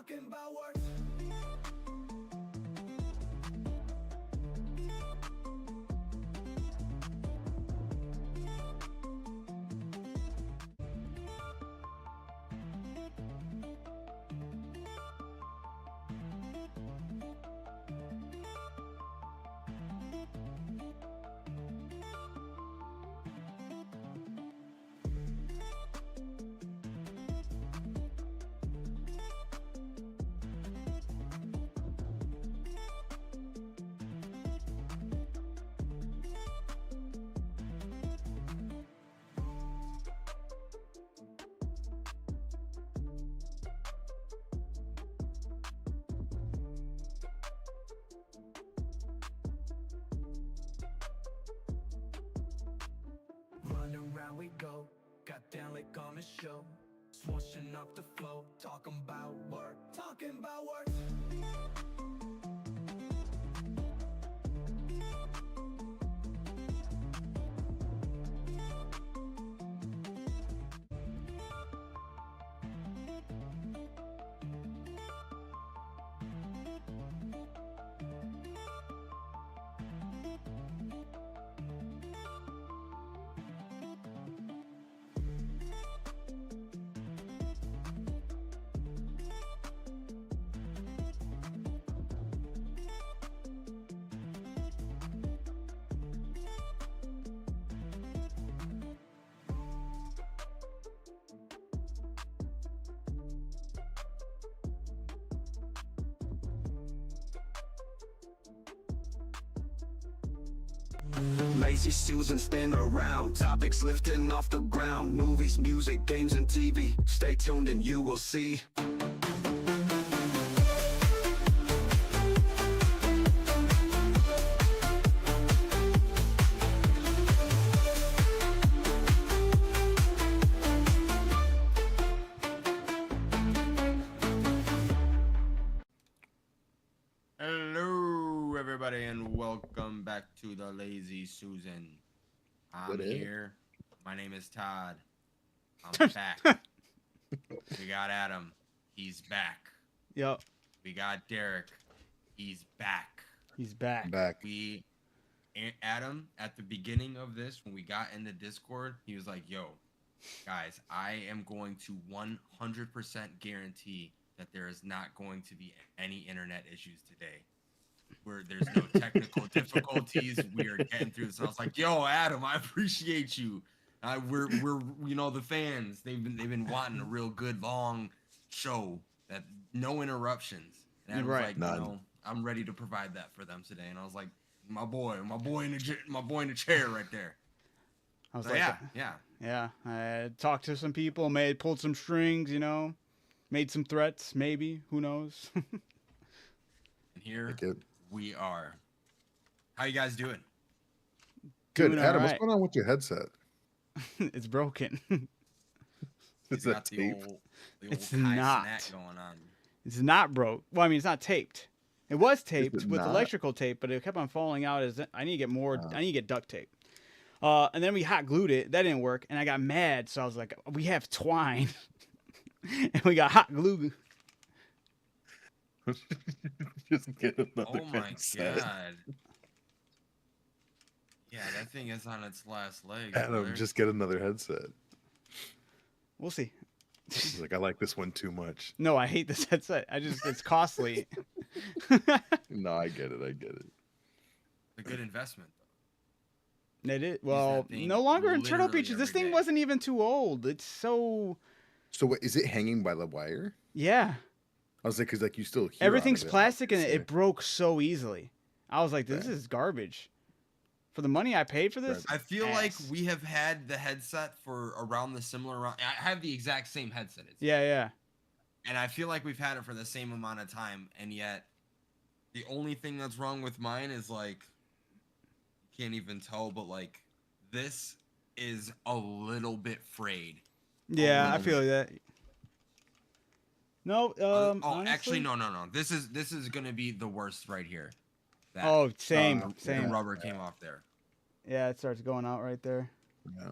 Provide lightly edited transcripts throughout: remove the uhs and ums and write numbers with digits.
talking about work. Run around we go, got down like on a show, swashing up the flow, talking about work, talking about work. Lazy Susan spin around, topics lifting off the ground, movies, music, games, and TV. Stay tuned and you will see. Hello, everybody, and welcome back to the Lazy Susan. I'm here. My name is Todd. I'm back. We got Adam. He's back. Yep. We got Derek. He's back. He's back. Adam, at the beginning of this, when we got in the Discord, he was like, yo, guys, I am going to 100% guarantee that there is not going to be any internet issues today. Where there's no technical difficulties. We are getting through this. And I was like, yo, Adam, I appreciate you. We're you know, the fans, they've been wanting a real good long show that no interruptions. And Adam was like, you know, I'm ready to provide that for them today. And I was like, my boy in the chair right there. I was so, like, yeah. I talked to some people, pulled some strings, you know, made some threats, maybe, who knows. And here we are. How you guys doing? Good. Doing Adam, all what's right. going on with your headset? It's broken. Is Got that the tape? old It's Kai not. Cenat going on. It's not broke. Well, I mean, it's not taped. It was taped with not? electrical tape, but it kept on falling out. I need to get more. I need to get duct tape. And then we hot glued it. That didn't work, and I got mad. So I was like, we have twine, and we got hot glue. Just get another Oh my headset. god. Yeah, that thing is on its last leg. Adam, brother. just get another headset. We'll see. He's like, I like this one too much. No, I hate this headset. It's costly. No, I get it. a good investment though. It is. Well, that thing no longer in Turtle literally Beaches. This every thing day. wasn't even too old. It's so. So what, is it hanging by the wire? Yeah. I was like, because like you still hear Everything's out of it, plastic and obviously. it broke so easily. I was like, this Right. is garbage. For the money I paid for this, I feel like ass. we have had the headset for around the similar. I have the exact same headset. Yeah. And I feel like we've had it for the same amount of time, and yet the only thing that's wrong with mine is like, can't even tell, but like this is a little bit frayed. Yeah, I little feel that. No, actually, honestly- no. This is gonna be the worst right here. That, Oh, same. the rubber came off there. Yeah, it starts going out right there.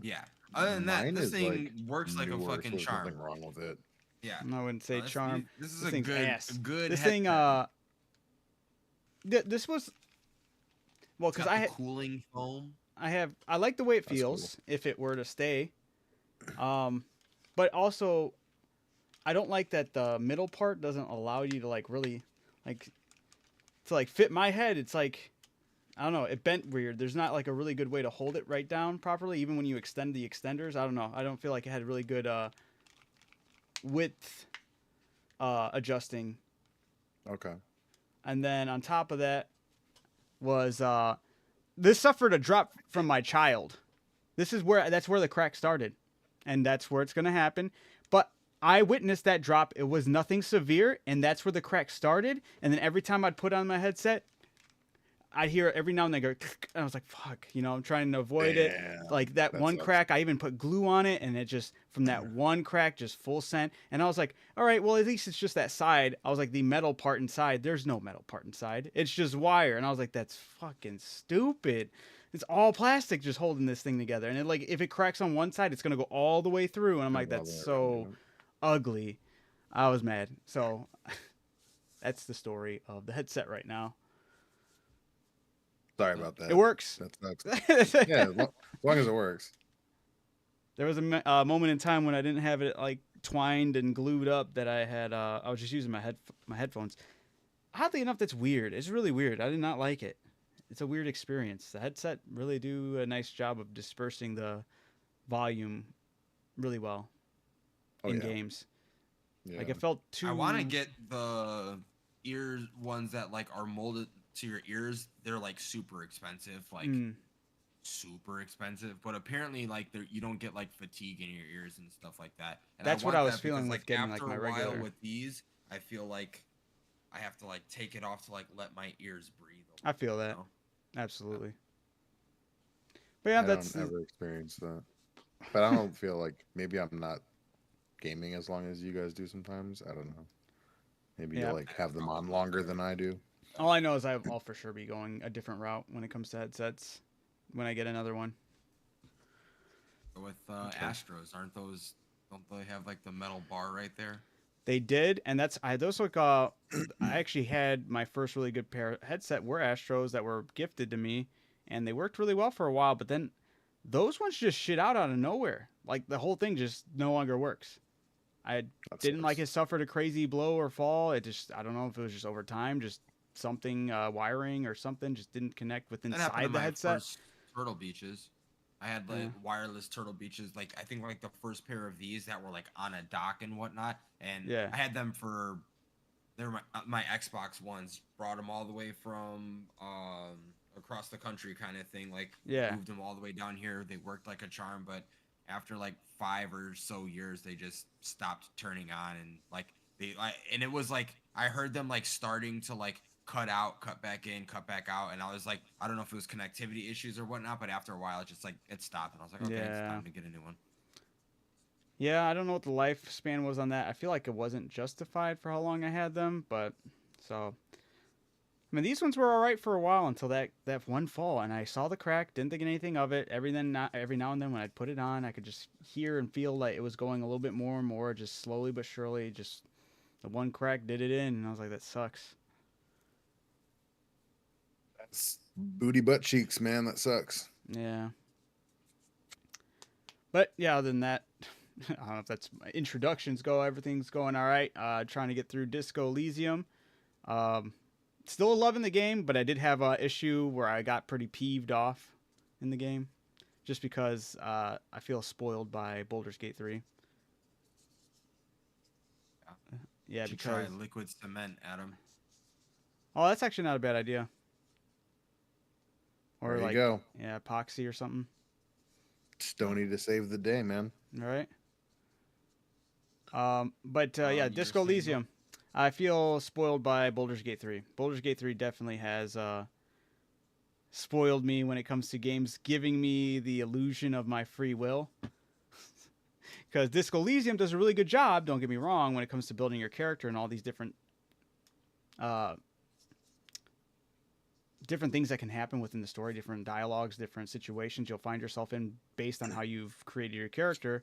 Yeah. Other than that, Mine this is, thing like, works like a newer, so fucking there's charm. nothing wrong with it. Yeah. I wouldn't say This- charm. This is This a thing's good, ass. good. This thing, headset. this was well It's because got the cooling foam. I like the way it That's cool. feels if it were to stay, but also I don't like that the middle part doesn't allow you to like really like to like fit my head. It's like I don't know, it bent weird. There's not like a really good way to hold it right down properly, even when you extend the extenders. I don't know. I don't feel like it had really good width adjusting. Okay. And then on top of that was this suffered a drop from my child. That's where the crack started, and that's where it's gonna happen. But I witnessed that drop. It was nothing severe, and that's where the crack started. And then every time I'd put on my headset, I'd hear every now and then go, and I was like, fuck, I'm trying to avoid it. Damn, Like that that one sucks. crack, I even put glue on it, and it just, from that one crack, just full sent. And I was like, all right, well, at least it's just that side. I was like, the metal part inside, there's no metal part inside. It's just wire. And I was like, that's fucking stupid. It's all plastic just holding this thing together. And if it cracks on one side, it's going to go all the way through. And I'm like, All the that's way so around, ugly. I was mad. So that's the story of the headset right now. Sorry about that. It works. That sucks. Yeah, as long as it works. There was a moment in time when I didn't have it like twined and glued up that I had. I was just using my headphones. Oddly enough, that's weird. It's really weird. I did not like it. It's a weird experience. The headset really do a nice job of dispersing the volume really well in games. Yeah. Like it felt too. I want to get the ear ones that like are molded to your ears. They're like super expensive, like super expensive. But apparently, like you don't get like fatigue in your ears and stuff like that. And That's I what want I was that feeling because, with getting like after my a while regular. with these, I feel like I have to like take it off to like let my ears breathe. I feel that. You know? Absolutely. But yeah, I that's don't ever experience that. But I don't feel like maybe I'm not gaming as long as you guys do sometimes. I don't know. Maybe Yeah. you like have them on longer than I do. all I know is I'll for sure be going a different route when it comes to headsets when I get another one. With Astros, don't they have like the metal bar right there? They did, and those look. I actually had my first really good pair of headset were Astros that were gifted to me, and they worked really well for a while. But then those ones just shit out of nowhere. Like the whole thing just no longer works. I That didn't sucks. like it suffered a crazy blow or fall. I don't know if it was just over time, just something wiring or something just didn't connect with That happened inside to the my headset. first Turtle Beaches. I had like wireless Turtle Beaches, like I think like the first pair of these that were like on a dock and whatnot, and Yeah. I had them for they were my Xbox ones. Brought them all the way from across the country, kind of thing. Like moved them all the way down here. They worked like a charm, but after like 5 or so years, they just stopped turning on, and like and it was like I heard them like starting to like cut out, cut back in, cut back out, and I was like, I don't know if it was connectivity issues or whatnot, but after a while, it just like it stopped, and I was like, okay, it's time to get a new one. Yeah, I don't know what the lifespan was on that. I feel like it wasn't justified for how long I had them, but so. I mean, these ones were all right for a while until that one fall, and I saw the crack, didn't think anything of it. Every now and then when I'd put it on, I could just hear and feel like it was going a little bit more and more, just slowly but surely. Just the one crack did it in, and I was like, that sucks. That's booty butt cheeks, man. That sucks. Yeah. But yeah, other than that, I don't know if that's my introductions go. Everything's going all right. Trying to get through Disco Elysium. Still loving the game, but I did have an issue where I got pretty peeved off in the game, just because I feel spoiled by Baldur's Gate 3. Yeah, You should because try liquid cement, Adam. oh, that's actually not a bad idea. Or There you like go. yeah, epoxy or something. Stony to save the day, man. All right. But yeah, You were Disco saying Elysium. I feel spoiled by Baldur's Gate 3. Baldur's Gate 3 definitely has spoiled me when it comes to games giving me the illusion of my free will. Because Disco Elysium does a really good job, don't get me wrong, when it comes to building your character and all these different things that can happen within the story, different dialogues, different situations you'll find yourself in based on how you've created your character.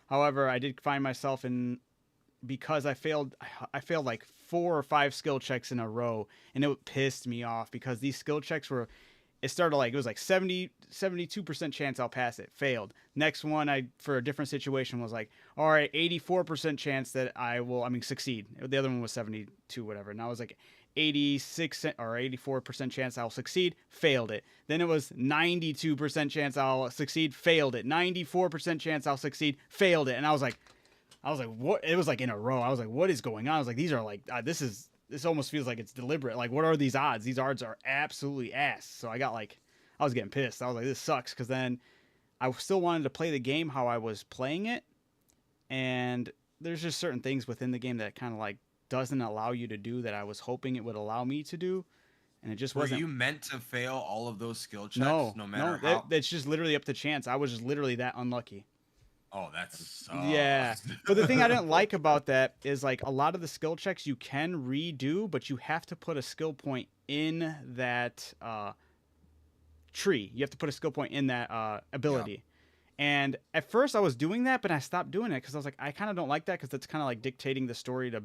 However, I did find myself in because I failed like 4 or 5 skill checks in a row, and it pissed me off because these skill checks were, it started like, it was like 72% chance I'll pass it, failed. Next one, I, for a different situation, was like, all right, 84% chance that succeed. The other one was 72, whatever. And I was like 86 or 84% chance I'll succeed, failed it. Then it was 92% chance I'll succeed, failed it. 94% chance I'll succeed, failed it. And I was like, what? It was like in a row. I was like, what is going on? I was like, these are like, this almost feels like it's deliberate. Like, what are these odds? These odds are absolutely ass. So I was getting pissed. I was like, this sucks. Cause then I still wanted to play the game how I was playing it. And there's just certain things within the game that kind of like doesn't allow you to do that I was hoping it would allow me to do. And it just wasn't. Were you meant to fail all of those skill checks? No matter how? that's just literally up to chance. I was just literally that unlucky. Oh, that's yeah. But the thing I didn't like about that is like a lot of the skill checks you can redo, but you have to put a skill point in that tree. You have to put a skill point in that ability. Yep. And at first I was doing that, but I stopped doing it because I was like, I kind of don't like that because that's kind of like dictating the story to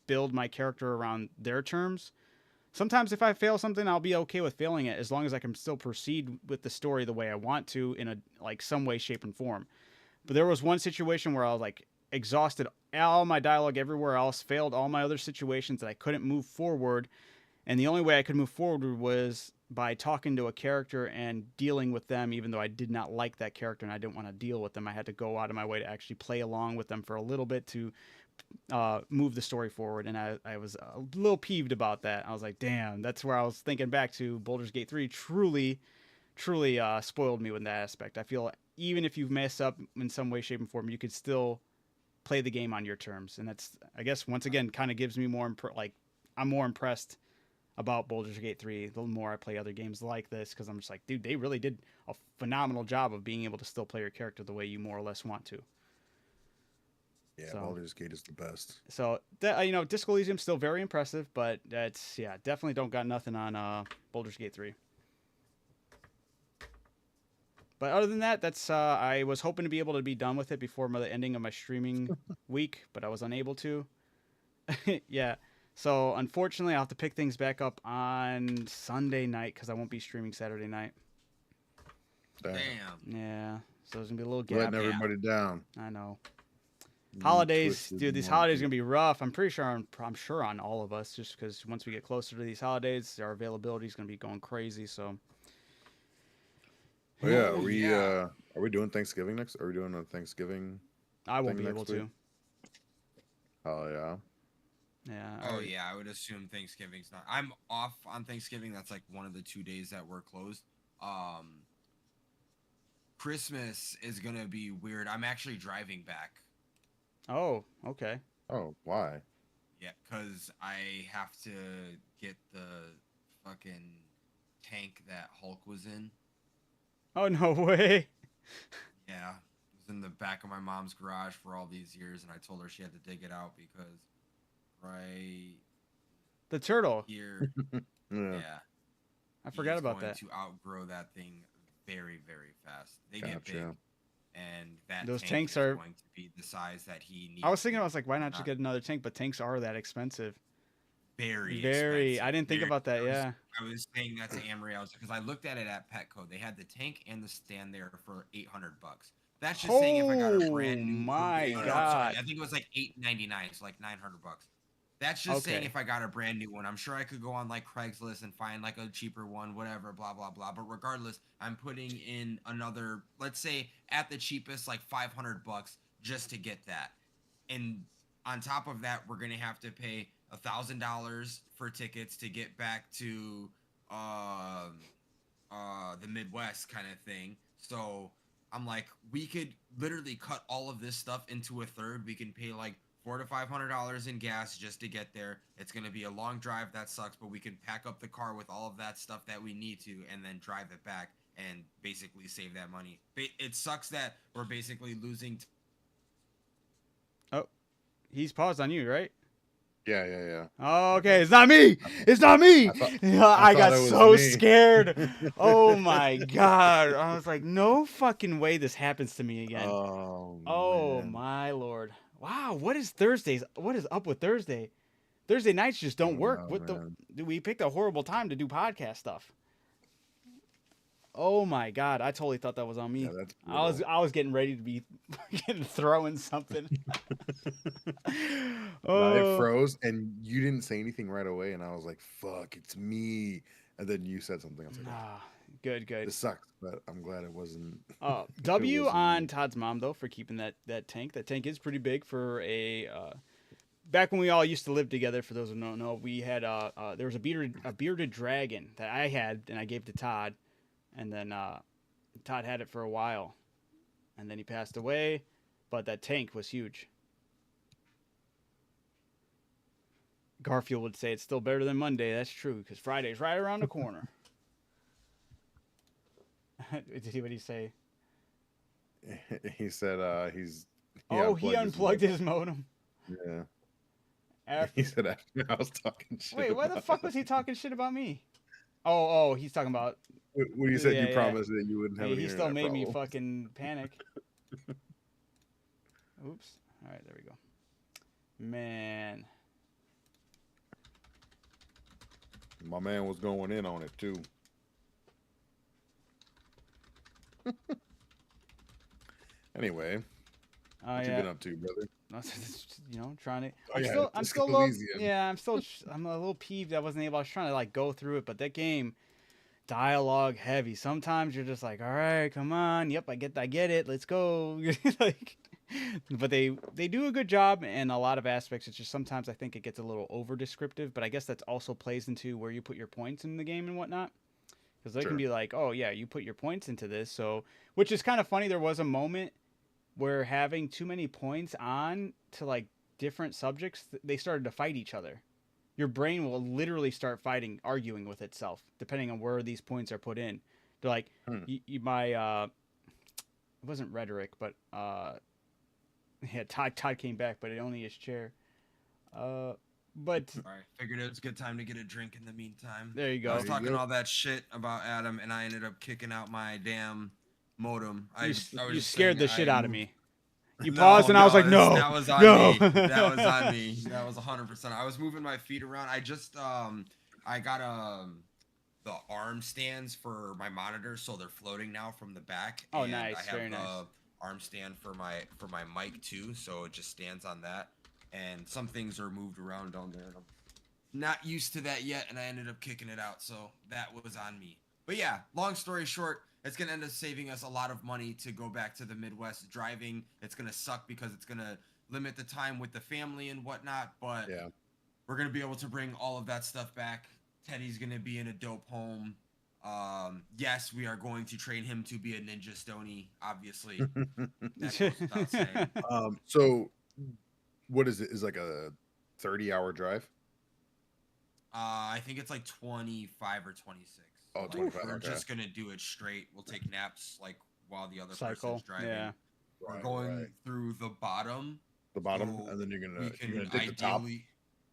build my character around their terms. Sometimes if I fail something, I'll be okay with failing it as long as I can still proceed with the story the way I want to in a like some way, shape, and form. But there was one situation where I was like exhausted all my dialogue everywhere else, failed all my other situations that I couldn't move forward. And the only way I could move forward was by talking to a character and dealing with them, even though I did not like that character and I didn't want to deal with them. I had to go out of my way to actually play along with them for a little bit to move the story forward. And I was a little peeved about that. I was like, damn, that's where I was thinking back to Baldur's Gate 3 truly spoiled me with that aspect. I feel even if you've messed up in some way, shape, and form, you could still play the game on your terms. And that's, I guess, once again, kind of gives me more, I'm more impressed about Baldur's Gate 3 the more I play other games like this, because I'm just like, dude, they really did a phenomenal job of being able to still play your character the way you more or less want to. Yeah, so, Baldur's Gate is the best. So, Disco Elysium's still very impressive, but that's, definitely don't got nothing on Baldur's Gate 3. But other than that, that's I was hoping to be able to be done with it before the ending of my streaming week, but I was unable to. Yeah. So, unfortunately, I'll have to pick things back up on Sunday night because I won't be streaming Saturday night. Damn. Yeah. So, there's going to be a little gap. Letting everybody down. I know. Holidays, dude, these holidays are going to be rough. I'm pretty sure, I'm sure on all of us, just because once we get closer to these holidays, our availability is going to be going crazy, so... Oh, yeah, are we doing Thanksgiving next? Are we doing a Thanksgiving? I won't be able to. Oh yeah. Yeah. Oh yeah, I would assume Thanksgiving's not. I'm off on Thanksgiving. That's like one of the 2 days that we're closed. Christmas is gonna be weird. I'm actually driving back. Oh, okay. Oh, why? Yeah, cause I have to get the fucking tank that Hulk was in. Oh, no way. Yeah. It was in the back of my mom's garage for all these years, and I told her she had to dig it out because the turtle. Here. Yeah. I forgot about that. To outgrow that thing very, very fast. They get big. And those tank tanks is are going to be the size that he needs. I was thinking, I was like, why not just get another tank? But tanks are that expensive. Very expensive. I didn't think about that. I was saying that to Amory. I was because I looked at it at Petco. They had the tank and the stand there for $800. That's just saying if I got a brand new. My God! I think it was like $899, so like $900. That's just saying if I got a brand new one. I'm sure I could go on like Craigslist and find like a cheaper one, whatever, blah blah blah. But regardless, I'm putting in another, let's say at the cheapest, like $500 just to get that. And on top of that, we're gonna have to pay $1,000 for tickets to get back to the Midwest kind of thing. So I'm like, we could literally cut all of this stuff into a third. We can pay like $400 to $500 in gas just to get there. It's gonna be a long drive. That sucks, but we can pack up the car with all of that stuff that we need to, and then drive it back and basically save that money. It sucks that we're basically losing. Oh, he's paused on you, right? Yeah. Oh, okay, it's not me. It's not me. I got so scared. Oh my God. I was like, no fucking way this happens to me again. Oh man. My Lord. Wow, what is Thursdays? What is up with Thursday? Thursday nights just I don't don't work. know, What the? man. We picked a horrible time to do podcast stuff. Oh my god, I totally thought that was on Yeah, me. that's I was getting ready to be getting throwing something. No, it Oh, froze, and you didn't say anything right away, and I was like, "Fuck, it's me." And then you said something. I was like, "Oh, nah, good, good. this sucks," but I'm glad it wasn't. It W wasn't on you. Todd's mom though for keeping that tank. That tank is pretty big for a. Back when we all used to live together, for those who don't know, we had there was a bearded dragon that I had and I gave to Todd, and then Todd had it for a while, and then he passed away, but that tank was huge. Garfield would say it's still better than Monday. That's true because Friday's right around the corner. Did he? What did he say? He said he Oh, he unplugged unplugged his modem. Yeah. He After. said after I was talking shit. Wait, why the about fuck was he talking shit about me? Oh, he's talking about. when you said Yeah, you yeah. promised that you wouldn't have Hey, any he still internet made me problems. fucking panic. Oops. All right, there we go. Man. My man was going in on it too. Anyway, Oh what you yeah. been up to, brother? You know, trying to. Oh, yeah, I'm it's still a little. Elysium. Yeah, I'm a little peeved I wasn't able. I was trying to like go through it, but that game, dialogue heavy. Sometimes you're just like, all right, come on. Yep, I get it. Let's go. Like, but they do a good job in a lot of aspects. It's just sometimes I think it gets a little over descriptive, but I guess that's also plays into where you put your points in the game and whatnot. Because they can Sure. be like, oh yeah, you put your points into this, so which is kind of funny. There was a moment where having too many points on to like different subjects, they started to fight each other. Your brain will literally start fighting, arguing with itself, depending on where these points are put in. They're like, Hmm. my it wasn't rhetoric, but yeah, Todd came back, but it only his chair. But All right, figured it was a good time to get a drink in the meantime. there you I go. was There you talking go. all that shit about Adam, and I ended up kicking out my damn modem. I You, was you just scared saying the shit I out of moved. me. You paused, No, and I was like, no, that was on no. me. That was on me. That was 100%. I was moving my feet around. I just I got the arm stands for my monitors, so they're floating now from the back. Oh, and nice, I have very nice. arm stand for my mic too, so it just stands on that. And some things are moved around down there. And I'm not used to that yet, and I ended up kicking it out, so that was on me. But yeah, long story short, it's gonna end up saving us a lot of money to go back to the Midwest driving. It's gonna suck because it's gonna limit the time with the family and whatnot, but Yeah. we're gonna be able to bring all of that stuff back. Teddy's gonna be in a dope home. Yes, we are going to train him to be a ninja stony. Obviously, that goes without saying. So what is it? Is like a 30-hour drive? I think it's like 25 or 26. Oh, Like, 25, we're okay. just gonna do it straight. We'll take naps like while the other Cycle, person's driving. yeah. We're Right, going right. through the bottom. The bottom, So and then you're we gonna can take the top ideally.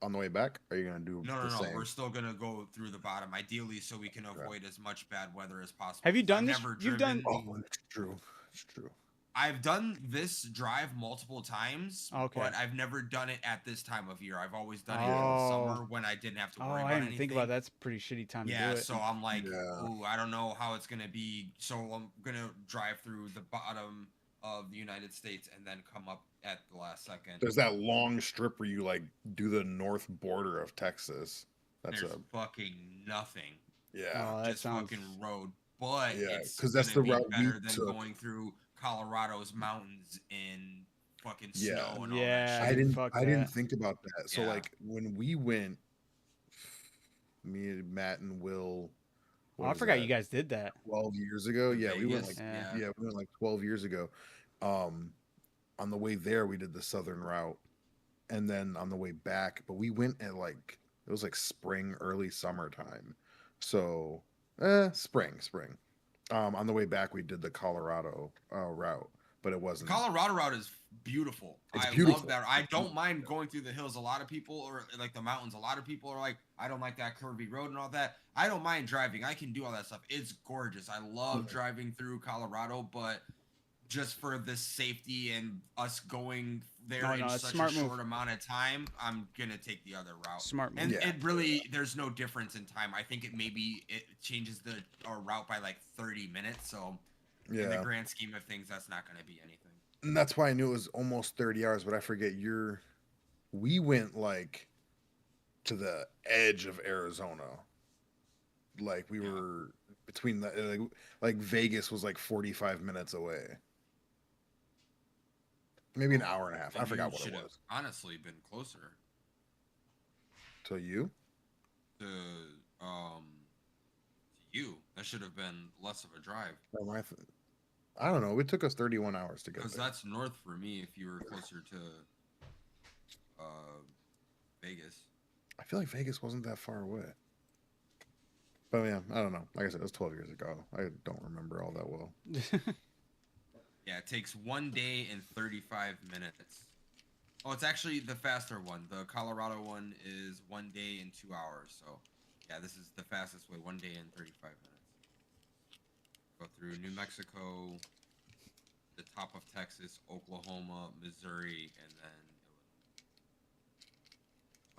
on the way back. Or are you gonna do No, the no, no. same? We're still gonna go through the bottom, ideally, so we can avoid as much bad weather as possible. Have you 'cause done I've this? never You've driven. done. Oh, it's true. It's true. I've done this drive multiple times, Okay. but I've never done it at this time of year. I've always done it in Oh. the summer when I didn't have to Oh, worry I about didn't anything. think about that. That's a pretty shitty time to Yeah, do it. so I'm like, Yeah. oh, I don't know how it's gonna be. So I'm gonna drive through the bottom of the United States and then come up at the last second. There's that long strip where you like do the north border of Texas. That's There's a fucking nothing, yeah. Oh, that just sounds. fucking road. But Yeah, it's 'cause that's gonna the be route we better than took. going through Colorado's mountains in fucking Yeah. snow and all Yeah, that I shit. didn't fuck I didn't that. think about that. So Yeah. like when we went, me and Matt and Will, Oh, what I was forgot that, you guys did that. 12 years ago? To Yeah, we went Vegas, like Yeah. yeah, we went like 12 years ago. On the way there we did the southern route, and then on the way back, but we went at like it was like spring, early summertime. So spring. On the way back we did the Colorado route, but it wasn't. Colorado route is beautiful. It's I beautiful. love that. I don't mind going through the hills. A lot of people, or like the mountains, a lot of people are like, I don't like that curvy road and all that. I don't mind driving. I can do all that stuff. It's gorgeous. I love driving through Colorado, but just for the safety and us going there No, in no, it's such a smart move. short amount of time, I'm gonna take the other route. Smart move. And Yeah. it really, there's no difference in time. I think it changes the route by like 30 minutes. So in the Yeah. grand scheme of things, that's not gonna be anything. And that's why I knew it was almost 30 hours, but I forget we went like to the edge of Arizona. Like we Yeah. were between the like Vegas was like 45 minutes away. Maybe an hour and a half. I Then forgot you what it should have was. honestly been closer To you? to um to you. That should have been less of a drive. No, I don't know. It took us 31 hours to get Because there. that's north for me if you were closer to Vegas. I feel like Vegas wasn't that far away. But yeah, I don't know. Like I said, it was 12 years ago. I don't remember all that well. Yeah, it takes 1 day and 35 minutes. Oh, it's actually the faster one. The Colorado one is 1 day and 2 hours. So, yeah, this is the fastest way. 1 day and 35 minutes. Go through New Mexico, the top of Texas, Oklahoma, Missouri, and then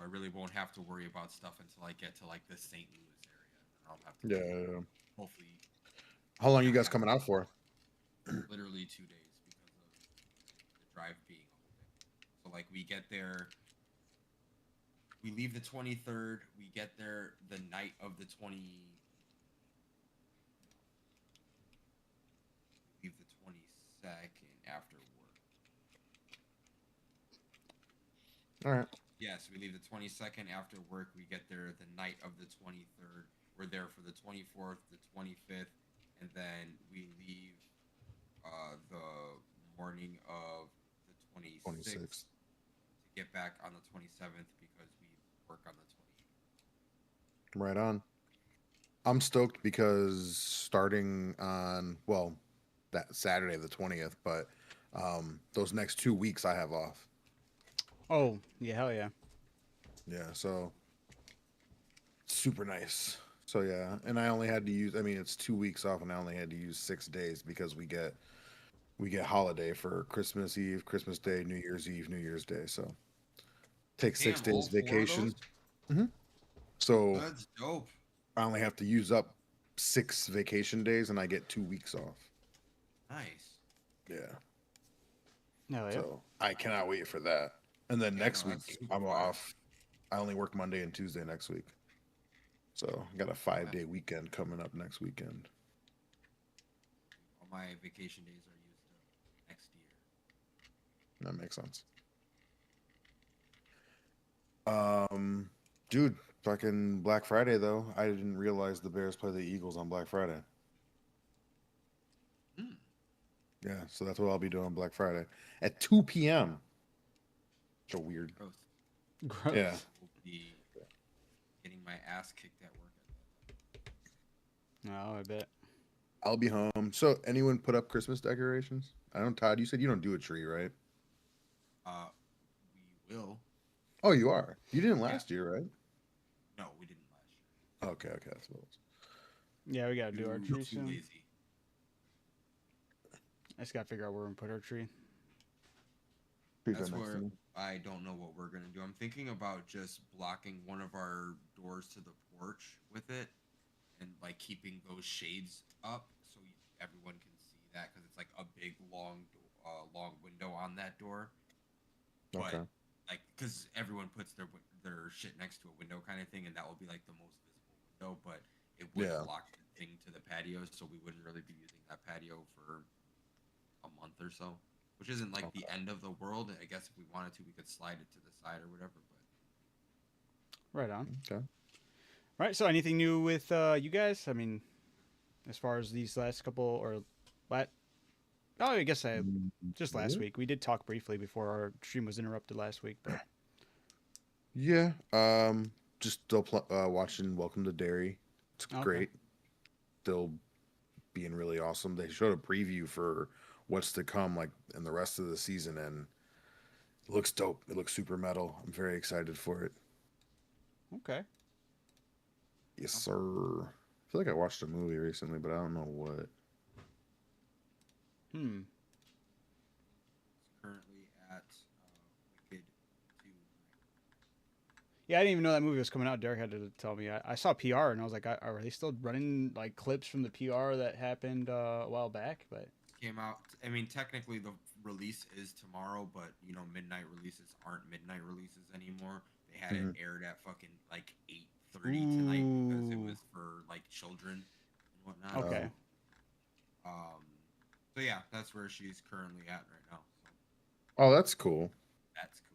Illinois. I really won't have to worry about stuff until I get to like the St. Louis area. And I'll have to Yeah. hopefully How long are you guys coming out for? literally 2 days because of the drive being a whole day. So like we get there, we leave the 23rd, we get there the night of the 20. We leave the 22nd after work. All right. Yes, we leave the 22nd after work. We get there the night of the 23rd. We're there for the 24th, the 25th, and then we leave the morning of the 26th 26. to get back on the 27th because we work on the 28th. Right on. I'm stoked because starting on, well, that Saturday, the 20th, but those next 2 weeks I have off. Oh, yeah, hell yeah. Yeah, so super nice. So yeah, and I only had to use, I mean, it's 2 weeks off and I only had to use 6 days because we get holiday for Christmas Eve, Christmas Day, New Year's Eve, New Year's Day. So take 6 Damn, all days 4 of vacation. those? So That's dope. I only have to use up 6 vacation days and I get 2 weeks off. Nice. Yeah. Hell yeah. So I cannot wait for that. And then Yeah, next no, week that's super I'm fire. off. I only work Monday and Tuesday next week. So I got a 5-day weekend coming up next weekend. All my vacation days are used up next year. That makes sense. Dude, fucking Black Friday though. I didn't realize the Bears play the Eagles on Black Friday. Hmm. Yeah, so that's what I'll be doing on Black Friday at 2 p.m. So weird. Gross. Gross. Yeah. Will be getting my ass kicked at work at that time. No, I bet. I'll be home. So anyone put up Christmas decorations? I don't, Todd, you said you don't do a tree, right? We will. Oh, you are. You didn't last year, right? No, we didn't last year. Okay, that's what it was. Yeah, we gotta do our tree Too soon. lazy. I just gotta figure out where we're gonna put our tree. Trees That's right next to where me. I don't know what we're gonna do. I'm thinking about just blocking one of our doors to the porch with it, and like keeping those shades up so everyone can see that because it's like a big long window on that door. But Okay. like, because everyone puts their shit next to a window kind of thing, and that will be like the most visible window. But it would Yeah. block the thing to the patio, so we wouldn't really be using that patio for a month or so. Which isn't like the end of the world. I guess if we wanted to, we could slide it to the side or whatever. But Right on. Okay. Right. So, anything new with you guys? I mean, as far as these last couple or oh, I guess just last week we did talk briefly before our stream was interrupted last week. But Yeah. Just still watching Welcome to Derry. It's Okay. great. Still being really awesome. They showed a preview for what's to come, like in the rest of the season, and it looks dope. It looks super metal. I'm very excited for it. okay. Yes, sir. I feel like I watched a movie recently, but I don't know what. Yeah, I didn't even know that movie was coming out. Derek had to tell me. I saw PR and I was like, are they still running like clips from the PR that happened a while back? But Came out. I mean, technically the release is tomorrow, but you know, midnight releases aren't midnight releases anymore. They had it aired at fucking like 8:30 tonight because it Ooh. was for like children and whatnot. Okay. So yeah, that's where she's currently at right now. So Oh, that's cool. that's cool.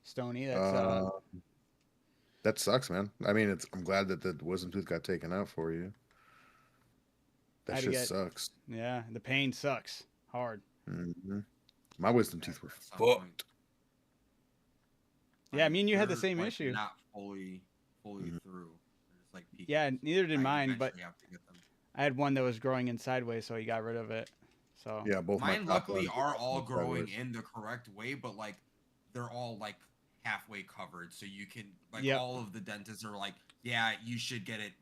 Stony, that's That sucks, man. I mean, I'm glad that the wisdom tooth got taken out for you. That Had to shit get- sucks. yeah, the pain sucks hard. Hmm. My wisdom Yeah. teeth were At some point- fucked. Yeah, me and you had the they're, same like, issue. Not fully through. They're just, like, peeking. Yeah, neither did I mine, but eventually have to get them. I had one that was growing in sideways, so he got rid of it. So Yeah, both Mine my top luckily ones are all sideways. growing in the correct way, but like they're all like halfway covered, so you can like Yep. all of the dentists are like, yeah, you should get it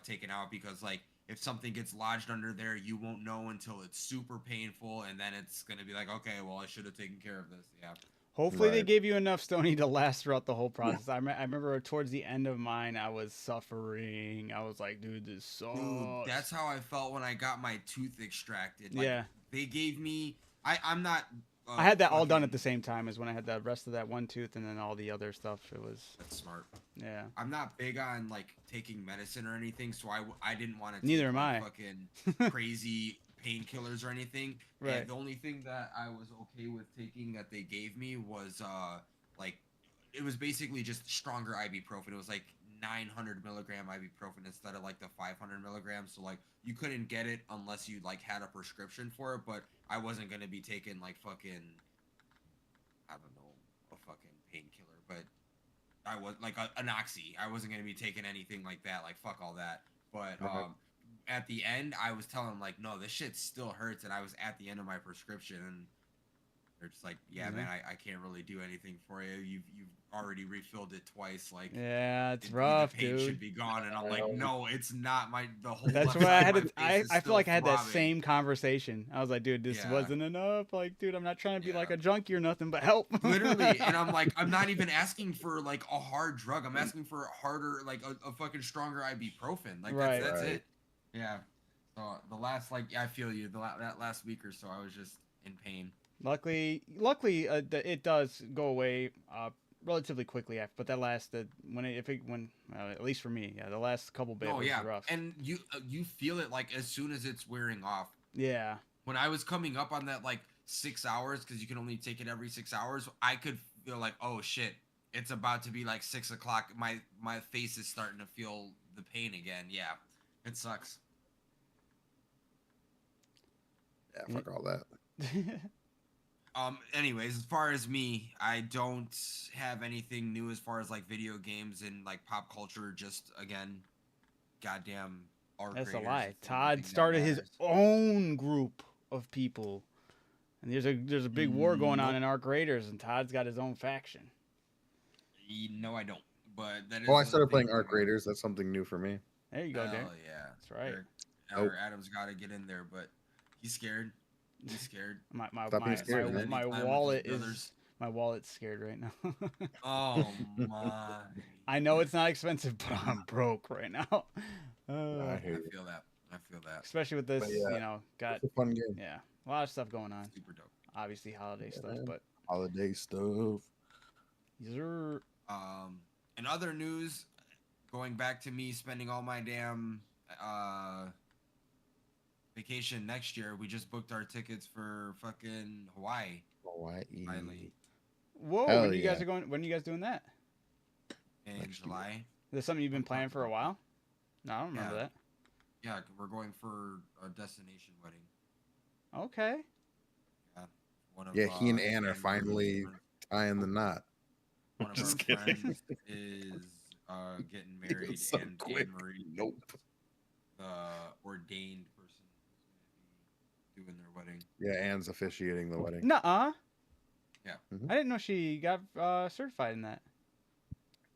taken out because like if something gets lodged under there, you won't know until it's super painful, and then it's gonna be like, okay, well, I should have taken care of this. Yeah. hopefully they Right. gave you enough Stony to last throughout the whole process. I remember towards the end of mine, I was suffering. I was like, dude, this sucks. Dude, that's how I felt when I got my tooth extracted. Like, Yeah. They gave me. I'm not. I had that all done at fucking- the same time as when I had the rest of that one tooth and then all the other stuff. It was, That's smart. yeah. I'm not big on like taking medicine or anything, so I didn't want to. Neither am like, I. Fucking crazy painkillers or anything. Right. And the only thing that I was okay with taking that they gave me was like it was basically just stronger ibuprofen. It was like 900 milligram ibuprofen instead of like the 500 milligrams. So like you couldn't get it unless you like had a prescription for it. But I wasn't gonna be taking like fucking I don't know a fucking painkiller, but I was like an oxy. I wasn't gonna be taking anything like that. Like fuck all that. But Okay. at the end, I was telling them like, no, this shit still hurts, and I was at the end of my prescription, and they're just like, yeah, Mhm. man, I can't really do anything for you. You've already refilled it twice. Like, Yeah, it's the rough, pain dude. should be gone, and I'm like, no, it's not. The whole. That's left why I side had of to. my face is I feel still like I had that throbbing. same conversation. I was like, dude, this Yeah. wasn't enough. Like, dude, I'm not trying to be like Yeah. a junkie or nothing, but help. Literally, and I'm like, I'm not even asking for like a hard drug. I'm asking for a harder, like a fucking stronger ibuprofen. Like Right. that's Right. it. Yeah. So the last I feel you. That last week or so, I was just in pain. Luckily, it does go away relatively quickly after. But that last at least for me, yeah, the last couple bit Oh was yeah, rough. and you feel it like as soon as it's wearing off. Yeah, When I was coming up on that like 6 hours, because you can only take it every 6 hours, I could feel like, oh shit, it's about to be like 6 o'clock. My face is starting to feel the pain again. Yeah, it sucks. Yeah, fuck all that. Anyways, as far as me, I don't have anything new as far as like video games and like pop culture. Just again, goddamn art. that's a creators, lie. it's the only Todd thing that started his matters. own group of people, and there's a big war going on Nope. in Arc Raiders, and Todd's got his own faction. No, I don't. But that is. Oh, I one started thing playing Arc that- Raiders. That's something new for me. There you go, Hell Derek. yeah, That's right. Eric- Nope. Adam's got to get in there, but he's scared. He's scared. Stop being scared, man. my Spending time with his wallet brothers. is my wallet's scared right now. Oh my! I know it's not expensive, but I'm broke right now. I I hear you. feel that. I feel that. Especially with this, But yeah, you know, got It's a fun game. yeah, a lot of stuff going on. Super dope. Obviously, holiday Yeah, stuff, man. but Holiday stuff. these are In other news, going back to me spending all my damn vacation next year, we just booked our tickets for fucking Hawaii. Hawaii. Finally. whoa. Hell When you guys yeah. are going? When are you guys doing that? In Next year. July. Is this something you've been planning for a while? No, I don't remember Yeah. that. Yeah, we're going for a destination wedding. Okay. One of, Yeah, he and Ann are Anne's finally friends- tying the knot. one of Just our kidding. friends is getting married, was so and quick. Anne Marie, Nope. the ordained person who's going to be doing their wedding. Yeah, Ann's officiating the wedding. Nuh-uh. Yeah. Mhm. I didn't know she got certified in that.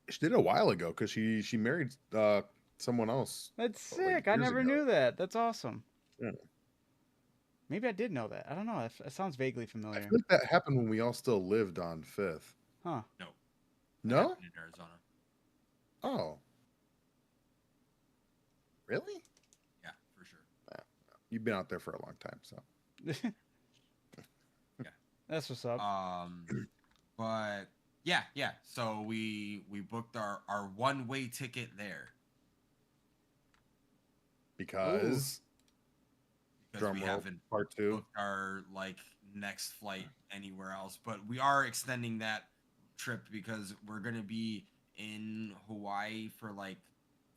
She did it a while ago because she married someone else. That's Like, sick. I years never ago. knew that. That's awesome. Yeah. Maybe I did know that. I don't know. That sounds vaguely I familiar. feel like that happened when we all still lived on Fifth. Huh. That No? happened in Arizona. Oh. Really? Yeah, for sure. You've been out there for a long time, so. That's what's up. But yeah. So we booked our one-way ticket there Because because drum we roll, haven't part 2. booked our like next flight anywhere else. But we are extending that trip because we're gonna be in Hawaii for like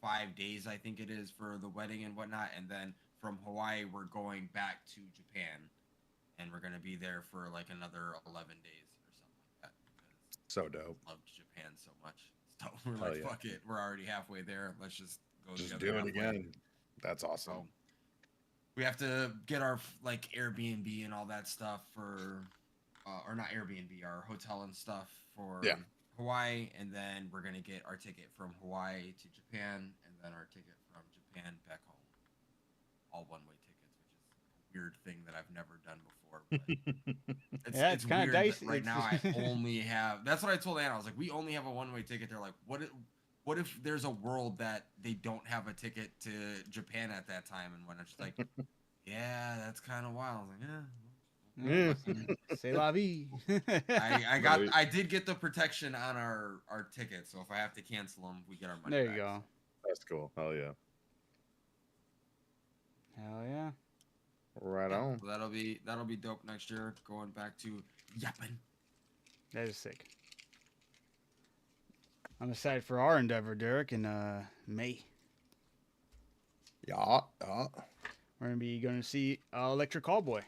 5 days, I think it is, for the wedding and whatnot, and then from Hawaii we're going back to Japan, and we're gonna be there for like another 11 days or something like that. Because So dope. I loved Japan so much, so we're Hell like, yeah. fuck it, we're already halfway there. Let's just go Just together do it halfway. again. That's awesome. So we have to get our like Airbnb and all that stuff for, or not Airbnb, our hotel and stuff for Yeah. Hawaii, and then we're gonna get our ticket from Hawaii to Japan, and then our ticket from Japan back home. All one-way tickets, which is a weird thing that I've never done before. But Yeah, it's it's kinda weird dicey. that right now I It's- only have. That's what I told Anna. I was like, we only have a one-way ticket. They're like, what if there's a world that they don't have a ticket to Japan at that time and whatnot? She's like, yeah, that's kind of wild. I was like, yeah. C'est la vie. I did get the protection on our ticket, so if I have to cancel them, we get our money There back. you go. That's cool. Hell yeah. Hell yeah. Right Yeah, on. so that'll be dope next year. Going back to Japan. That is sick. I'm excited for our endeavor, Derek, in May. Yeah. We're gonna be going to see Electric Callboy.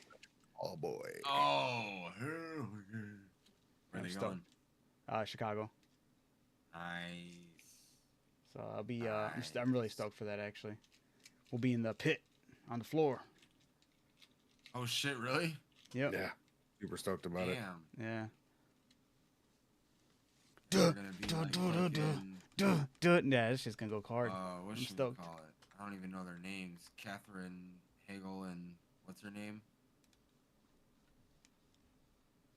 Oh boy. Oh, hell yeah. Where I'm they stoked. going? Chicago. Nice. So I'll be. I'm really stoked for that. Actually, we'll be in the pit on the floor. Oh shit, really? Yep. Yeah. Super stoked about it. Damn. Yeah. We're gonna be like fucking, Yeah, it's just gonna go hard. what I'm should we stoked. call it? I don't even know their names. Catherine Hagel and what's her name?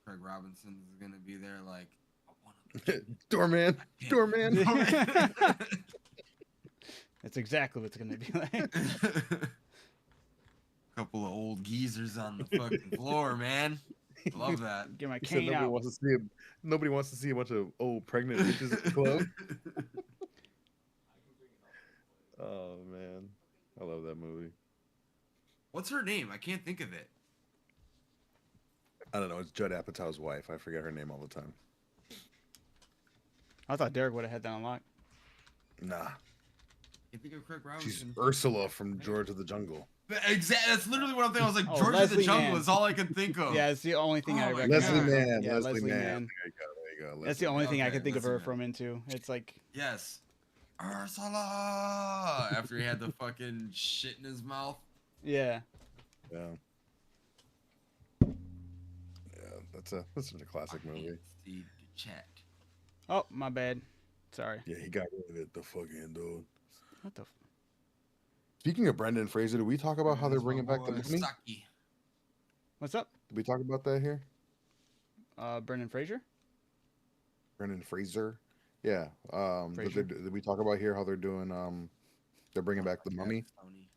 Craig Robinson is gonna be there. Like, I wanna Doorman. Doorman. That's exactly what it's gonna be like. Couple of old geezers on the fucking floor, man. Love that. Get my He said cane out. nobody wants to see a bunch of old pregnant bitches at the club. Oh man. I love that movie. What's her name? I can't think of it. I don't know. It's Judd Apatow's wife. I forget her name all the time. I thought Derek would have had that unlocked. Nah. You think of Craig She's Robinson? Ursula from George of the Jungle. Exactly. That's literally what I'm thinking. I was like, Oh, George of the Leslie Jungle Mann. is all I can think of. Yeah, it's the only thing Oh I my recognize. God. Leslie Mann. Yeah, Leslie Leslie Mann. Mann. There you go. That's the Leslie only thing I Okay, can think of Leslie her Mann. from into. It's like, Yes. Ursula. After he had the fucking shit in his mouth. yeah. Yeah. Yeah, that's such a classic movie. See the chat. Oh, my bad. Sorry. Yeah, he got rid of it, the fucking dude. What the? Speaking of Brendan Fraser, did we talk about how they're That's my bringing back the boy, mummy? Saki. What's up? Did we talk about that here? Brendan Fraser. Brendan Fraser. Yeah. Fraser. Did we talk about here how they're doing? They're bringing back the mummy. Tony.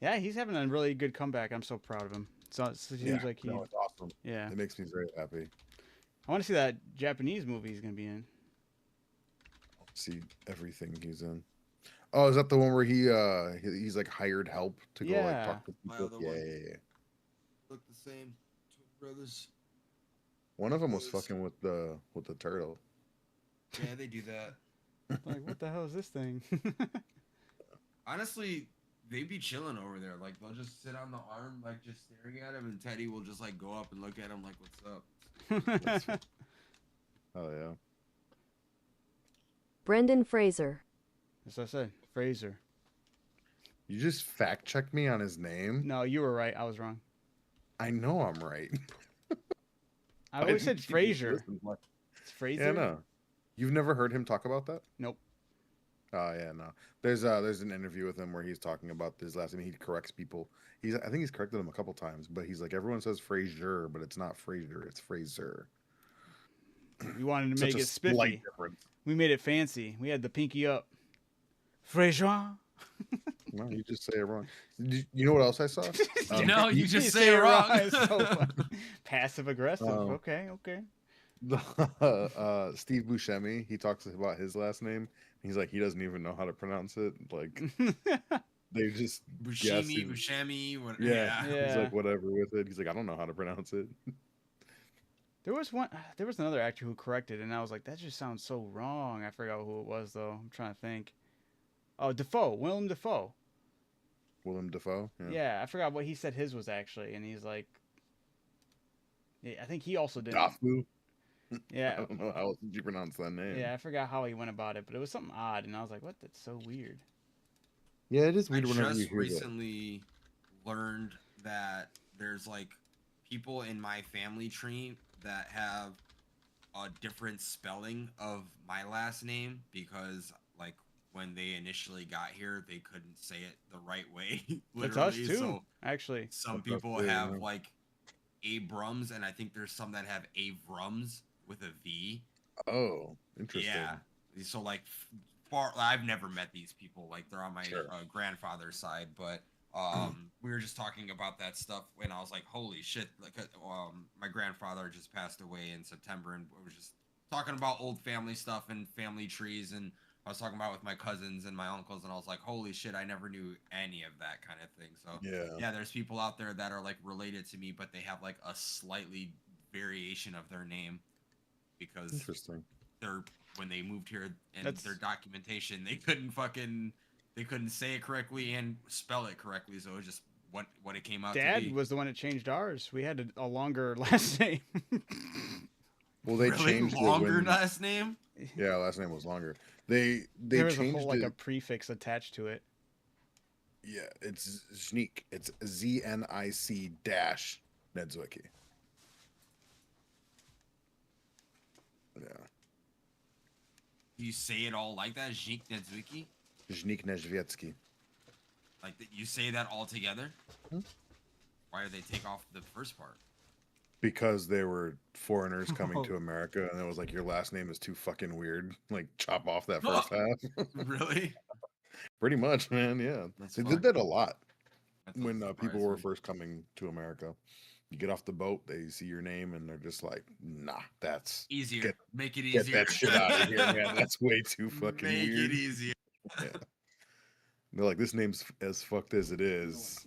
Yeah, he's having a really good comeback. I'm so proud of him. So it seems like he. No, it's awesome. Yeah. It makes me very happy. I want to see that Japanese movie he's gonna be in. See everything he's in. Oh, is that the one where he's like hired help to go like Yeah. talk to My people? other Yeah, one. yeah, yeah. Look the same. Twin brothers. One of them was Yes. fucking with the turtle. Yeah, they do that. Like, what the hell is this thing? Honestly, they be chilling over there. Like, they'll just sit on the arm, like, just staring at him, and Teddy will just, like, go up and look at him, like, what's up? Oh yeah. Brendan Fraser. As I said, Fraser. You just fact checked me on his name. No, you were right. I was wrong. I know I'm right. I always said Fraser. It's Fraser. Yeah, no. You've never heard him talk about that? Nope. Oh yeah, no. There's an interview with him where he's talking about his last name. He corrects people. I think he's corrected them a couple times, but he's like, everyone says Fraser, but it's not Fraser, it's Fraser. We wanted to Such make a it slight spiffy. difference. We made it fancy. We had the pinky up. Fréjoin. No, you just say it wrong. You know what else I saw? No, you You just say it wrong. wrong. It's so funny. Passive aggressive. Oh. Okay. Steve Buscemi, he talks about his last name. He's like, he doesn't even know how to pronounce it. Like, they just guess. Buscemi, what? Yeah. He's Yeah. like, whatever with it. He's like, I don't know how to pronounce it. There was another actor who corrected, and I was like, that just sounds so wrong. I forgot who it was though. I'm trying to think. Oh, Willem Dafoe. Willem Dafoe. Yeah, I forgot what he said his was actually, and he's like, yeah, I think he also did. Dafu. I Yeah, don't know how else did you pronounce that name. yeah, I forgot how he went about it, but it was something odd, and I was like, what? That's so weird. Yeah, it is I weird whenever you just hear that. recently learned that there's like people in my family tree that have a different spelling of my last name because like when they initially got here they couldn't say it the right way. That's us Literally. too, So actually. some That's us people too, have yeah. like Abrams, and I think there's some that have Avrams with a V. Oh, interesting. Yeah. So like I've never met these people. Like they're on my Sure. grandfather's side, but we were just talking about that stuff when I was like, holy shit! Like my grandfather just passed away in September, and we were just talking about old family stuff and family trees, and I was talking about with my cousins and my uncles, and I was like, holy shit! I never knew any of that kind of thing. So Yeah. there's people out there that are like related to me, but they have like a slightly variation of their name because Interesting. they're when they moved here and That's- their documentation they couldn't say it correctly and spell it correctly, so it was just what it came out to Dad be. was the one that changed ours. We had a longer last name. Well, they Really changed longer it when, last name. yeah, last name was longer. They There was a changed whole like it. a prefix attached to it. Yeah, it's Znik. It's ZNIC dash Nedzwicki. Yeah, Do you say it all like that? Znik Nedzwicki? Znik Nezhvietsky. Like you say that all together? Hmm? Why did they take off the first part? Because they were foreigners coming to America, and it was like, your last name is too fucking weird. Like, chop off that first half. Really? Pretty much, man. Yeah, That's they fucked. did that a lot That when doesn't people surprise were me. first coming to America. You get off the boat, they see your name, and they're just like, "Nah, that's Easier. Make it get easier. that shit out of here, man. That's way too fucking Make weird." it easier. Yeah. They're like, this name's as fucked as it is.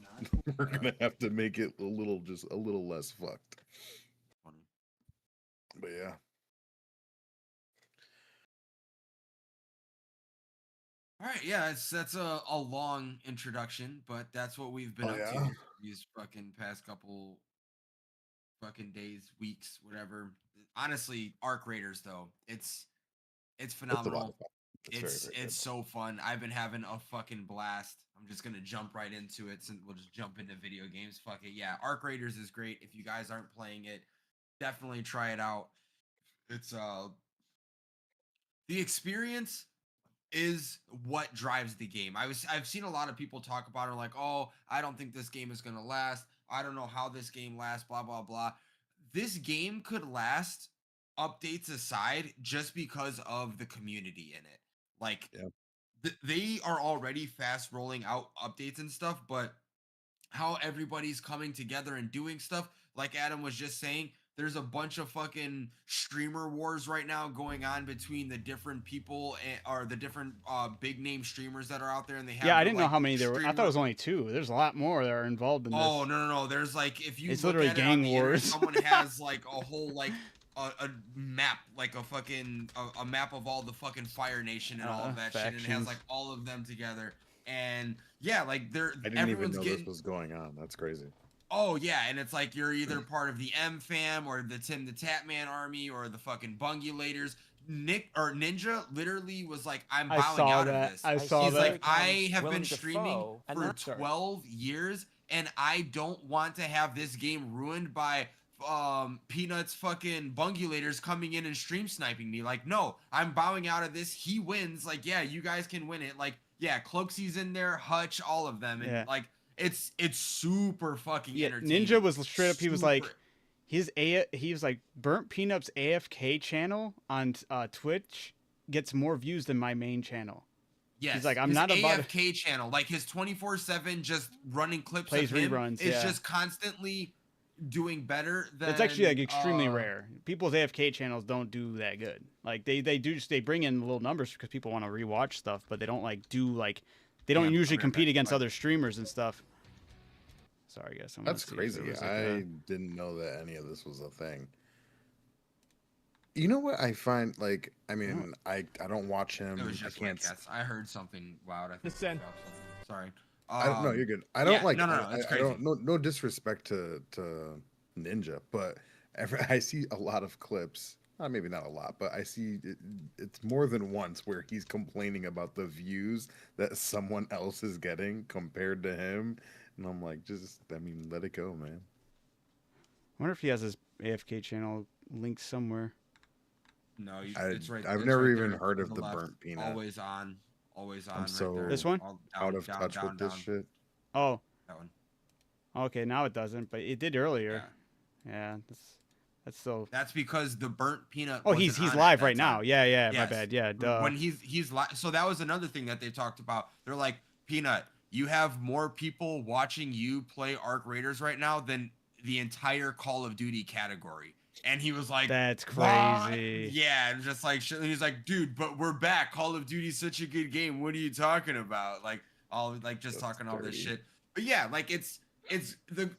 We're gonna have to make it just a little less fucked. But yeah, All right, yeah, that's a long introduction, but that's what we've been Oh, up yeah? to these fucking past couple fucking days, weeks, whatever. Honestly, Arc Raiders though, it's it's a lot phenomenal. of fun. It's very, very good. so fun. I've been having a fucking blast. I'm just gonna jump right into it, since we'll just jump into video games. Fuck it, yeah. Arc Raiders is great. If you guys aren't playing it, definitely try it out. It's the experience is what drives the game. I've seen a lot of people talk about it like, "Oh, I don't think this game is going to last. I don't know how this game lasts, blah blah blah." This game could last, updates aside, just because of the community in it. Like Yeah. they are already fast rolling out updates and stuff, but how everybody's coming together and doing stuff, like Adam was just saying, there's a bunch of fucking streamer wars right now going on between the different people or the different big name streamers that are out there, and they have Yeah, I their, didn't know like, how many there were. I thought it streamer- was only 2. There's a lot more that are involved in this. Oh no! There's like, if you It's look literally at it on gang the internet, wars. someone has like a whole like a map, like a fucking a map of all the fucking Fire Nation and all of that shit, and it has factions. like all of them together. And yeah, like they're I didn't even everyone's know getting. this was going on. That's crazy. Oh yeah, and it's like you're either part of the M fam or the Tim the Tatman army or the fucking Bungulators. Nick or Ninja literally was like, "I'm I bowing saw out that. of this." I saw He's that. like, "I have Willem been streaming Dafoe, and for that's right. 12 years, and I don't want to have this game ruined by Peanuts fucking Bungulators coming in and stream sniping me. Like, no, I'm bowing out of this. He wins. Like, yeah, you guys can win it. Like, yeah, Cloaksy's in there, Hutch, all of them, and Yeah. like." It's super fucking Yeah, entertaining. Ninja was straight up. He was like, Super- He's like Burnt Peanuts AFK channel on Twitch gets more views than my main channel. Yes, He's like, I'm his not about to AFK channel, like his 24/7 just running clips plays of him reruns. is Yeah, just constantly doing better than. it's actually like extremely rare. People's AFK channels don't do that good. Like they bring in little numbers because people want to rewatch stuff, but they don't they don't Damn, usually I'll be right compete back. against Bye. other streamers and stuff. Sorry, guys. That's crazy. I didn't know that any of this was a thing. You know what I find, like, I mean, I don't watch him. It was I just can't. cats. I heard something loud. I think Listen. Sorry. I don't know. You're good. I don't like. No. It's I crazy. don't. No disrespect to Ninja, but I see a lot of clips. Maybe not a lot, but I see it's more than once where he's complaining about the views that someone else is getting compared to him, and I'm like, let it go, man. I wonder if he has his AFK channel linked somewhere. No, it's right. I've it's never right even there heard to of the the left. Burnt Peanut. Always on. I'm Right so there. This one? All out of touch with this shit. Oh, That one. okay. Now it doesn't, but it did earlier. Yeah, that's still. That's because the Burnt Peanut. Oh, he's live right now. Yeah, my Yes. bad. Yeah, duh. When he's live. So that was another thing that they talked about. They're like, Peanut, you have more people watching you play Arc Raiders right now than the entire Call of Duty category. And he was like, That's "What?" crazy. Yeah, and just like he's like, dude, but we're back. Call of Duty's such a good game. What are you talking about? Like all like just That's talking all this dirty. shit. But yeah, like it's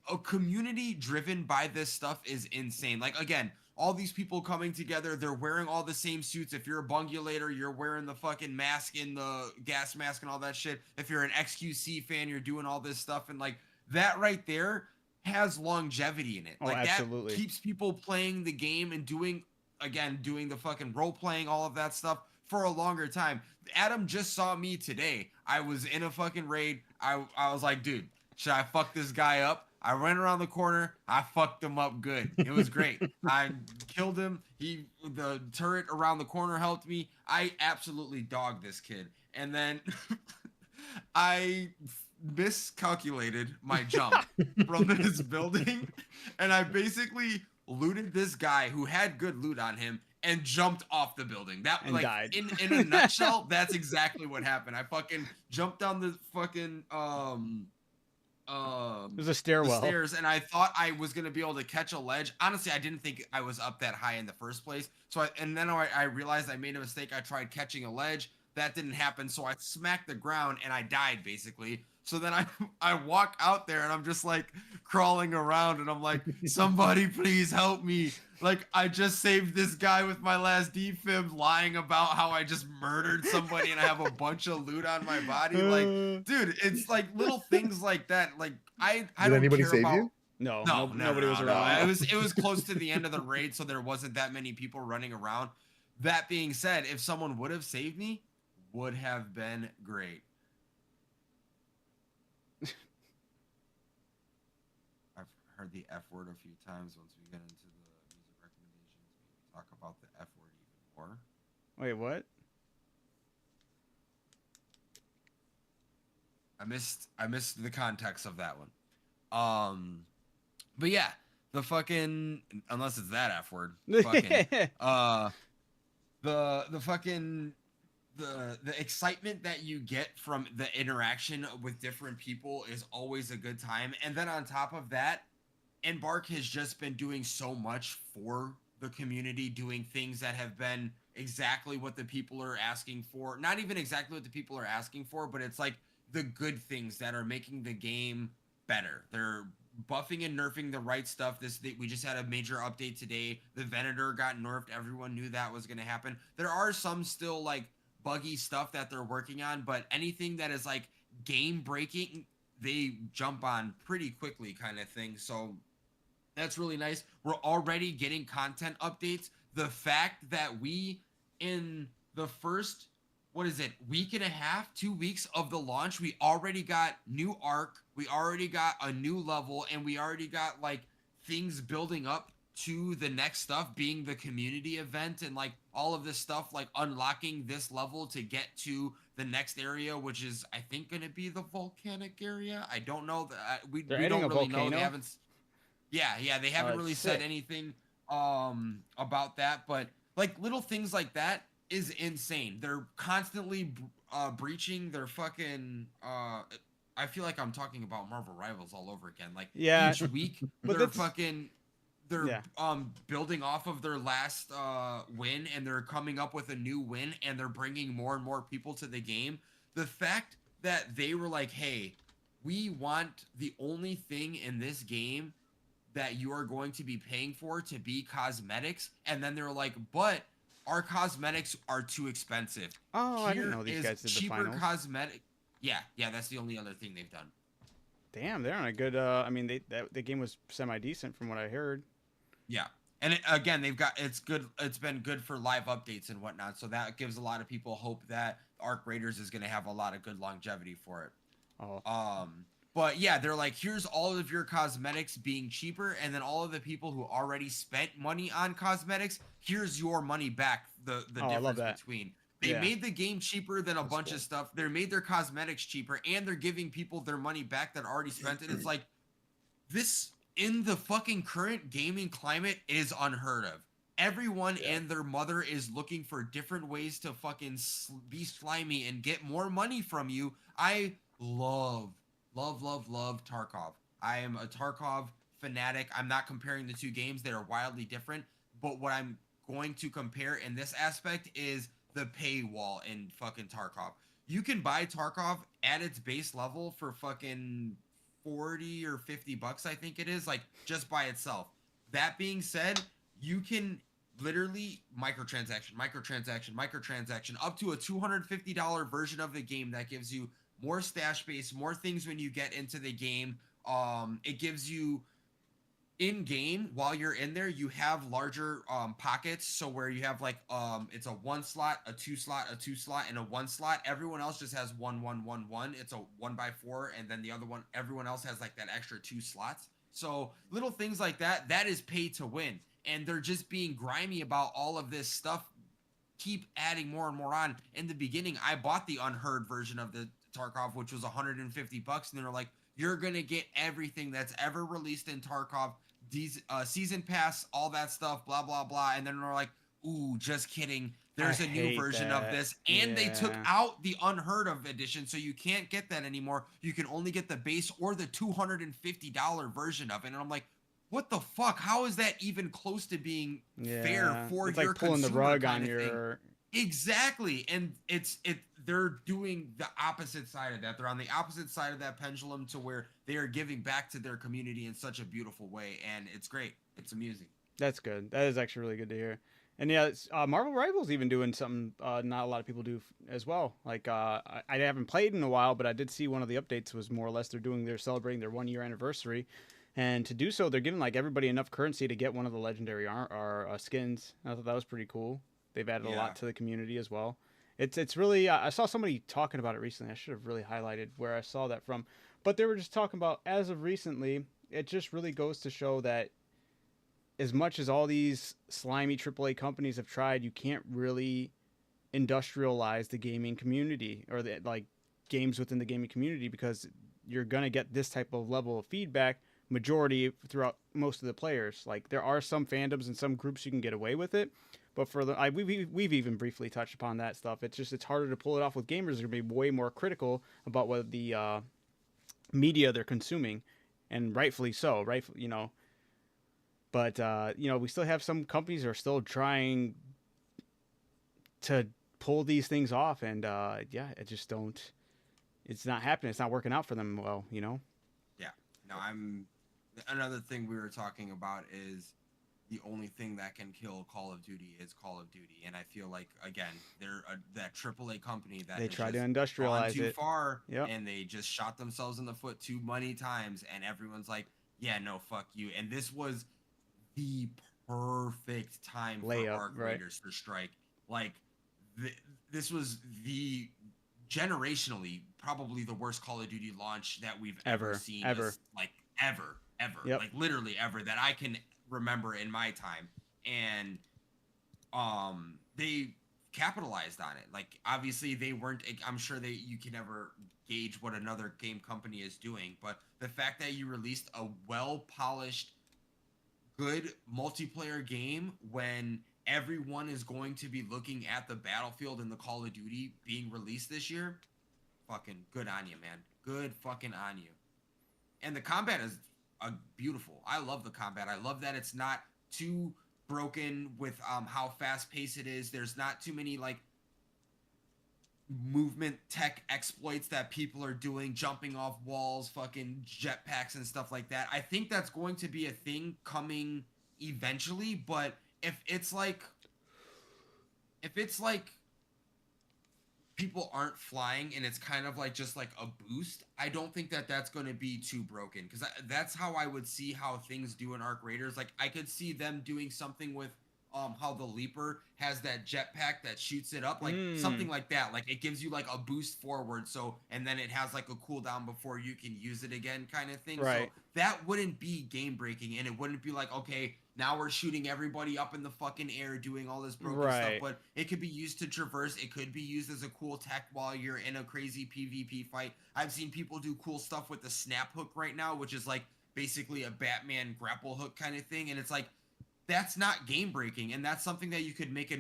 a community driven by this stuff is insane. Like again, all these people coming together, they're wearing all the same suits. If you're a bungulator, you're wearing the fucking mask in the gas mask and all that shit. If you're an XQC fan, you're doing all this stuff, and like that right there has longevity in it. Oh, Like absolutely. that keeps people playing the game and doing the fucking role playing, all of that stuff for a longer time. Adam just saw me today. I was in a fucking raid. I was like, dude, should I fuck this guy up? I ran around the corner. I fucked him up good. It was great. I killed him. The turret around the corner helped me. I absolutely dogged this kid. And then I miscalculated my jump from this building, and I basically looted this guy who had good loot on him and jumped off the building. That And like died. in a nutshell, that's exactly what happened. I fucking jumped down the fucking It was a the stairwell. stairs, and I thought I was gonna be able to catch a ledge. Honestly, I didn't think I was up that high in the first place. So then I realized I made a mistake. I tried catching a ledge. That didn't happen. So I smacked the ground and I died basically. So then I walk out there and I'm just like crawling around and I'm like, somebody please help me. Like I just saved this guy with my last defib lying about how I just murdered somebody and I have a bunch of loot on my body. Like, dude, it's like little things like that. Like I Did don't anybody care save about, you? No, no, nobody was no. around. It was close to the end of the raid, so there wasn't that many people running around. That being said, if someone would have saved me, would have been great. I've heard the F word a few times. Once we get into the music recommendations, we talk about the F word even more. Wait, what? I missed the context of that one. But yeah, the fucking, unless it's that F word, fucking, the fucking, the excitement that you get from the interaction with different people is always a good time. And then on top of that, Embark has just been doing so much for the community, doing things that have been exactly what the people are asking for. Not even exactly what the people are asking for, but it's like the good things that are making the game better. They're buffing and nerfing the right stuff. We just had a major update today. The Venator got nerfed. Everyone knew that was going to happen. There are some still like buggy stuff that they're working on, but anything that is like game breaking, they jump on pretty quickly kind of thing. So that's really nice. We're already getting content updates. The fact that we, in the first, week and a half, 2 weeks of the launch, we already got new arc, we already got a new level, and we already got like things building up to the next stuff being the community event and like all of this stuff, like unlocking this level to get to the next area, which is I think going to be the volcanic area. I don't know that we adding don't a really know. volcano? They haven't. Yeah, they haven't that's really sick. said anything about that, but like little things like that is insane. They're constantly breaching their fucking I feel like I'm talking about Marvel Rivals all over again. Like Yeah, each week but they're that's fucking they're yeah. building off of their last win, and they're coming up with a new win, and they're bringing more and more people to the game. The fact that they were like, "Hey, we want the only thing in this game that you are going to be paying for to be cosmetics," and then they're like, "But our cosmetics are too expensive. Oh, I didn't Here know these is guys did the cheaper finals. cosmetic." Yeah, that's the only other thing they've done. Damn, they're on a good. I mean, the game was semi decent from what I heard. Yeah. And again, they've got it's good. It's been good for live updates and whatnot. So that gives a lot of people hope that Arc Raiders is going to have a lot of good longevity for it. Oh, But yeah, they're like, here's all of your cosmetics being cheaper, and then all of the people who already spent money on cosmetics, here's your money back. The Oh, I love difference that. between they Yeah. made the game cheaper than a bunch cool. of stuff. They made their cosmetics cheaper, and they're giving people their money back that already spent it. It's like this in the fucking current gaming climate is unheard of. Everyone and their mother is looking for different ways to fucking be slimy and get more money from you. I love Tarkov. I am a Tarkov fanatic. I'm not comparing the two games. They are wildly different. But what I'm going to compare in this aspect is the paywall in fucking Tarkov. You can buy Tarkov at its base level for fucking 40 or 50 bucks, I think it is, like just by itself. That being said, you can literally microtransaction up to a $250 version of the game that gives you more stash space, more things when you get into the game. It gives you in game while you're in there, you have larger pockets. So where you have like it's a 1 slot, a 2 slot, a 2 slot, and a 1 slot. Everyone else just has 1 1 1 1. It's a 1x4, and then the other one, everyone else has like that extra 2 slots. So little things like that, that is pay to win. And they're just being grimy about all of this stuff, keep adding more and more on. In the beginning, I bought the unheard version of the Tarkov, which was 150 bucks, and they were like, you're gonna get everything that's ever released in Tarkov, these season pass, all that stuff, blah blah blah. And then we're like, ooh, just kidding. There's I a new hate version that. of this, and they took Yeah. out the unheard of edition, so you can't get that anymore. You can only get the base or the $250 version of it. And I'm like, what the fuck? How is that even close to being fair Yeah. for It's your like pulling the consumer rug kind on of thing? your. Exactly. And they're doing the opposite side of that. They're on the opposite side of that pendulum to where they are giving back to their community in such a beautiful way, and it's great. It's amusing. That's good. That is actually really good to hear. And yeah, Marvel Rivals even doing something not a lot of people do as well. Like I haven't played in a while, but I did see one of the updates was more or less they're celebrating their 1 year anniversary, and to do so they're giving like everybody enough currency to get one of the legendary skins. I thought that was pretty cool. They've added a Yeah. lot to the community as well. It's really I saw somebody talking about it recently. I should have really highlighted where I saw that from, but they were just talking about as of recently. It just really goes to show that as much as all these slimy AAA companies have tried, you can't really industrialize the gaming community or the like games within the gaming community because you're gonna get this type of level of feedback majority throughout most of the players. Like there are some fandoms and some groups you can get away with it, but for the we've even briefly touched upon that stuff. It's harder to pull it off with gamers. They're gonna be way more critical about what the media they're consuming, and rightfully so. Rightfully. But we still have some companies that are still trying to pull these things off, and it just don't. It's not happening. It's not working out for them well. Yeah. No, another thing we were talking about is the only thing that can kill Call of Duty is Call of Duty, and I feel like again they're that AAA company that They has try to just industrialize gone too it. far, Yep. and they just shot themselves in the foot too many times, and everyone's like, yeah, no, fuck you. And this was the perfect time Layup, for Arc right. Raiders to strike. Like this was the generationally probably the worst Call of Duty launch that we've ever seen. Ever. Like ever. Yep. Like literally ever that I can remember in my time. And they capitalized on it. Like obviously they weren't, I'm sure you can never gauge what another game company is doing, but the fact that you released a well polished good multiplayer game when everyone is going to be looking at the Battlefield and the Call of Duty being released this year, fucking good on you, man. Good fucking on you. And the combat is beautiful. I love the combat. I love that it's not too broken with how fast paced it is. There's not too many like movement tech exploits that people are doing, jumping off walls, fucking jetpacks and stuff like that. I think that's going to be a thing coming eventually, but if it's like people aren't flying and it's kind of like just like a boost, I don't think that that's going to be too broken, because that's how I would see how things do in Arc Raiders. Like I could see them doing something with how the Leaper has that jetpack that shoots it up, like something like that. Like it gives you like a boost forward, so and then it has like a cooldown before you can use it again, kind of thing. Right. So that wouldn't be game breaking, and it wouldn't be like, okay, now we're shooting everybody up in the fucking air doing all this broken stuff. Right. But it could be used to traverse. It could be used as a cool tech while you're in a crazy PvP fight. I've seen people do cool stuff with the snap hook right now, which is like basically a Batman grapple hook kind of thing. And it's like, that's not game breaking, and that's something that you could make a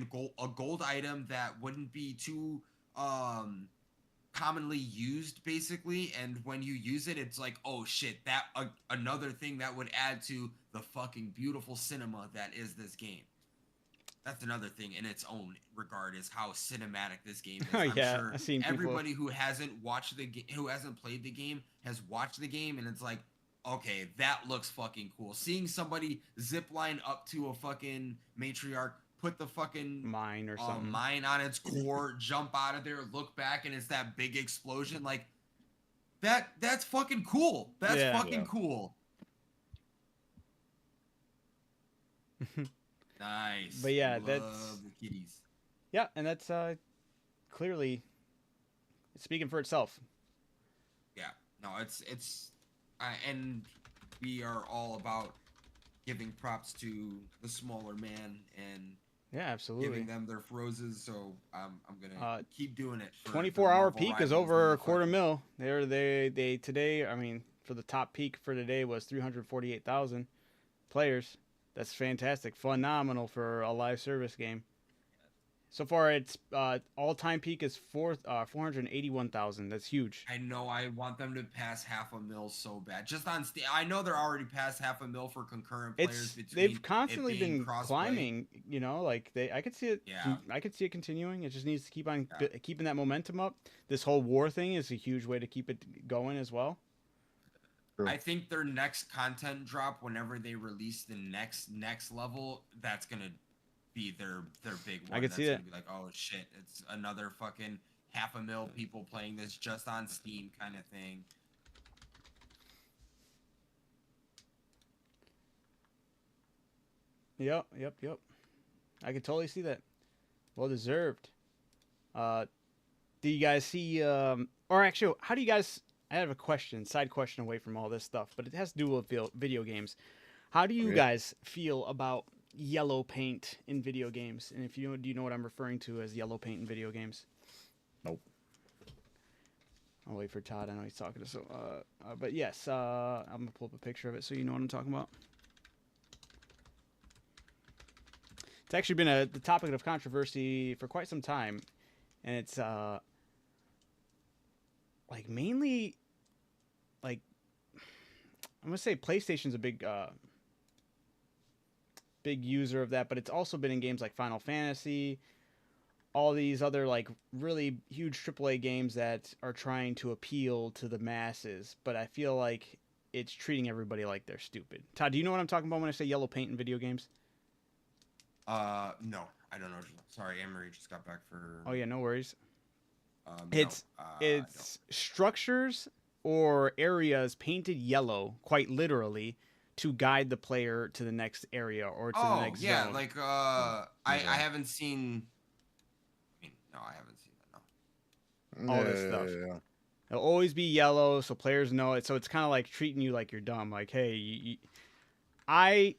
gold item that wouldn't be too commonly used, basically. And when you use it, it's like, oh shit, that another thing that would add to the fucking beautiful cinema that is this game. That's another thing in its own regard, is how cinematic this game is. I'm Yeah, sure I've seen people- everybody who hasn't watched who hasn't played the game has watched the game, and it's like, okay, that looks fucking cool. Seeing somebody zip line up to a fucking matriarch, put the fucking mine or something. mine on its core, jump out of there, look back, and it's that big explosion. Like that's fucking cool. That's fucking cool. Nice. But yeah, Love that's the kitties. Yeah, and that's clearly speaking for itself. Yeah. No, it's and we are all about giving props to the smaller man and Yeah, absolutely. giving them their roses. So I'm gonna keep doing it. 24-hour peak is over a quarter mil. They today. I mean, for the top peak for today was 348,000 players. That's fantastic, phenomenal for a live service game. So far, it's all-time peak is 481,000. That's huge. I know. I want them to pass 500,000 so bad. Just on Steam, I know they're already past 500,000 for concurrent players. They've constantly been cross-play. climbing. You know, like I could see it. Yeah. I could see it continuing. It just needs to keep on keeping that momentum up. This whole war thing is a huge way to keep it going as well. I think their next content drop, whenever they release the next level, that's gonna be their big one. I could see that. Be like, oh shit, it's another fucking 500,000 people playing this just on Steam kind of thing. Yep. I could totally see that. Well deserved. Do you guys see? Or actually, how do you guys? I have a question, side question away from all this stuff, but it has to do with video games. How do you guys feel about yellow paint in video games? And do you know what I'm referring to as yellow paint in video games? Nope. I'll wait for Todd. I know he's talking to but yes, I'm gonna pull up a picture of it so you know what I'm talking about. It's actually been the topic of controversy for quite some time, and it's like mainly like I'm gonna say PlayStation's a big user of that, but it's also been in games like Final Fantasy, all these other like really huge AAA games that are trying to appeal to the masses, but I feel like it's treating everybody like they're stupid. Todd, do you know what I'm talking about when I say yellow paint in video games? No, I don't know. Sorry, Anne-Marie just got back for. Oh yeah, no worries. It's structures or areas painted yellow, quite literally, to guide the player to the next area or to the next zone. Like I haven't seen. No, I haven't seen that. No. All this stuff. Yeah. It'll always be yellow, so players know it. So it's kind of like treating you like you're dumb. Like, hey, I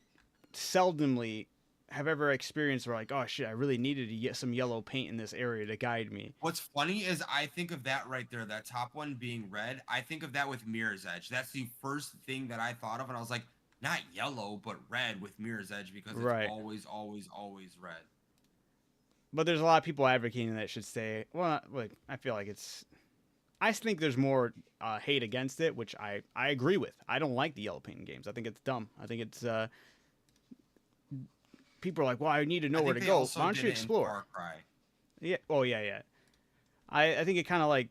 seldomly have ever experienced where like, oh shit, I really needed to get some yellow paint in this area to guide me. What's funny is I think of that right there, that top one being red. I think of that with Mirror's Edge. That's the first thing that I thought of, and I was like, not yellow, but red with Mirror's Edge because it's Right. always red. But there's a lot of people advocating that it should stay. Well, like I feel like it's. I think there's more hate against it, which I agree with. I don't like the yellow paint in games. I think it's dumb. I think it's people are like, well, I need to know where to go. Why don't you explore? Far Cry. Yeah. Oh yeah. I think it kind of like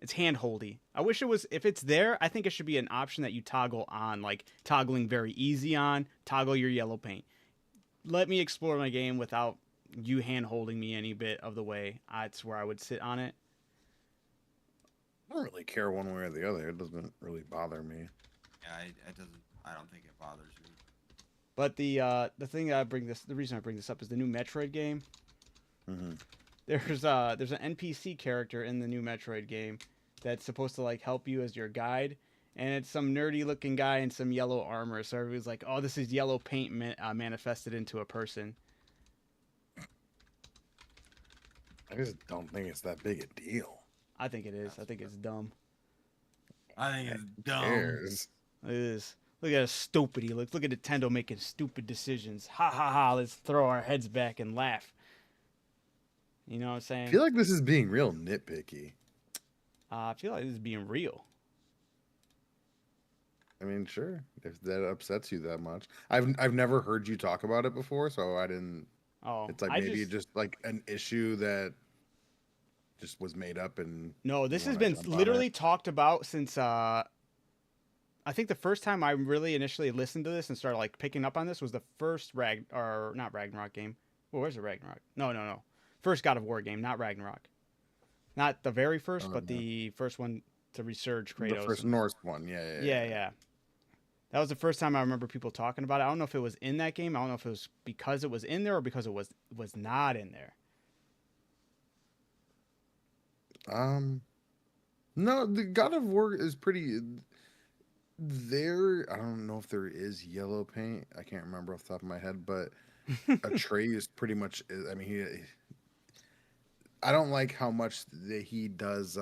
it's handholdy. I wish it was. If it's there, I think it should be an option that you toggle on, like toggling very easy on. Toggle your yellow paint. Let me explore my game without you hand holding me any bit of the way. That's where I would sit on it. I don't really care one way or the other. It doesn't really bother me. Yeah, it doesn't. I don't think it bothers me. But the thing that the reason I bring this up is the new Metroid game. Mm-hmm. There's an NPC character in the new Metroid game that's supposed to like help you as your guide, and it's some nerdy looking guy in some yellow armor. So everybody's like, "Oh, this is yellow paint manifested into a person." I just don't think it's that big a deal. I think it is. I think it's dumb. I think it's Who dumb. cares? It is. Look at how stupid he looks. Look at Nintendo making stupid decisions. Ha ha ha! Let's throw our heads back and laugh. You know what I'm saying? I feel like this is being real nitpicky. I feel like this is being real. I mean, sure, if that upsets you that much. I've never heard you talk about it before, so I didn't. Oh, It's like maybe just like an issue that just was made up and. No, this you has wanna been jump on literally it. talked about since I think the first time I really initially listened to this and started like picking up on this was the first not Ragnarok game. Well, where's the Ragnarok? No. First God of War game, not Ragnarok. Not the very first, but no. the first one to resurge Kratos. The first Norse one, yeah. Yeah. That was the first time I remember people talking about it. I don't know if it was in that game. I don't know if it was because it was in there or because it was not in there. No, the God of War is pretty. There, I don't know if there is yellow paint. I can't remember off the top of my head, but Atreus pretty much. I mean, I don't like how much that he does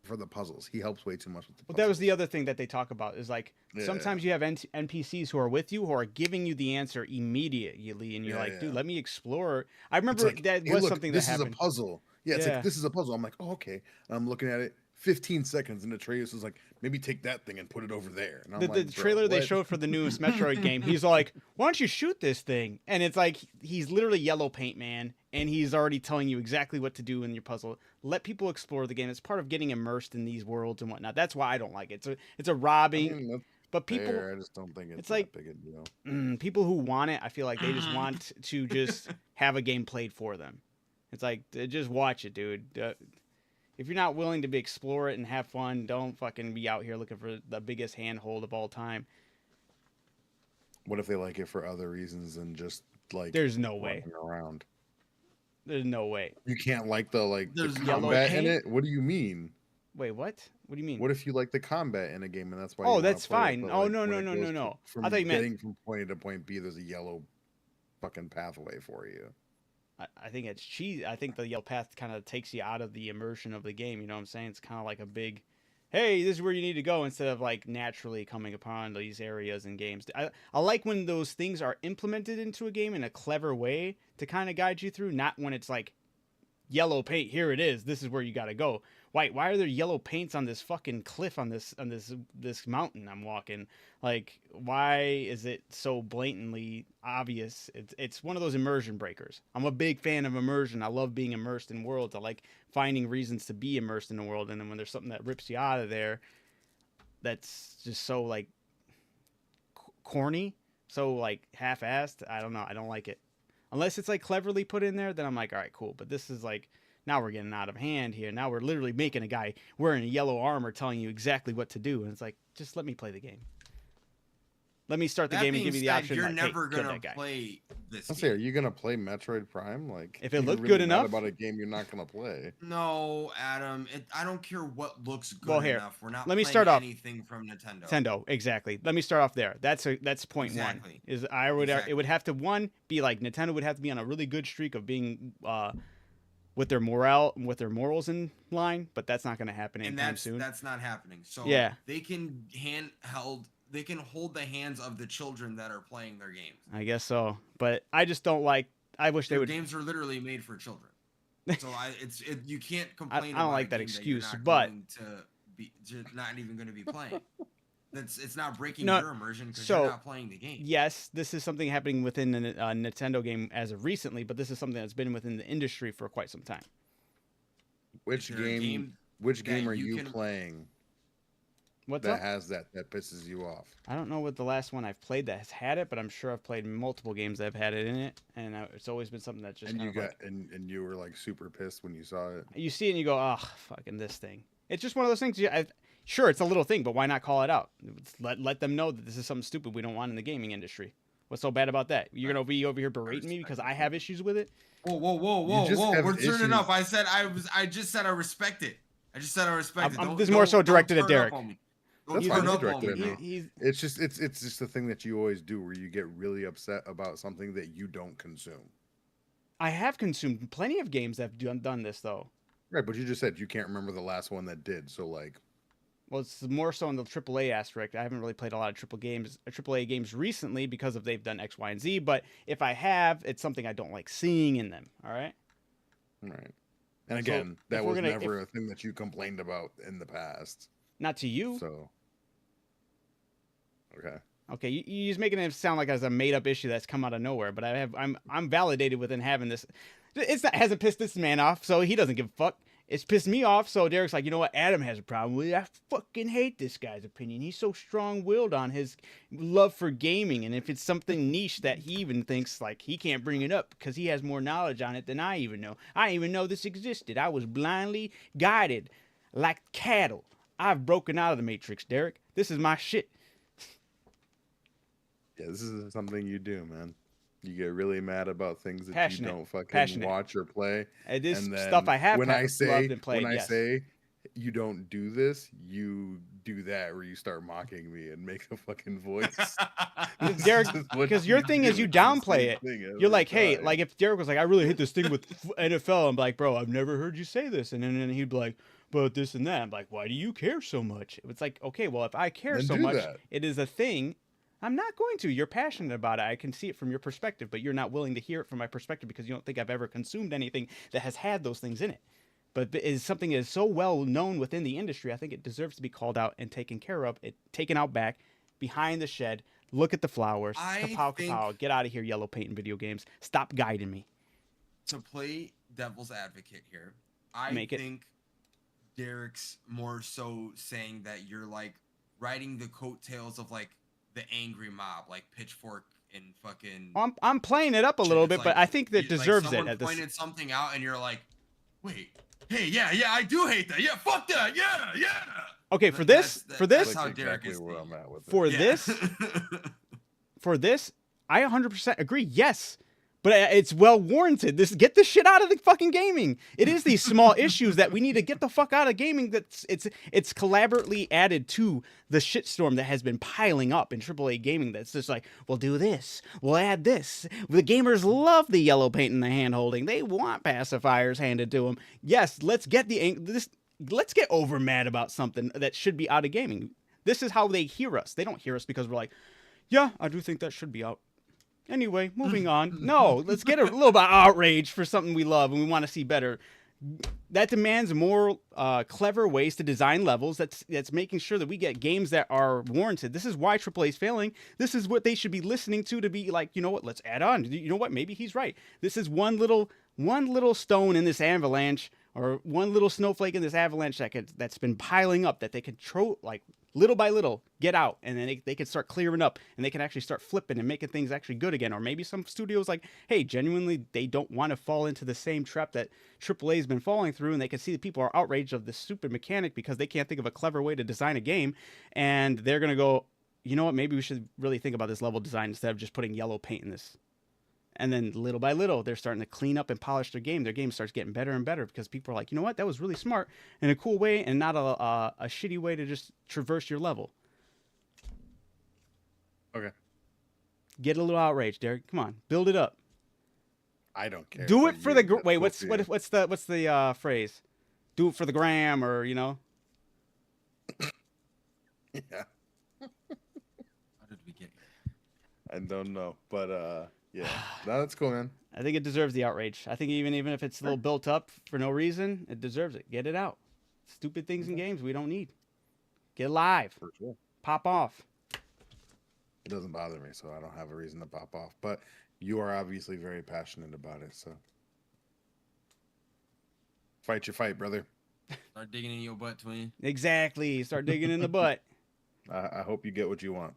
for the puzzles. He helps way too much with the Well, puzzles. that was the other thing that they talk about is like Yeah. sometimes you have NPCs who are with you who are giving you the answer immediately, and you're Yeah, like, dude, yeah. let me explore. I It's remember like, that "Hey, was look, something that this happened. is a puzzle. Yeah, it's Yeah. like this is a puzzle. I'm like, oh, okay. And I'm looking at it. 15 seconds, and Atreus is like, maybe take that thing and put it over there. And I'm The like, "Bro, trailer they what?" showed for the newest Metroid game, he's like, why don't you shoot this thing? And it's like he's literally yellow paint man, and he's already telling you exactly what to do in your puzzle. Let people explore the game. It's part of getting immersed in these worlds and whatnot. That's why I don't like it. It's a I robbing. mean, that's But people, fair. I just don't think it's it's like- that big a deal. people who want it, I feel like they just want to just have a game played for them. It's like just watch it, dude. If you're not willing to explore it and have fun, don't fucking be out here looking for the biggest handhold of all time. What if they like it for other reasons than just like There's no way. running around? There's no way. You can't like the There's yellow combat in paint? it. What do you mean? Wait, what? What do you mean? What if you like the combat in a game and that's why? Oh, you wanna that's play it, fine. but, Oh, like, no, when no, it no, goes no, to- no. From I thought you meant- getting from point A to point B, there's a yellow fucking pathway for you. I think it's cheesy. I think the yellow path kind of takes you out of the immersion of the game. You know what I'm saying? It's kind of like a big, hey, this is where you need to go instead of like naturally coming upon these areas and games. I like when those things are implemented into a game in a clever way to kind of guide you through, not when it's like yellow paint, here it is, this is where you got to go. Why are there yellow paints on this fucking cliff on this mountain I'm walking? Like, why is it so blatantly obvious? It's one of those immersion breakers. I'm a big fan of immersion. I love being immersed in worlds. I like finding reasons to be immersed in the world. And then when there's something that rips you out of there, that's just so like corny, so like half-assed. I don't know. I don't like it. Unless it's like cleverly put in there, then I'm like, all right, cool. But this is like, now we're getting out of hand here. Now we're literally making a guy wearing a yellow armor telling you exactly what to do. And it's like, just let me play the game. Let me start the That game and being give you the said, option. You're like, hey, never kill gonna that guy. play this. Let's say, are you gonna play Metroid Prime? Like, If it you're looked really good mad enough- about a game you're not gonna play. No, Adam. I don't care what looks good Well, here, enough. We're not. let me playing start off- anything from Nintendo. Nintendo, exactly. Let me start off there. That's point Exactly. one. Is I would Exactly. it would have to one be like Nintendo would have to be on a really good streak of being with their morals in line, but that's not going to happen And anytime soon. that's not happening. So Yeah. they can handheld they can hold the hands of the children that are playing their games. I guess so, but I just don't like. I wish they Their would. games are literally made for children. So you can't complain. I don't about like a that game excuse, that you're but not even going to be playing. It's not breaking No, your immersion because so- you're not playing the game. yes, this is something happening within the Nintendo game as of recently, but this is something that's been within the industry for quite some time. Which Is there a game? Which that game are you you can- playing What's that up? has that pisses you off? I don't know what the last one I've played that has had it, but I'm sure I've played multiple games that have had it in it, and it's always been something that's just And kind you of got and you were like super pissed when you saw it. you see it and you go, oh, fucking this thing. It's just one of those things. Sure, it's a little thing, but why not call it out? Let them know that this is something stupid we don't want in the gaming industry. What's so bad about that? You're gonna be over here berating me because I have issues with it? Whoa! just have We're turning issues. up. I just said I respect it. I just said I respect it. This is more so directed at turn up Derek. on me. That's Don't fine, turn it's up on directed me. at me. He's It's just the thing that you always do where you get really upset about something that you don't consume. I have consumed plenty of games that have done this though. Right, but you just said you can't remember the last one that did. So like, Well, it's more so in the AAA aspect. I haven't really played a lot of AAA games recently because of they've done X, Y, and Z. But if I have, it's something I don't like seeing in them. All right. right. And So, again, if that we're was gonna- never a thing that you complained about in the past. Not to you. So, okay. Okay, you're just making it sound like it's a made up issue that's come out of nowhere. But I'm validated within having this. Hasn't pissed this man off, so he doesn't give a fuck. It's pissed me off, so Derek's like, you know what? Adam has a problem with it. I fucking hate this guy's opinion. He's so strong-willed on his love for gaming, and if it's something niche that he even thinks like he can't bring it up because he has more knowledge on it than I even know. I didn't even know this existed. I was blindly guided like cattle. I've broken out of the Matrix, Derek. This is my shit. Yeah, this is something you do, man. You get really mad about things that Passionate. you don't fucking Passionate. watch or play. This And then stuff I have when I say loved and played. when I Yes. say you don't do this, you do that where you start mocking me and make a fucking voice. Derek, This is what because your thing is do. you It's the downplay same it. thing every You're like, hey, time. like if Derek was like, I really hate this thing with NFL, I'm like, bro, I've never heard you say this. And then he'd be like, but this and that. I'm like, why do you care so much? It's like, okay, well, if I care Then so do much, that. it is a thing. I'm not going to. You're passionate about it. I can see it from your perspective, but you're not willing to hear it from my perspective because you don't think I've ever consumed anything that has had those things in it. But is something that is so well known within the industry, I think it deserves to be called out and taken care of. Taken out back, behind the shed. Look at the flowers. Kapow, kapow. Get out of here, yellow paint and video games. Stop guiding me. To play devil's advocate here, I Make it. think Derek's more so saying that you're like riding the coattails of like the angry mob, like Pitchfork and fucking. I'm playing it up a little It's bit, like- but I think that like deserves it. someone At this, pointed something out, and you're like, "Wait, hey, yeah, I do hate that. Yeah, fuck that. Yeah." okay, for That's- this, for that's this, how That's Derek exactly is where thinking. I'm at with it. for Yeah. this, for this, I 100% agree. Yes, but it's well warranted. Get this shit out of the fucking gaming. It is these small issues that we need to get the fuck out of gaming. It's collaboratively added to the shitstorm that has been piling up in AAA gaming. That's just like, we'll do this, we'll add this. The gamers love the yellow paint and the hand holding. They want pacifiers handed to them. Yes, let's get let's get over mad about something that should be out of gaming. This is how they hear us. They don't hear us because we're like, yeah, I do think that should be out. Anyway, moving on. No, let's get a little bit of outrage for something we love and we want to see better. That demands more clever ways to design levels. That's making sure that we get games that are warranted. This is why AAA is failing. This is what they should be listening to be like, you know what, let's add on. You know what, maybe he's right. This is one little stone in this avalanche, or one little snowflake in this avalanche that's been piling up that they control, like little by little, get out, and then they can start clearing up, and they can actually start flipping and making things actually good again. Or maybe some studios like, hey, genuinely they don't want to fall into the same trap that AAA's been falling through, and they can see that people are outraged of this stupid mechanic because they can't think of a clever way to design a game, and they're gonna go, you know what, maybe we should really think about this level design instead of just putting yellow paint in this. And then little by little, they're starting to clean up and polish their game. Their game starts getting better and better because people are like, you know what, that was really smart in a cool way and not a shitty way to just traverse your level. Okay. Get a little outraged, Derek. Come on, build it up. I don't care. Do but it for you- the that's wait. what What's you- the phrase? Do it for the gram, or you know. Yeah. I don't know, but yeah, no, that's cool, man. I think it deserves the outrage. I think even if it's a little built up for no reason, it deserves it. Get it out. Stupid things in Okay. games we don't need. Get live. For sure. Pop off. It doesn't bother me, so I don't have a reason to pop off. But you are obviously very passionate about it, so fight your fight, brother. Start digging in your butt, twin. Exactly. Start digging in the butt. I hope you get what you want.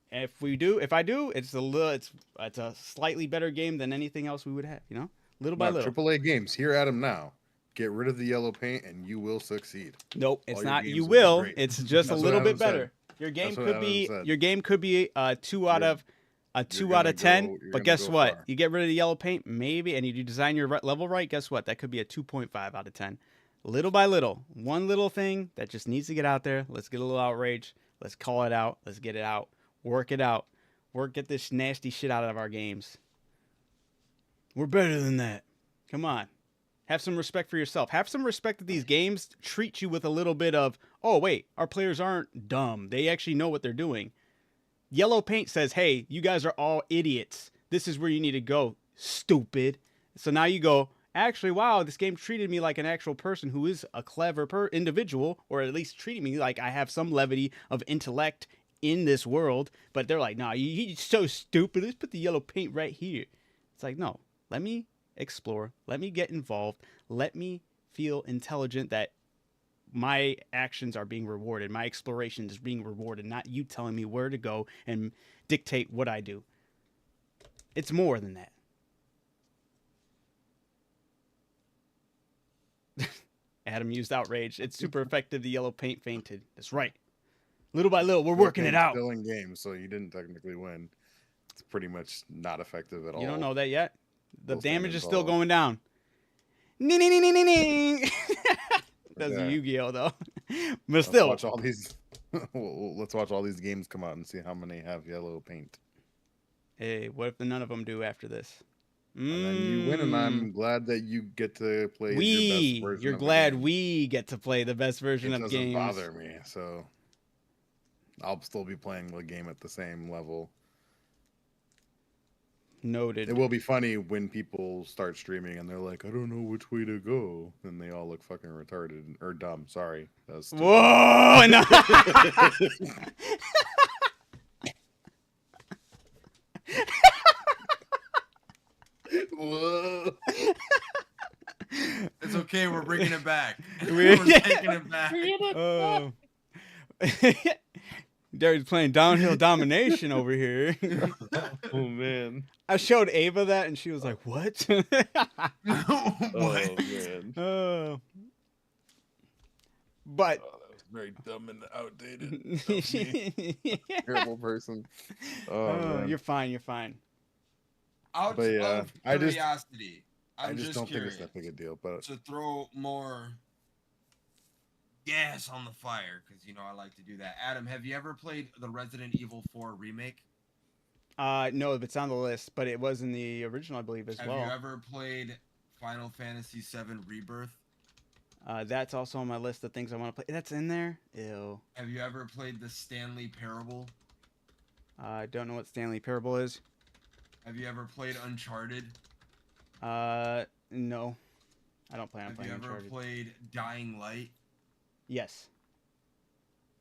If I do, it's a slightly better game than anything else we would have. You know, little by Now, little. AAA games, here at them now. Get rid of the yellow paint, and you will succeed. Nope, it's All your not. games You will be will. great. It's just a That's what little bit Adam said. better. Your game That's what could Adam be. said. Your game could be a 2 out You're- of a 2 you're out of gonna 10. go- you're But gonna guess go what? far. You get rid of the yellow paint, maybe, and you design your level right. Guess what? That could be a 2.5 out of 10. Little by little, one little thing that just needs to get out there. Let's get a little outrage. Let's call it out. Let's get it out. Work it out. Get this nasty shit out of our games. We're better than that. Come on. Have some respect for yourself. Have some respect that these games treat you with a little bit of, oh, wait, our players aren't dumb. They actually know what they're doing. Yellow paint says, hey, you guys are all idiots. This is where you need to go, stupid. So now you go, actually, wow, this game treated me like an actual person who is a clever individual, or at least treating me like I have some levity of intellect in this world. But they're like, nah, you're so stupid. Let's put the yellow paint right here. It's like, no, let me explore. Let me get involved. Let me feel intelligent that my actions are being rewarded. My exploration is being rewarded, not you telling me where to go and dictate what I do. It's more than that. Adam used outrage. It's super effective. The yellow paint fainted. That's right. Little by little, we're working it out. Still in game, so you didn't technically win. It's pretty much not effective at all. You don't know that yet. The Still damage standing is still tall. going down. Nee. That's Yeah. a Yu-Gi-Oh though. But Let's still, watch all these. Let's watch all these games come out and see how many have yellow paint. hey, what if none of them do after this? And then you win, and I'm glad that you get to play your best version. You're of the glad game. we get to play the best version It of doesn't games. bother me, so I'll still be playing the game at the same level. Noted. It will be funny when people start streaming and they're like, "I don't know which way to go," and they all look fucking retarded or dumb. Sorry, that was stupid. Whoa! No. Whoa. It's okay. We're bringing it back. We're- We're taking it back. Oh. Derek's playing downhill domination over here. Oh man. I showed Ava that, and she was like, "What?" Oh What? man. Oh. But Oh, that was very dumb and outdated. Of me. Terrible person. Oh, man. you're fine. You're fine. Out But yeah, of I just- curiosity, I I'm just don't curious think it's that big a deal. But to throw more gas on the fire because I like to do that. Adam, have you ever played the Resident Evil 4 remake? No, it's on the list, but it was in the original, I believe, as Have well. you ever played Final Fantasy VII Rebirth? That's also on my list of things I want to play. That's in there. Ew. Have you ever played the Stanley Parable? I don't know what Stanley Parable is. Have you ever played Uncharted? No. I don't plan on Have you playing ever Uncharted. played Dying Light? Yes.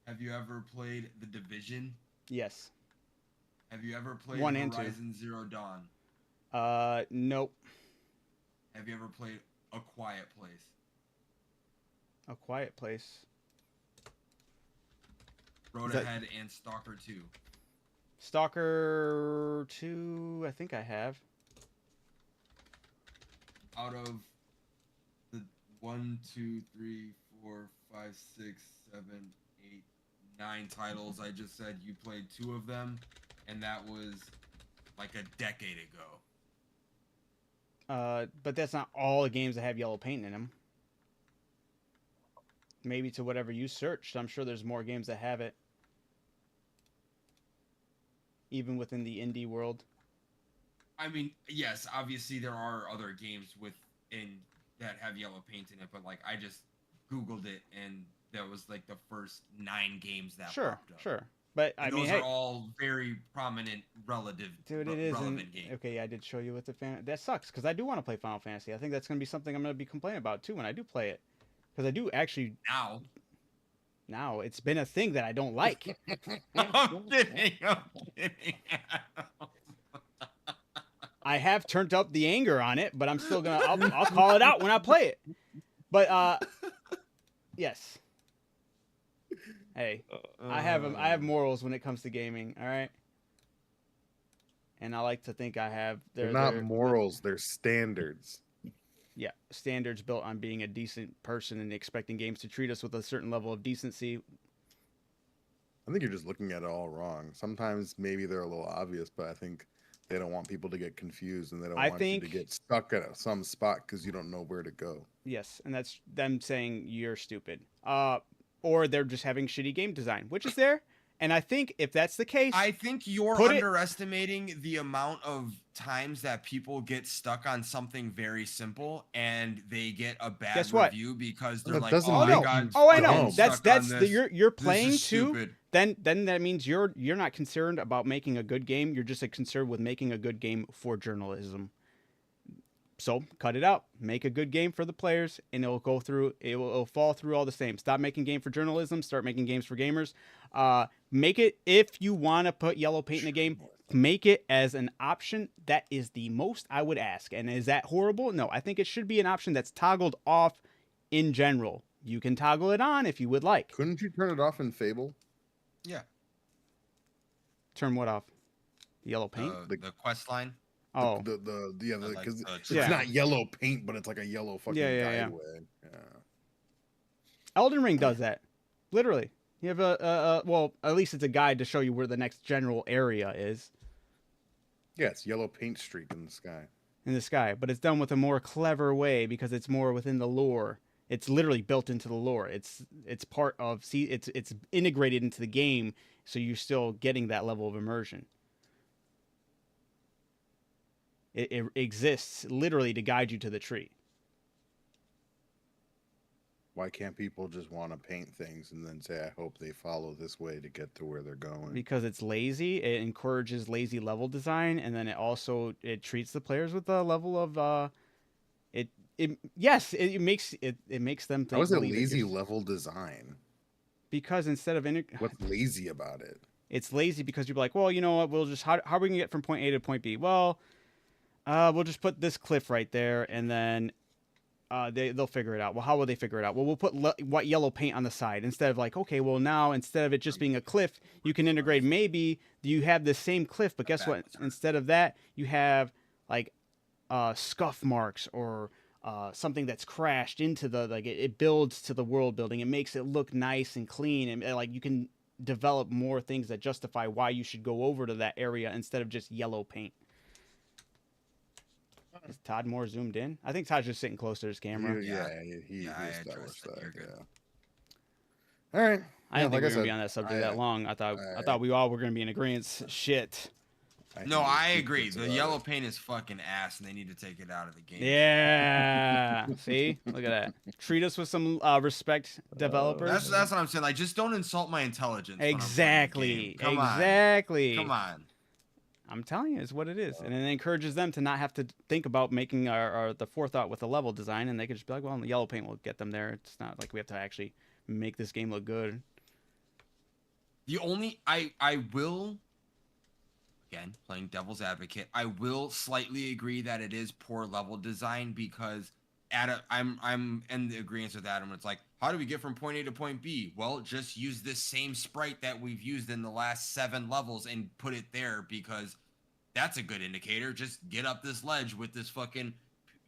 Have you ever played The Division? Yes. Have you ever played 1 and 2. Horizon Zero Dawn? Nope. Have you ever played A Quiet Place? A Quiet Place. Road Is that- Ahead and Stalker 2. Stalker 2, I think I have. Out of the 1, 2, 3, 4, 5, 6, 7, 8, 9 titles I just said, you played 2 of them, and that was like a decade ago. But that's not all the games that have yellow paint in them. Maybe to whatever you searched. I'm sure there's more games that have it. Even within the indie world. I mean, yes, obviously there are other games that have yellow paint in it, but like I just Googled it and that was like the first 9 games that Sure, popped up. sure. But And I mean, those hey, are all very prominent dude, it is. relevant games. Okay, yeah, I did show you with the fan. That sucks because I do want to play Final Fantasy. I think that's gonna be something I'm gonna be complaining about too when I do play it, because I do actually. Now, Now it's been a thing that I don't like. I'm kidding. I'm kidding. I have turned up the anger on it, but I'm still gonna. I'll call it out when I play it. But yes. Hey, I have morals when it comes to gaming. All right. And I like to think I have. They're not morals; they're standards. Yeah, standards built on being a decent person and expecting games to treat us with a certain level of decency. I think you're just looking at it all wrong. Sometimes maybe they're a little obvious, but I think they don't want people to get confused and they don't want you to get stuck at some spot because you don't know where to go. Yes, and that's them saying you're stupid. Or they're just having shitty game design, which is there. And I think if that's the case, I think you're underestimating the amount of times that people get stuck on something very simple and they get a bad review because they're like, "Oh my god!" Oh, I know. That's you're playing too. Then that means you're not concerned about making a good game. You're just concerned with making a good game for journalism. So cut it out. Make a good game for the players, and it'll go through. It'll fall through all the same. Stop making game for journalism. Start making games for gamers. Make it, if you want to put yellow paint in a game, make it as an option. That is the most I would ask. And is that horrible? No, I think it should be an option that's toggled off in general. You can toggle it on if you would like. Couldn't you turn it off in Fable? Yeah. Turn what off? The yellow paint? The quest line. Oh, because it's not yellow paint, but it's like a yellow fucking guideway. Yeah. Elden Ring does that, literally. You have well, at least it's a guide to show you where the next general area is. Yeah, it's yellow paint streak in the sky. In the sky, but it's done with a more clever way because it's more within the lore. It's literally built into the lore. It's part of it's integrated into the game, so you're still getting that level of immersion. It exists literally to guide you to the tree. Why can't people just want to paint things and then say, I hope they follow this way to get to where they're going? Because it's lazy. It encourages lazy level design, and then it treats the players with a level of it makes them think. How is it lazy level design? Because instead of what's lazy about it? It's lazy because you're like, well, you know what? We'll just how are we gonna get from point A to point B? Well, we'll just put this cliff right there, and then they'll figure it out. Well, how will they figure it out? Well, we'll put white yellow paint on the side instead of like, okay, well now instead of it just being a cliff, you can integrate maybe you have the same cliff, but guess what? Instead of that, you have like scuff marks or something that's crashed into the it builds to the world building. It makes it look nice and clean, and like you can develop more things that justify why you should go over to that area instead of just yellow paint. Is Todd more zoomed in? I think Todd's just sitting closer to his camera. He established that. Yeah. All right. I didn't think we were gonna be on that subject that long. I thought we all were gonna be in agreement. Shit. I agree. The yellow paint is fucking ass, and they need to take it out of the game. Yeah. See, look at that. Treat us with some respect, developers. That's what I'm saying. Like, just don't insult my intelligence. Exactly. Come on. I'm telling you, it's what it is, and it encourages them to not have to think about making the forethought with the level design, and they could just be like, well, the yellow paint will get them there. It's not like we have to actually make this game look good. The only I will, again, playing devil's advocate, I will slightly agree that it is poor level design because I'm in the agreement with Adam. It's like, how do we get from point A to point B? Well, just use this same sprite that we've used in the last 7 levels and put it there because that's a good indicator. Just get up this ledge with this fucking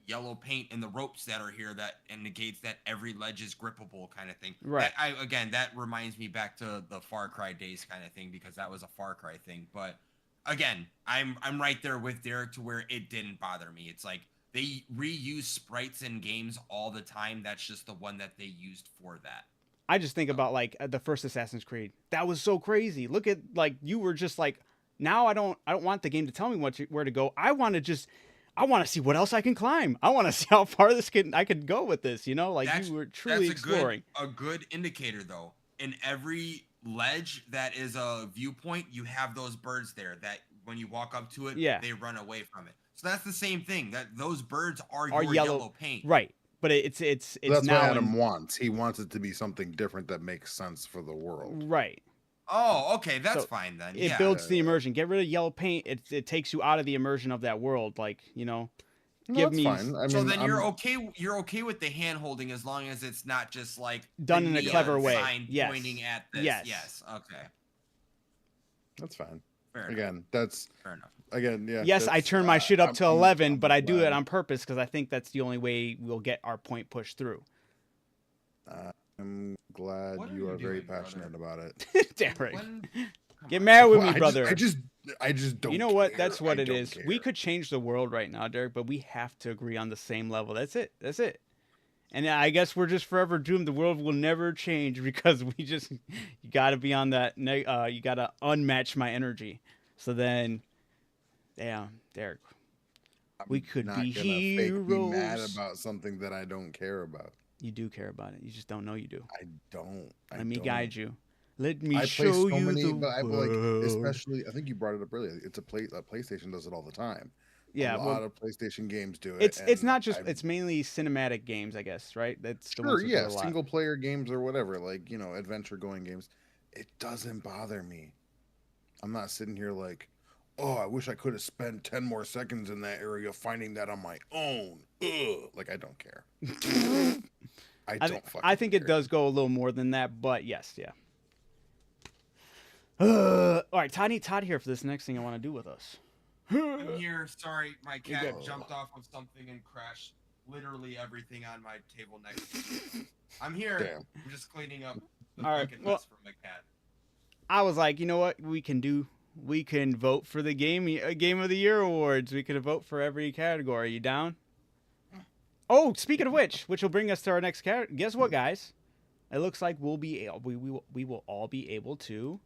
yellow paint and the ropes that are here that indicates that every ledge is grippable kind of thing. Right. That reminds me back to the Far Cry days kind of thing because that was a Far Cry thing. But again, I'm right there with Derek to where it didn't bother me. It's like, they reuse sprites in games all the time. That's just the one that they used for that. I just think about like the first Assassin's Creed. That was so crazy. Look at like you were just like, now I don't want the game to tell me where to go. I want to see what else I can climb. I want to see how far I could go with this. You know, like you were truly exploring. A good indicator though. In every ledge that is a viewpoint, you have those birds there that when you walk up to it, Yeah. they run away from it. So that's the same thing. That those birds are Our your yellow paint. right? But it's That's now what Adam in wants. He wants it to be something different that makes sense for the world. right. Oh, okay, that's So fine then. it Yeah. builds the immersion. Get rid of yellow paint. It takes you out of the immersion of that world. Like, you know, No, give that's me fine. I So mean, then you're okay. You're okay with the hand holding as long as it's not just like Done the in a neon clever way. sign Yes. pointing at this. Yes. Yes. Okay. that's fine. Fair enough. Again, that's Fair enough. yeah. yes, I that's, turn my shit up to 11, but I do it glad. on purpose because I think that's the only way we'll get our point pushed through. I'm glad What are you you are very doing, passionate brother? about it. Derek, When- come get on. mad with Well, me, brother. I just don't. You know what? care. That's what I it don't is. care. We could change the world right now, Derek, but we have to agree on the same level. That's it. That's it. And I guess we're just forever doomed. The world will never change because we just you got to be on that. You got to unmatch my energy. So then, damn, Derek, we could not be gonna fake be mad heroes. about something that I don't care about. You do care about it. You just don't know you do. I don't. Let me don't. guide you. Let me I play show so you many, the but I world. like especially. I think you brought it up earlier. It's a PlayStation does it all the time. Yeah, a well, lot of PlayStation games do it. it's and not just. I- It's mainly cinematic games, I guess. Right? That's the sure, ones that do yeah, it a lot. single player games or whatever, like adventure going games. It doesn't bother me. I'm not sitting here like, oh, I wish I could have spent 10 more seconds in that area finding that on my own. Ugh. Like I don't care. I don't fucking. I think it care. does go a little more than that, but yes, yeah. All right, Todd here for this next thing I want to do with us. I'm here. Sorry, my You're cat good. jumped off of something and crashed literally everything on my table next to me. I'm here. Damn. I'm just cleaning up the All right, fucking well- mess from my cat. I was like, you know what we can do? We can vote for the game of the year awards. We could vote for every category. You down? Oh, speaking of which will bring us to our next category. Guess what, guys? It looks like we will all be able to.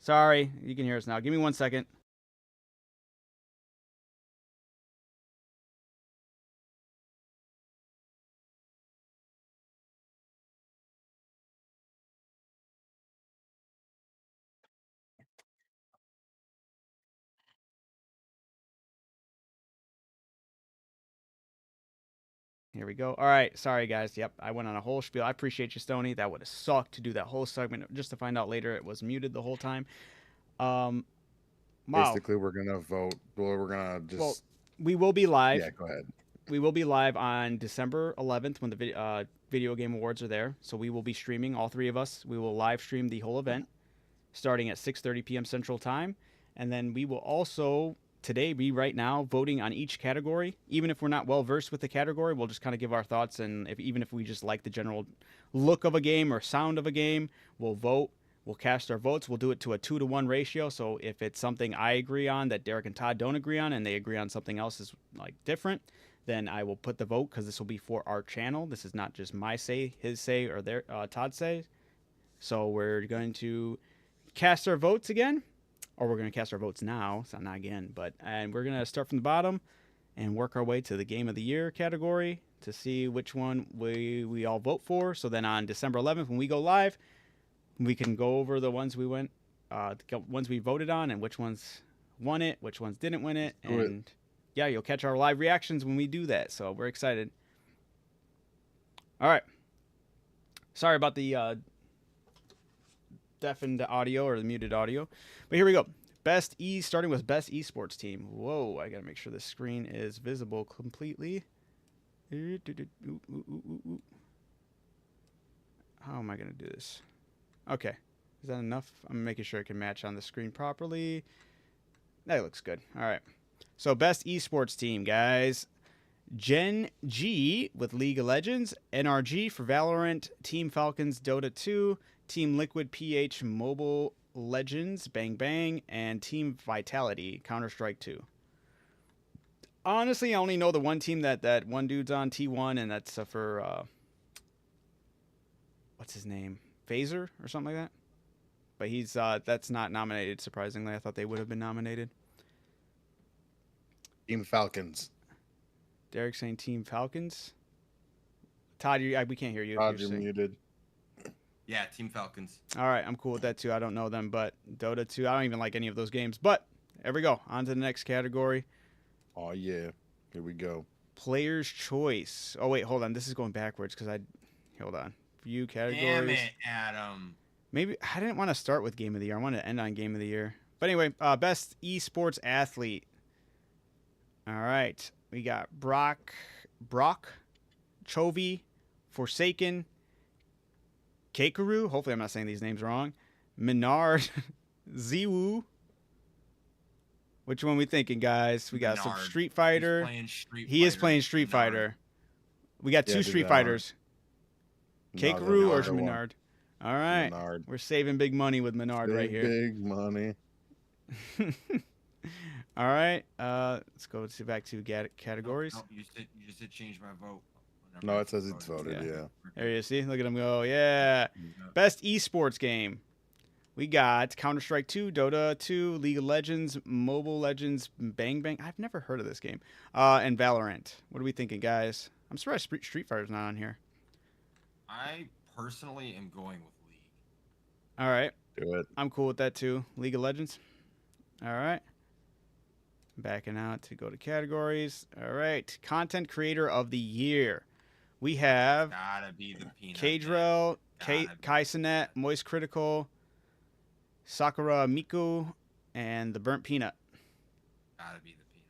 Sorry, you can hear us now. Give me 1 second. Here we go. All right, sorry guys. Yep, I went on a whole spiel. I appreciate you, Stony. That would have sucked to do that whole segment just to find out later it was muted the whole time. Wow. Basically, we're gonna vote. Well, we're gonna just. Well, we will be live. Yeah, go ahead. We will be live on December 11th when the video game awards are there. So we will be streaming, all three of us. We will live stream the whole event starting at 6:30 p.m. Central Time. And then we will also today be right now voting on each category. Even if we're not well versed with the category, we'll just kind of give our thoughts. And even if we just like the general look of a game or sound of a game, we'll vote. We'll cast our votes. We'll do it to a 2-to-1 ratio. So if it's something I agree on that Derek and Todd don't agree on, and they agree on something else is like different, then I will put the vote because this will be for our channel. This is not just my say, his say, or their Todd's say. So we're going to cast our votes again, or we're going to cast our votes now. So not again, and we're going to start from the bottom. and work our way to the Game of the Year category to see which one we all vote for. So then on December 11th, when we go live, we can go over the ones we ones we voted on and which ones won it, which ones didn't win it. Do it. And yeah, you'll catch our live reactions when we do that. So we're excited. All right. Sorry about the deafened audio or the muted audio. But here we go. Starting with best esports team. Whoa, I gotta make sure the screen is visible completely. How am I gonna do this? Okay. Is that enough? I'm making sure it can match on the screen properly. That looks good. All right. So best esports team, guys. Gen G with League of Legends, NRG for Valorant, Team Falcons Dota 2, Team Liquid PH Mobile Legends Bang Bang, and Team Vitality Counter-Strike 2. Honestly, I only know the one team that one dude's on, T1, and that's for what's his name? Phaser or something like that. But he's that's not nominated, surprisingly. I thought they would have been nominated. Team Falcons. Derek saying Team Falcons. Todd, we can't hear you. Todd, you're muted. Yeah, Team Falcons. All right, I'm cool with that too. I don't know them, but Dota 2, I don't even like any of those games. But there we go. On to the next category. Oh, yeah. Here we go. Player's choice. Oh, wait, hold on. This is going backwards because hold on. View categories. Damn it, Adam. Maybe I didn't want to start with Game of the Year. I wanted to end on Game of the Year. But anyway, best esports athlete. All right. We got Brock, Chovy, Forsaken, Keikaru. Hopefully I'm not saying these names wrong. Menard, Ziwu. Which one we thinking, guys? We got some Menard. Street Fighter. He is playing Street Fighter. We got two Street Fighters. Keikaru or Menard? All right. Menard. We're saving big money with Menard right here. Big money. All right. Let's go back to categories. No, you just did change my vote. No, it says it's voted, yeah. There you see. Look at him go. Yeah. Best esports game. We got Counter-Strike 2, Dota 2, League of Legends, Mobile Legends, Bang Bang. I've never heard of this game. And Valorant. What are we thinking, guys? I'm surprised Street Fighter's not on here. I personally am going with League. All right. Do it. I'm cool with that too. League of Legends. All right. Backing out to go to categories. All right. Content Creator of the Year. We have Gotta be the Peanut. Cadrel, Kaisenet, Moist Critical, Sakura Miku, and the Burnt Peanut. Gotta be the Peanut.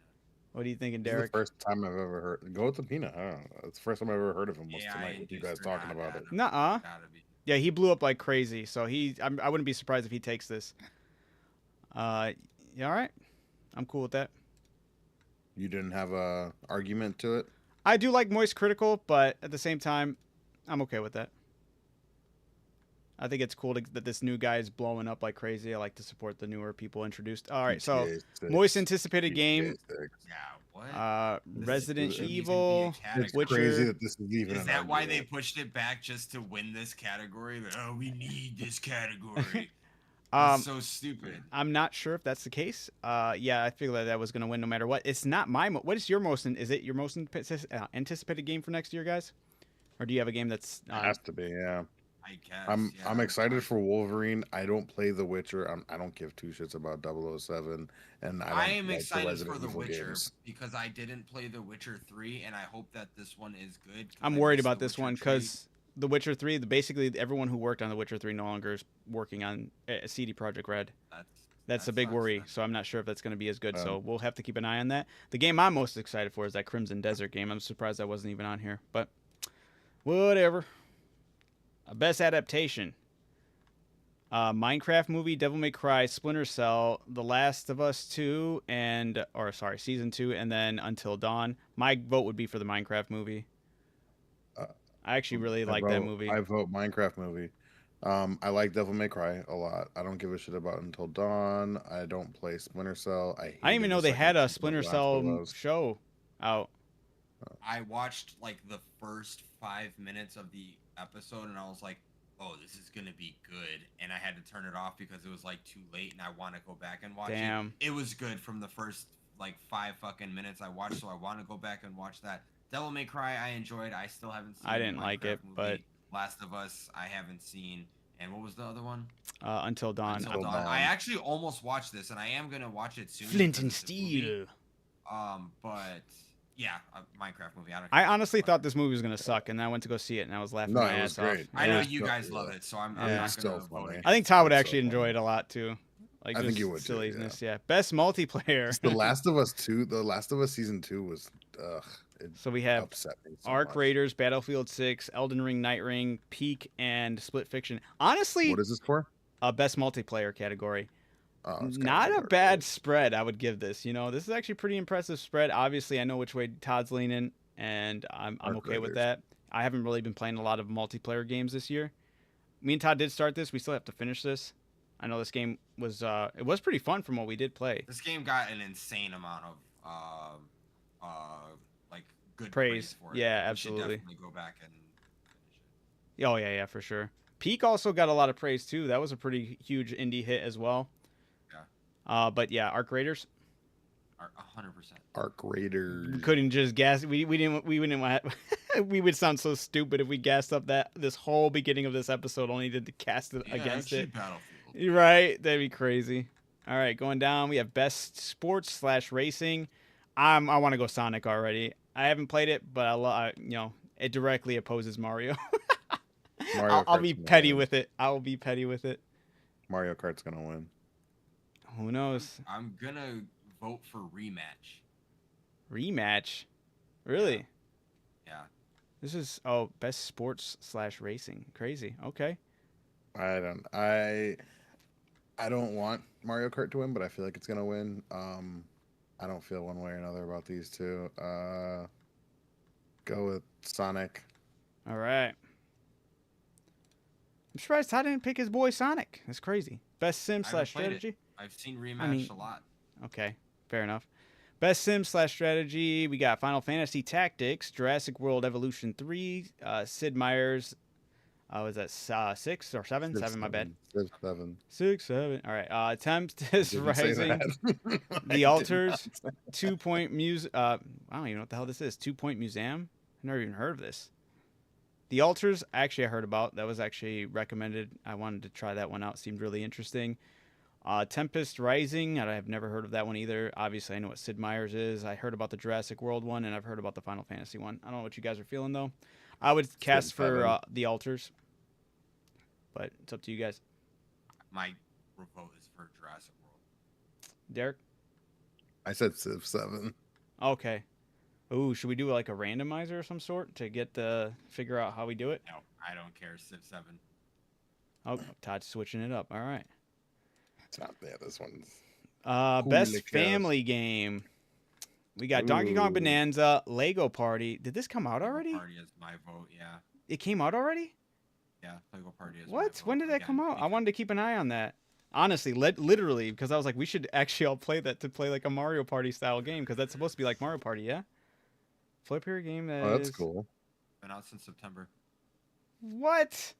What are you thinking, This is Derek? the first time I've ever heard. Go with the peanut. I don't know. It's the first time I've ever heard of him was Yeah, tonight with you guys talking about it. Nuh-uh. Gotta be. Yeah, he blew up like crazy, so I wouldn't be surprised if he takes this. Yeah, all right. I'm cool with that. You didn't have a argument to it? I do like Moist Critical, but at the same time, I'm okay with that. I think it's cool that this new guy is blowing up like crazy. I like to support the newer people introduced. All right, so most anticipated game. Yeah, what? Resident shouldn't even Evil, be a category. It's Witcher. crazy that this is even Is an that why they argument. pushed it back just to win this category? Like, oh, we need this category. That's so stupid. I'm not sure if that's the case. Yeah, I feel that was going to win no matter what. It's not my. What is your most? Is it your most anticipated game for next year, guys? Or do you have a game that's? It has to be, yeah. I guess. I'm excited for Wolverine. I don't play The Witcher. I don't give two shits about 007, and I am like excited Resident for The Evil Witcher games. because I didn't play The Witcher 3, and I hope that this one is good. I'm worried about this one because The Witcher 3. Basically, everyone who worked on The Witcher 3 no longer is working on CD Projekt Red. That's a big worry. So I'm not sure if that's going to be as good. So we'll have to keep an eye on that. The game I'm most excited for is that Crimson Desert game. I'm surprised that wasn't even on here, but whatever. Best adaptation. Minecraft movie, Devil May Cry, Splinter Cell, The Last of Us 2, Season 2, and then Until Dawn. My vote would be for the Minecraft movie. I actually really like that movie. I vote Minecraft movie. I like Devil May Cry a lot. I don't give a shit about Until Dawn. I don't play Splinter Cell. I didn't even know they had a Splinter Cell show out. I watched like the first 5 minutes of the episode, and I was like, oh, this is gonna be good, and I had to turn it off because it was like too late and I want to go back and watch it. It was good from the first like 5 fucking minutes I watched, so I want to go back and watch that. Devil May Cry, I enjoyed. I still haven't seen. I didn't Minecraft like it, movie. but Last of Us, I haven't seen. And what was the other one? Until Dawn. Until Dawn. I actually almost watched this, and I am gonna watch it soon. Flint because and it's a movie. Steel. But yeah, a Minecraft movie. I honestly thought this movie was gonna suck, and then I went to go see it, and I was laughing No, my it was ass off. great. I know Yeah. you guys love it, so I'm Yeah. not It's gonna so vote funny. it. I think Todd would It's so actually enjoy funny. it a lot too. Like I think just you would too, silliness, yeah. Best multiplayer. The Last of Us 2, The Last of Us season 2 was it So we have upset me so Ark much. Raiders, Battlefield 6, Elden Ring, Night Ring, Peak, and Split Fiction. Honestly, What is this for? best multiplayer category. Oh, it's gotta Not be a Ark bad Raiders. spread, I would give this. You know, this is actually pretty impressive spread. Obviously, I know which way Todd's leaning, and I'm Ark okay with Raiders. that. I haven't really been playing a lot of multiplayer games this year. Me and Todd did start this. We still have to finish this. I know this game was it was pretty fun from what we did play. This game got an insane amount of like good Praise. for it. Yeah, We absolutely. should definitely go back and finish it. Oh yeah, for sure. Peak also got a lot of praise too. That was a pretty huge indie hit as well. Yeah. But yeah, Ark Raiders. 100%. Ark Raiders. We couldn't just gas. We didn't want. We would sound so stupid if we gassed up this whole beginning of this episode only to cast it Yeah, against actually, it. Battlefield. Right? That'd be crazy. All right, going down. We have best sports / racing. I want to go Sonic already. I haven't played it, but it directly opposes Mario. Mario I'll Kart's be gonna petty win. with it. I will be petty with it. Mario Kart's gonna win. Who knows? I'm gonna vote for rematch. Rematch. Really? Yeah. This is best sports / racing. Crazy. Okay. I don't want Mario Kart to win, but I feel like it's gonna win. I don't feel one way or another about these two. Go with Sonic. All right. I'm surprised Todd didn't pick his boy Sonic. That's crazy. Best sim / I haven't played it. strategy. I've seen rematch a lot. Okay, fair enough. Best sim / strategy. We got Final Fantasy Tactics, Jurassic World Evolution 3, Sid Meier's. Was that 6 or 7? 7, my bad. 7. 6, 7. All right. Tempest Didn't say Rising, that. I The did Altars, not say 2 Point Muse. I don't even know what the hell this is. 2 Point Museum. I've never even heard of this. The Altars, actually, I heard about. That was actually recommended. I wanted to try that one out. Seemed really interesting. Tempest Rising. I have never heard of that one either. Obviously, I know what Sid Meier's is. I heard about the Jurassic World one, and I've heard about the Final Fantasy one. I don't know what you guys are feeling, though. I would cast for 7. The Altars. But it's up to you guys. My vote is for Jurassic World. Derek? I said Civ 7. Okay. Ooh, should we do like a randomizer of some sort to figure out how we do it? No, I don't care. Civ 7. Oh, Todd's switching it up. All right. It's not there. This one's. Best Holy cow. family game. We got Donkey Kong Ooh. Bonanza, Lego Party. Did this come out already? Lego Party is my vote. Yeah. It came out already? Yeah. Lego Party is my What? vote. When did that Again, come out? I because- wanted to keep an eye on that. Honestly, literally, because I was like, we should actually all play that to play like a Mario Party style game, because that's supposed to be like Mario Party, yeah? Flip your game that Oh, that's is- cool. Been out since September. What?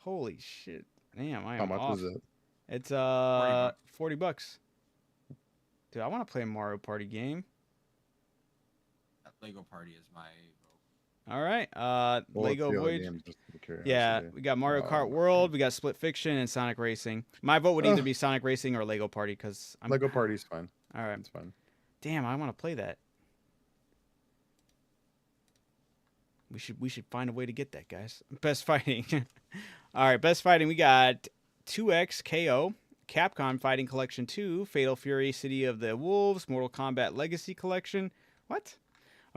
Holy shit. Damn, I am How much off. is it? It's $40. $40. Dude, I want to play a Mario Party game. Lego Party is my vote. All right. Well, Lego it's the other Voyage. games, just for Yeah, curiosity. we got Mario Kart Oh. World, we got Split Fiction, and Sonic Racing. My vote would either Ugh. be Sonic Racing or Lego Party, because I'm Lego Party's fine. All right. It's fine. Damn, I want to play that. We should find a way to get that, guys. Best fighting. All right, best fighting. We got 2X KO, Capcom Fighting Collection 2, Fatal Fury City of the Wolves, Mortal Kombat Legacy Collection. What?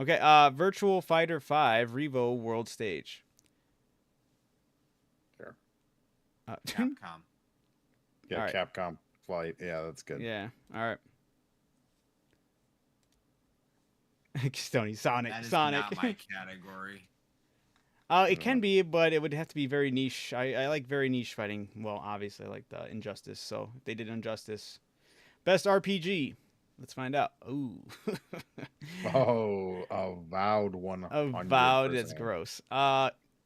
Okay, Virtual Fighter 5 Revo World Stage. Sure. Capcom. Yeah, All right. Capcom Flight. Yeah, that's good. Yeah. All right. Stony Sonic. That is Sonic. not my category. It can be, but it would have to be very niche. I like very niche fighting. Well, obviously, I like the Injustice. So if they did Injustice. Best RPG. Let's find out. Ooh. Oh, Avowed 100%. Avowed. That's gross.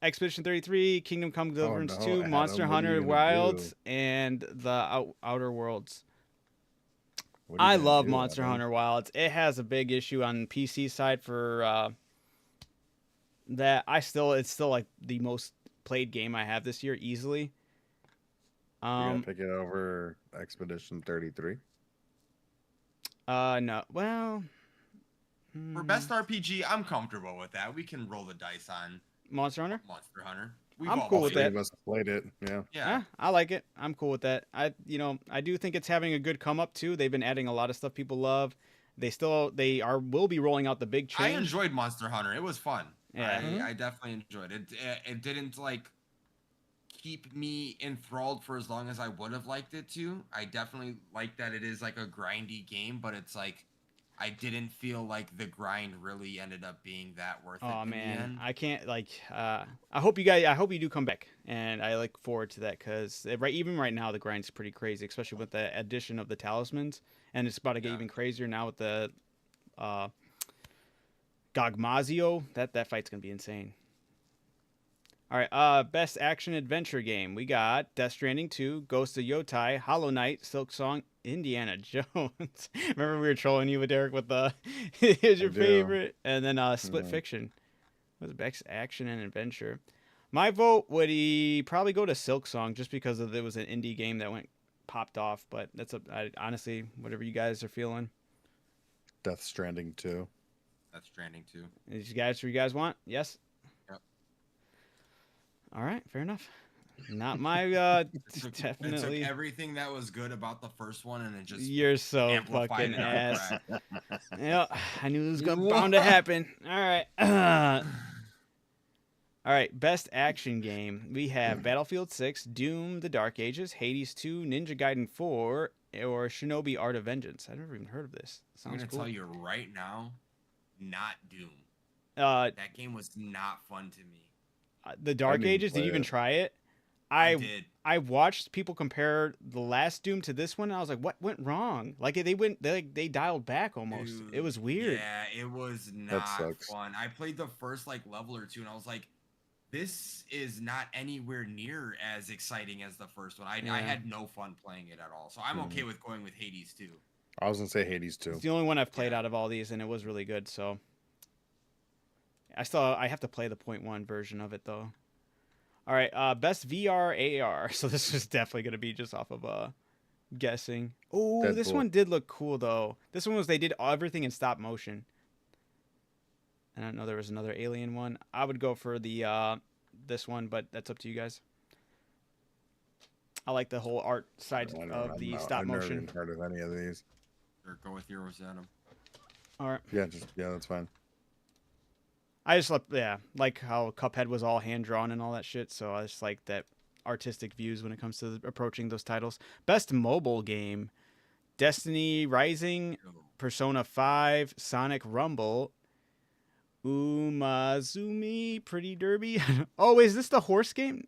Expedition 33, Kingdom Come Deliverance no, 2, Adam, Monster what are you Hunter gonna Wilds, do? and the Outer Worlds. What are you I gonna love do, Monster Evan? Hunter Wilds. It has a big issue on PC side for that. It's still like the most played game I have this year easily. You're gonna pick it over Expedition 33? No. Well, For best RPG, I'm comfortable with that. We can roll the dice on Monster Hunter. Monster Hunter. We've I'm all cool All with played three that. of us played it. Yeah. Yeah. Yeah, I like it. I'm cool with that. I do think it's having a good come up too. They've been adding a lot of stuff people love. Will be rolling out the big I change. enjoyed Monster Hunter. It was fun. Yeah. I definitely enjoyed it. It didn't like keep me enthralled for as long as I would have liked it to. I definitely like that it is like a grindy game, but it's like I didn't feel like the grind really ended up being that worth it Oh in the man, end. I can't I hope you do come back, and I look forward to that because even right now the grind's pretty crazy, especially with the addition of the talismans, and it's about to get Yeah. even crazier now with the Gogmazio. That fight's gonna be insane. All right, best action adventure game. We got Death Stranding 2, Ghost of Yotai, Hollow Knight, Silk Song, Indiana Jones. Remember we were trolling you with Derek with the here's your do. favorite, and then Split Mhm. Fiction was best action and adventure. My vote would probably go to Silk Song just because it was an indie game that popped off. But honestly, whatever you guys are feeling. Death Stranding 2. That's Stranding too. Is you guys what you guys want? Yes. Yep. All right, fair enough. Not my It took definitely. everything that was good about the first one and it just You're so amplified fucking it on ass. crack. Yeah, I knew it was bound to happen. All right. All right, best action game. We have Battlefield 6, Doom: The Dark Ages, Hades 2, Ninja Gaiden 4, or Shinobi: Art of Vengeance. I've never even heard of this. I'm Sounds gonna cool. tell you right now, not Doom. Uh, That game was not fun to me. The Dark didn't even Ages. Did you play even it. try it? I did. I watched people compare the last Doom to this one. And I was like, what went wrong? Like they dialed back almost. Dude, It was weird. Yeah, it was not sucks. fun. I played the first like level or two and I was like, this is not anywhere near as exciting as the first one. I Yeah. had no fun playing it at all. So I'm okay with going with Hades too. I was gonna say Hades 2. It's the only one I've played Yeah. out of all these, and it was really good. So I have to play the 0.1 version of it though. All right, best VR AR. So this is definitely gonna be just off of guessing. Oh, this Deadpool. one did look cool though. This one they did everything in stop motion. I don't know there was another alien one. I would go for the this one, but that's up to you guys. I like the whole art side of the stop I've never motion. even heard of any of these. Or go with yours, Adam. All right. Yeah, that's fine. I just like how Cuphead was all hand drawn and all that shit. So I just like that artistic views when it comes to approaching those titles. Best mobile game: Destiny Rising, Persona 5, Sonic Rumble, Umazumi Pretty Derby. Oh, is this the horse game?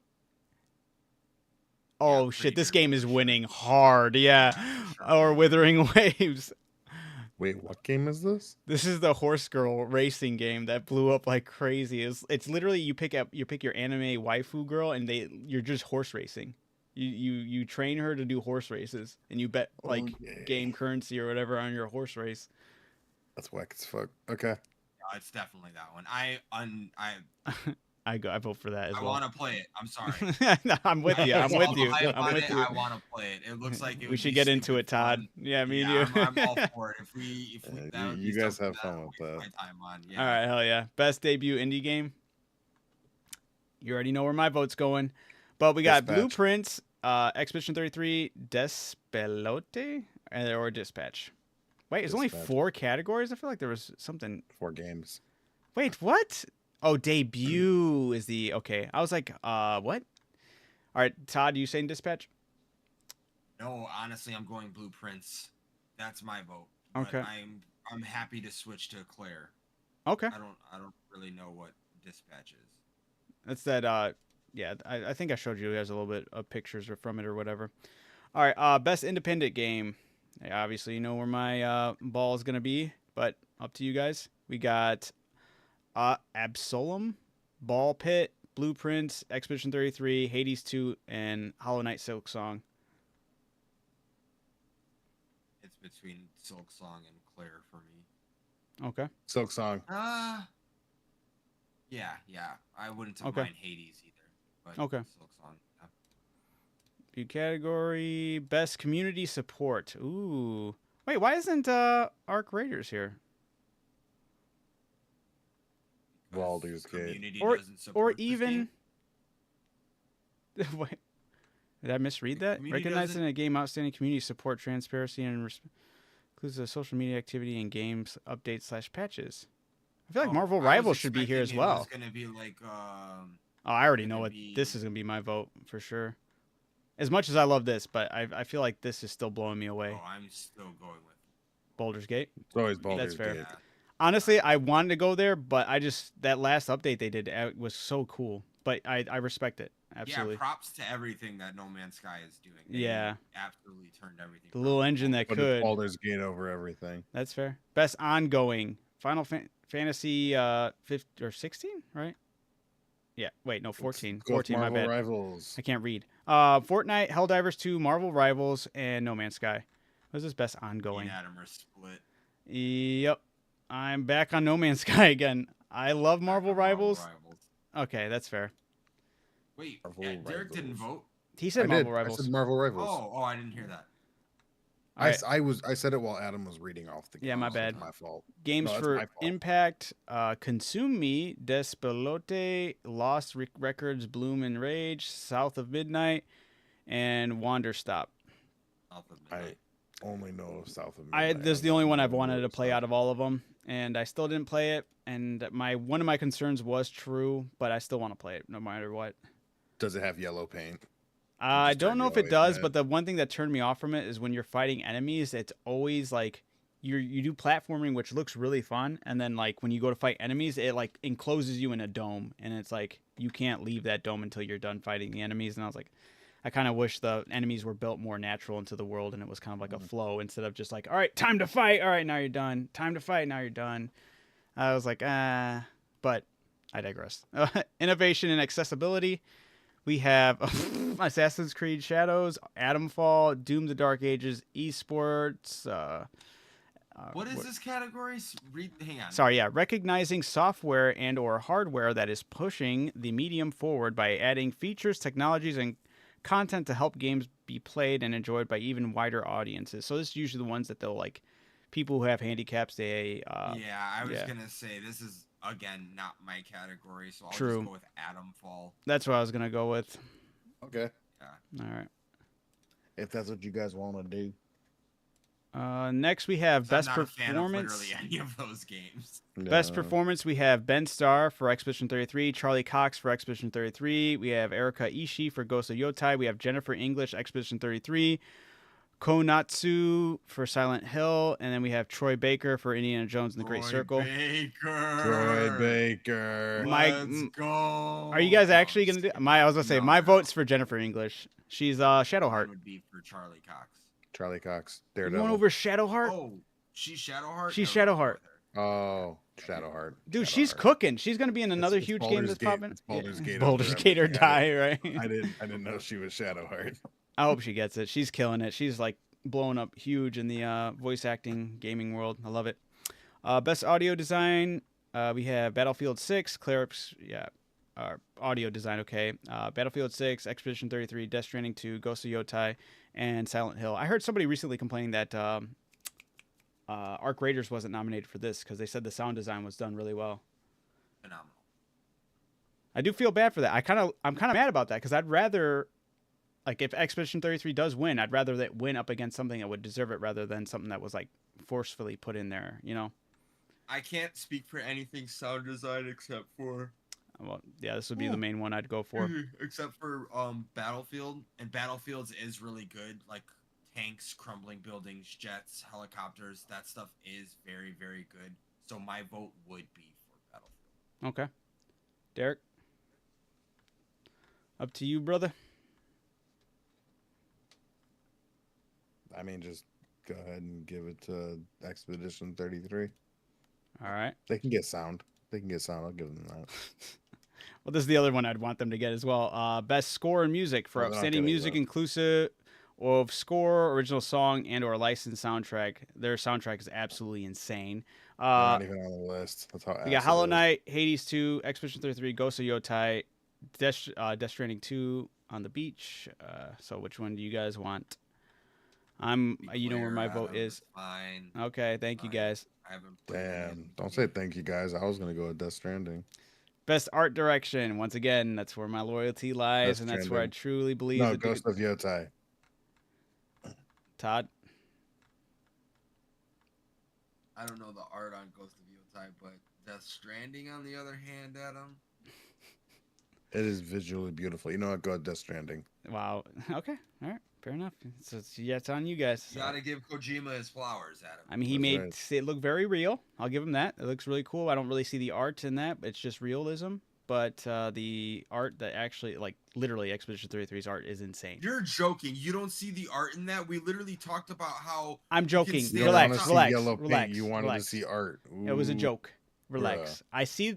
Oh shit, Pretty this Derby game for is sure. winning hard. Yeah. for sure. Or Withering Waves. Wait, what game is this? This is the horse girl racing game that blew up like crazy. It's literally you pick your anime waifu girl and you're just horse racing. You train her to do horse races and you bet like Okay. game currency or whatever on your horse race. That's whack as fuck. Okay. It's definitely that one. I vote for that as I well. want to play it. I'm sorry. No, I'm with you. I'm with you. I'm with you. I want to play it. It looks like it We would should be get into super it, Todd. fun. Yeah, me and Yeah, you. I'm all for it. If we that would you be guys something have fun I'll with waste that. my time on. Yeah. All right, hell yeah. Best debut indie game. You already know where my vote's going. But we got Dispatch. Blueprints, Expedition 33, Despelote, or Dispatch. Wait, it's only Dispatch. 4 categories? I feel like there was something. 4 games. Wait, what? Oh, debut is the... Okay. I was like, what? All right, Todd, you saying Dispatch? No, honestly, I'm going Blueprints. That's my vote. But Okay. I'm happy to switch to Claire. Okay. I don't really know what Dispatch is. That's that, yeah, I think I showed you guys a little bit of pictures from it or whatever. All right, best independent game. Yeah, obviously, you know where my ball is going to be, but up to you guys. We got Absolum, Ball Pit, Blueprints, Expedition 33, Hades 2, and Hollow Knight Silk Song. It's between Silk Song and Claire for me. Okay. Silk Song. Yeah. I wouldn't have Okay. mind Hades either. But Okay. Silk Song. Yeah. View category best community support. Ooh. Wait, why isn't Arc Raiders here? Because Baldur's Gate. community Or doesn't support this even game. Wait, did I misread The that? community Recognizing doesn't- a game outstanding community support, transparency, and includes the social media activity and games updates / patches. I feel like Oh, Marvel I was Rivals should be here as expecting it well. was gonna be like Oh, I already know gonna what be- this is gonna be my vote for sure. As much as I love this, but I feel like this is still blowing me away. Oh, I'm still going with Baldur's Gate. It's always Baldur's fair. Gate. Yeah. Honestly, I wanted to go there, but that last update they did was so cool. But I respect it absolutely. Yeah, props to everything that No Man's Sky is doing. They Yeah. absolutely turned everything. The little engine that But could. it's Baldur's Gate over everything. That's fair. Best ongoing Final Fantasy 15 or 16, right? Yeah. Wait, no, 14. Go with 14. My Marvel bad. Rivals. I can't read. Fortnite, Helldivers 2, Marvel Rivals, and No Man's Sky. What is this best Me ongoing? and Adam are split. Yep. I'm back on No Man's Sky again. I love Marvel Rivals. Okay, that's fair. Wait, Marvel Derek didn't Rivals. vote. He said I Marvel did. Rivals. I said Marvel Rivals. Oh, I didn't hear that. All right. I said it while Adam was reading off the game. Yeah, my so bad. it's my fault. Games No, that's for my fault. Impact, Consume Me, Despelote, Lost Records, Bloom and Rage, South of Midnight, and Wander Stop. South of I Midnight. only know of South of Midnight. This is the only one I've wanted to Stuff. play out of all of them, and I still didn't play it. And one of my concerns was true, but I still want to play it no matter what. Does it have yellow paint? I Just don't turn know you if it away from does, it. but the one thing that turned me off from it is when you're fighting enemies, it's always like you do platforming, which looks really fun, and then like when you go to fight enemies, it like encloses you in a dome, and it's like you can't leave that dome until you're done fighting the enemies. And I was like, I kind of wish the enemies were built more natural into the world, and it was kind of like a flow instead of just like, all right, time to fight, all right, now you're done, time to fight, now you're done. I was like, but I digress. Innovation and accessibility. We have Assassin's Creed Shadows, Atomfall, Doom: The Dark Ages, esports. What is this category? Hang on. Sorry, yeah. Recognizing software and or hardware that is pushing the medium forward by adding features, technologies, and content to help games be played and enjoyed by even wider audiences. So this is usually the ones that they'll like people who have handicaps. They Yeah, I was yeah. gonna say this is again not my category, so I'll True. just go with Atomfall. That's what I was gonna go with. Okay. All right. If that's what you guys want to do. Next we have So I'm best not a fan of performance. literally any of those games. Best No. performance, we have Ben Starr for Expedition 33, Charlie Cox for Expedition 33, we have Erika Ishii for Ghost of Yotai, we have Jennifer English, Expedition 33, Konatsu for Silent Hill, and then we have Troy Baker for Indiana Jones and the Great Troy Circle. Baker. Troy Baker. Let's go. Are you guys actually going to do I was going to say, my No. vote's for Jennifer English. She's Mine Shadowheart. would be for Charlie Cox. Charlie Cox. You Daredevil. going over Shadowheart? Oh, she's Shadowheart. She's No, Shadowheart. Oh, Shadowheart. Dude, she's cooking. She's going to be in another It's huge game Baldur's that's Gate. popping. It's Baldur's Gate Baldur's over Gate or everything. die, right? I didn't know she was Shadowheart. I hope she gets it. She's killing it. She's like blowing up huge in the voice acting gaming world. I love it. Best audio design. We have Battlefield 6, Clerics, audio design, okay. Battlefield 6, Expedition 33, Death Stranding 2, Ghost of Yotai, and Silent Hill. I heard somebody recently complaining that Arc Raiders wasn't nominated for this because they said the sound design was done really well. Phenomenal. I do feel bad for that. I'm kind of mad about that because I'd rather, like, if Expedition 33 does win, I'd rather that win up against something that would deserve it rather than something that was like forcefully put in there. You know. I can't speak for anything sound design except for Well, yeah, this would be the main one I'd go for. except for Battlefield, and Battlefields is really good. Like tanks, crumbling buildings, jets, helicopters, that stuff is very, very good. So my vote would be for Battlefield. Okay, Derek, up to you, brother. I mean, just go ahead and give it to Expedition 33. All right. They can get sound. I'll give them that. Well, this is the other one I'd want them to get as well. Best score and music for Oh, they're not outstanding getting music, that. inclusive of score, original song, and or licensed soundtrack. Their soundtrack is absolutely insane. They're not even on the list. That's how We got ass Hollow it is. Knight, Hades 2, Expedition 33, Ghost of Yotai, Death Stranding 2 on the beach. So which one do you guys want? You know where my vote Adam, is. it's fine. Okay, thank you guys. I haven't played any of Damn. the Don't say games. thank you, guys. I was gonna go with Death Stranding. Best art direction. Once again, that's where my loyalty lies, Death and that's where I Stranding. truly believe No, that Ghost of Yotai. Todd. I don't know the art on Ghost of Yotai, but Death Stranding, on the other hand, Adam. It is visually beautiful. You know what? Go with Death Stranding. Wow. Okay. All right. Fair enough. So it's on you guys. You gotta give Kojima his flowers, Adam. I mean, he That's made right. it look very real. I'll give him that. It looks really cool. I don't really see the art in that. It's just realism. But the art that actually, like, literally Expedition 33's art is insane. You're joking. You don't see the art in that? We literally talked about how I'm joking. stand You don't Relax, want to see relax, yellow relax, paint. You wanted relax. to see art. It was a Ooh. joke. Relax. I see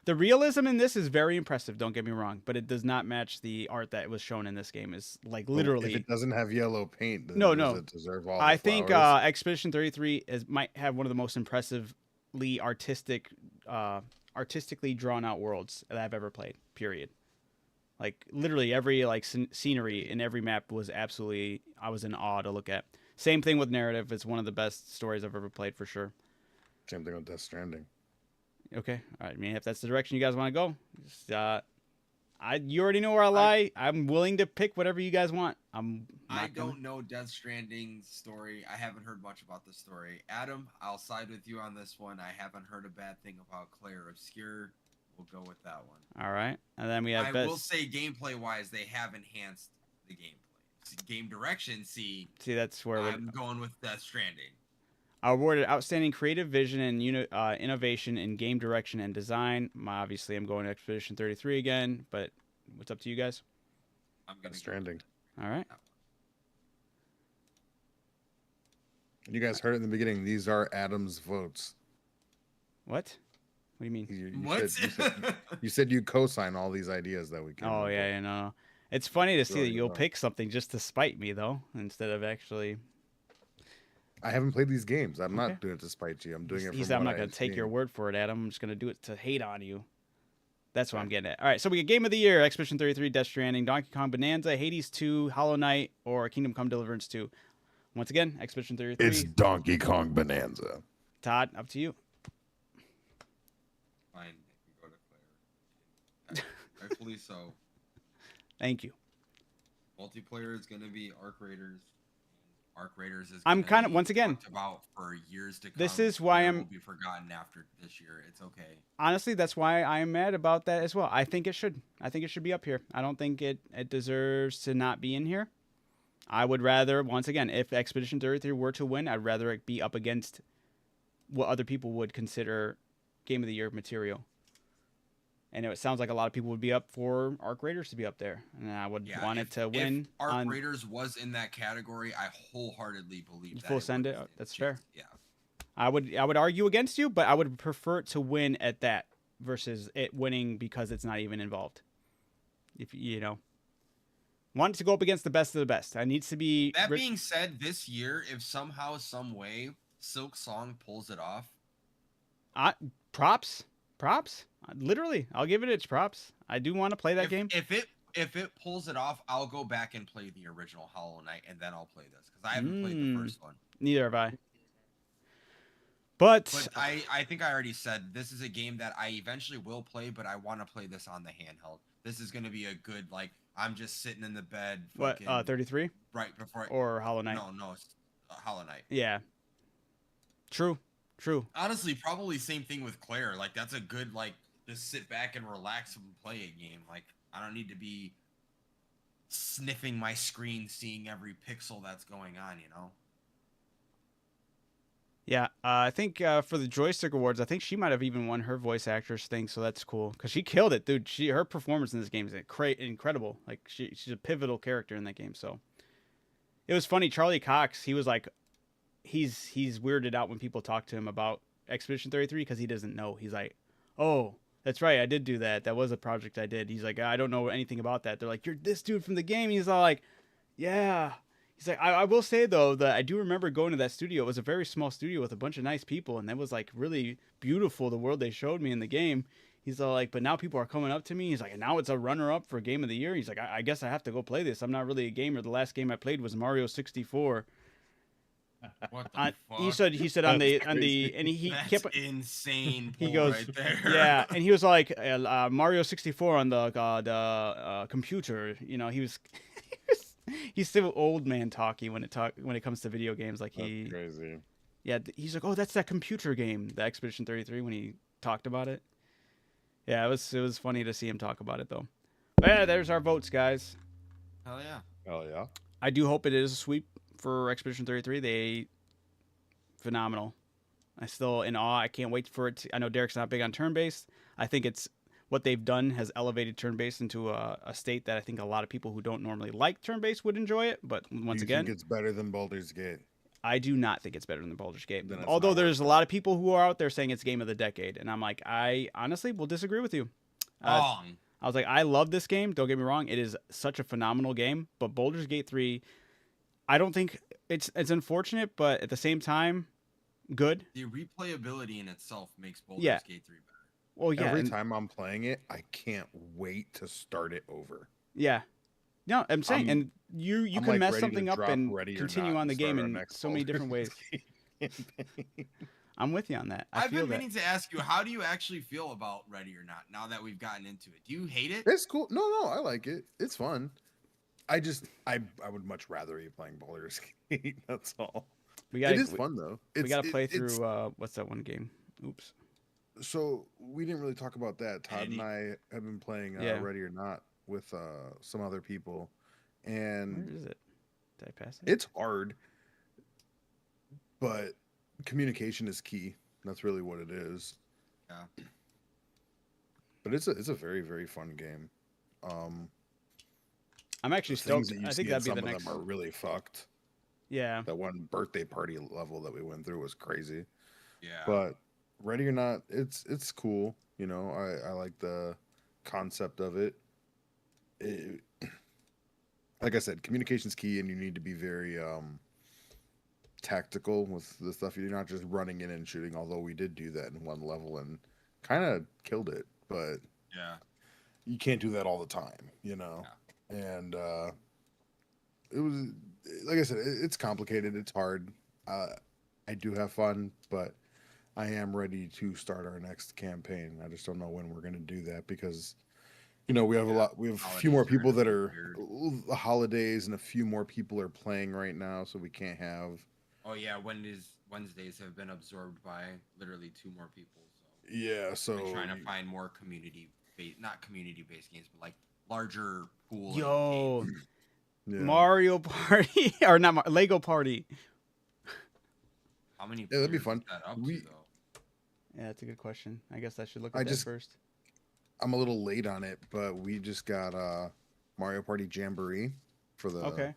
the realism in this is very impressive. Don't get me wrong, but it does not match the art that was shown in this game. Is like Well, literally. If it doesn't have yellow paint, then No, does no. it deserve all I the think flowers? Expedition 33 might have one of the most impressively artistically drawn out worlds that I've ever played. Period. Like literally every scenery in every map was absolutely. I was in awe to look at. Same thing with narrative. It's one of the best stories I've ever played for sure. Same thing with Death Stranding. Okay, all right. I mean, if that's the direction you guys want to go, just, you already know where I lie. I'm willing to pick whatever you guys want. I don't know Death Stranding's story. I haven't heard much about the story. Adam, I'll side with you on this one. I haven't heard a bad thing about Claire Obscure. We'll go with that one. All right, and then we have. I will say, gameplay-wise, they have enhanced the gameplay. Game direction, see, that's where I'm going with Death Stranding. Awarded outstanding creative vision and innovation in game direction and design. Obviously, I'm going to Expedition 33 again, but what's up to you guys? I'm going Death to Stranding. All right. You guys heard it in the beginning. These are Adam's votes. What? What do you mean? You said you co-sign all these ideas that we came Oh up with. yeah, no. It's funny to see that already you'll know. pick something just to spite me, though, instead of actually. I haven't played these games. I'm Okay. not doing it to spite you. I'm doing it He for said, I'm what not going I've to take your seen. word for it, Adam. I'm just going to do it to hate on you. That's what I'm getting at. All right, so we get Game of the Year, Expedition 33, Death Stranding, Donkey Kong Bonanza, Hades 2, Hollow Knight, or Kingdom Come Deliverance 2. Once again, Expedition 33. It's Donkey Kong Bonanza. Todd, up to you. Fine, you can go to Claire. Rightfully so. Thank you. Multiplayer is going to be Arc Raiders. Arc Raiders is. I'm gonna kind of be once again. talked about for years to come. This is why Claire I'm- will be forgotten after this year. It's okay. Honestly, that's why I'm mad about that as well. I think it should. I think it should be up here. I don't think it deserves to not be in here. I would rather, once again, if Expedition 33 were to win, I'd rather it be up against what other people would consider Game of the Year material. And it sounds like a lot of people would be up for Arc Raiders to be up there. And I would want it to win. If Arc on, Raiders was in that category, I wholeheartedly believe that. Full it send would it? stand a That's chance. fair. Yeah. I would argue against you, but I would prefer it to win at that versus it winning because it's not even involved. If you know, want it to go up against the best of the best. I needs to be. That being said, this year, if somehow, some way, Silk Song pulls it off, props. Literally, I'll give it its props. I do want to play that game. If it pulls it off, I'll go back and play the original Hollow Knight, and then I'll play this because I haven't played the first one. Neither have I. But I think I already said this is a game that I eventually will play, but I want to play this on the handheld. This is going to be a good, like, I'm just sitting in the bed. what? 33 right before or Hollow Knight? No, it's Hollow Knight. Yeah. True. Honestly, probably same thing with Claire. Like, that's a good, like, just sit back and relax and play a game. Like, I don't need to be sniffing my screen, seeing every pixel that's going on, you know? Yeah, I think for the Joystick Awards, I think she might have even won her voice actress thing, so that's cool because she killed it, dude. Her performance in this game is incredible. Like she's a pivotal character in that game. So it was funny. Charlie Cox, he was like, he's weirded out when people talk to him about Expedition 33 because he doesn't know. He's like, oh, that's right, I did do that. That was a project I did. He's like, I don't know anything about that. They're like, you're this dude from the game. He's all like, Yeah. He's like, I will say though that I do remember going to that studio. It was a very small studio with a bunch of nice people, and that was like really beautiful. The world they showed me in the game. He's all like, but now people are coming up to me. He's like, and now it's a runner up for Game of the Year. He's like, I guess I have to go play this. I'm not really a gamer. The last game I played was Mario 64. What the fuck? He said on That's the and he That's kept insane. he Pull goes right there. yeah, and he was like Mario 64 on the computer. You know, he's still old man talky when it comes to video games. Like That's crazy. yeah, he's like, oh, that's that computer game, the Expedition 33, when he talked about it. Yeah, it was funny to see him talk about it though. But yeah, there's our votes, guys. Hell yeah. Hell yeah. I do hope it is a sweep for Expedition 33. They phenomenal. I still in awe. I can't wait for it. I know Derek's not big on turn-based. I think it's what they've done has elevated turn-based into a state that I think a lot of people who don't normally like turn-based would enjoy it. But once Do you again, think it's better than Baldur's Gate? I do not think it's better than Baldur's Gate. Then it's Although not there's a worth lot of people who are out there saying it's game of the decade, and I'm like, I honestly will disagree with you. Wrong. I was like, I love this game. Don't get me wrong; it is such a phenomenal game. But Baldur's Gate 3, I don't think it's unfortunate, but at the same time, good. The replayability in itself makes Baldur's Yeah. Gate 3 better. Well, yeah, Every and- time I'm playing it, I can't wait to start it over. yeah. No, I'm saying, I'm- and you I'm, can like, mess ready to something up drop and Ready or continue Not on the and game start our in next so many different ways. Baldur's Gate campaign. I'm with you on that. I I've feel been that. meaning to ask you, how do you actually feel about Ready or Not now that we've gotten into it? Do you hate it? It's cool. No, I like it. It's fun. I would much rather be playing Baldur's Gate. That's all. We got It is fun though. we got to play it's- through what's that one game? Oops. So we didn't really talk about that. Todd Andy. and I have been playing Yeah. Ready or Not with some other people, Where and is it? Did I pass it? it's hard, but communication is key. That's really what it is. Yeah. But it's a very, very fun game. I'm actually The things stoked. that you I see think in that'd be some the of next. them are really fucked. Yeah. That one birthday party level that we went through was crazy. Yeah. But Ready or Not, it's cool. You know, I like the concept of it. Like I said, communication's key, and you need to be very tactical with the stuff. You're not just running in and shooting. Although we did do that in one level and kind of killed it, but yeah. you can't do that all the time. You know, and it was like I said, it's complicated. It's hard. I do have fun, but I am ready to start our next campaign. I just don't know when we're going to do that because, you know, we have a few more people that are the holidays, and a few more people are playing right now, so we can't have. Oh yeah, Wednesdays have been absorbed by literally 2 more people. So Yeah, so we're trying to find more not community-based games, but like larger pool. of Yo, games. yeah. Mario Party or not Lego Party. How many? Yeah, that'd be players is fun. that up We- to, though? Yeah, that's a good question. I guess I should look I at that just- first. I'm a little late on it, but we just got Mario Party Jamboree for the Okay.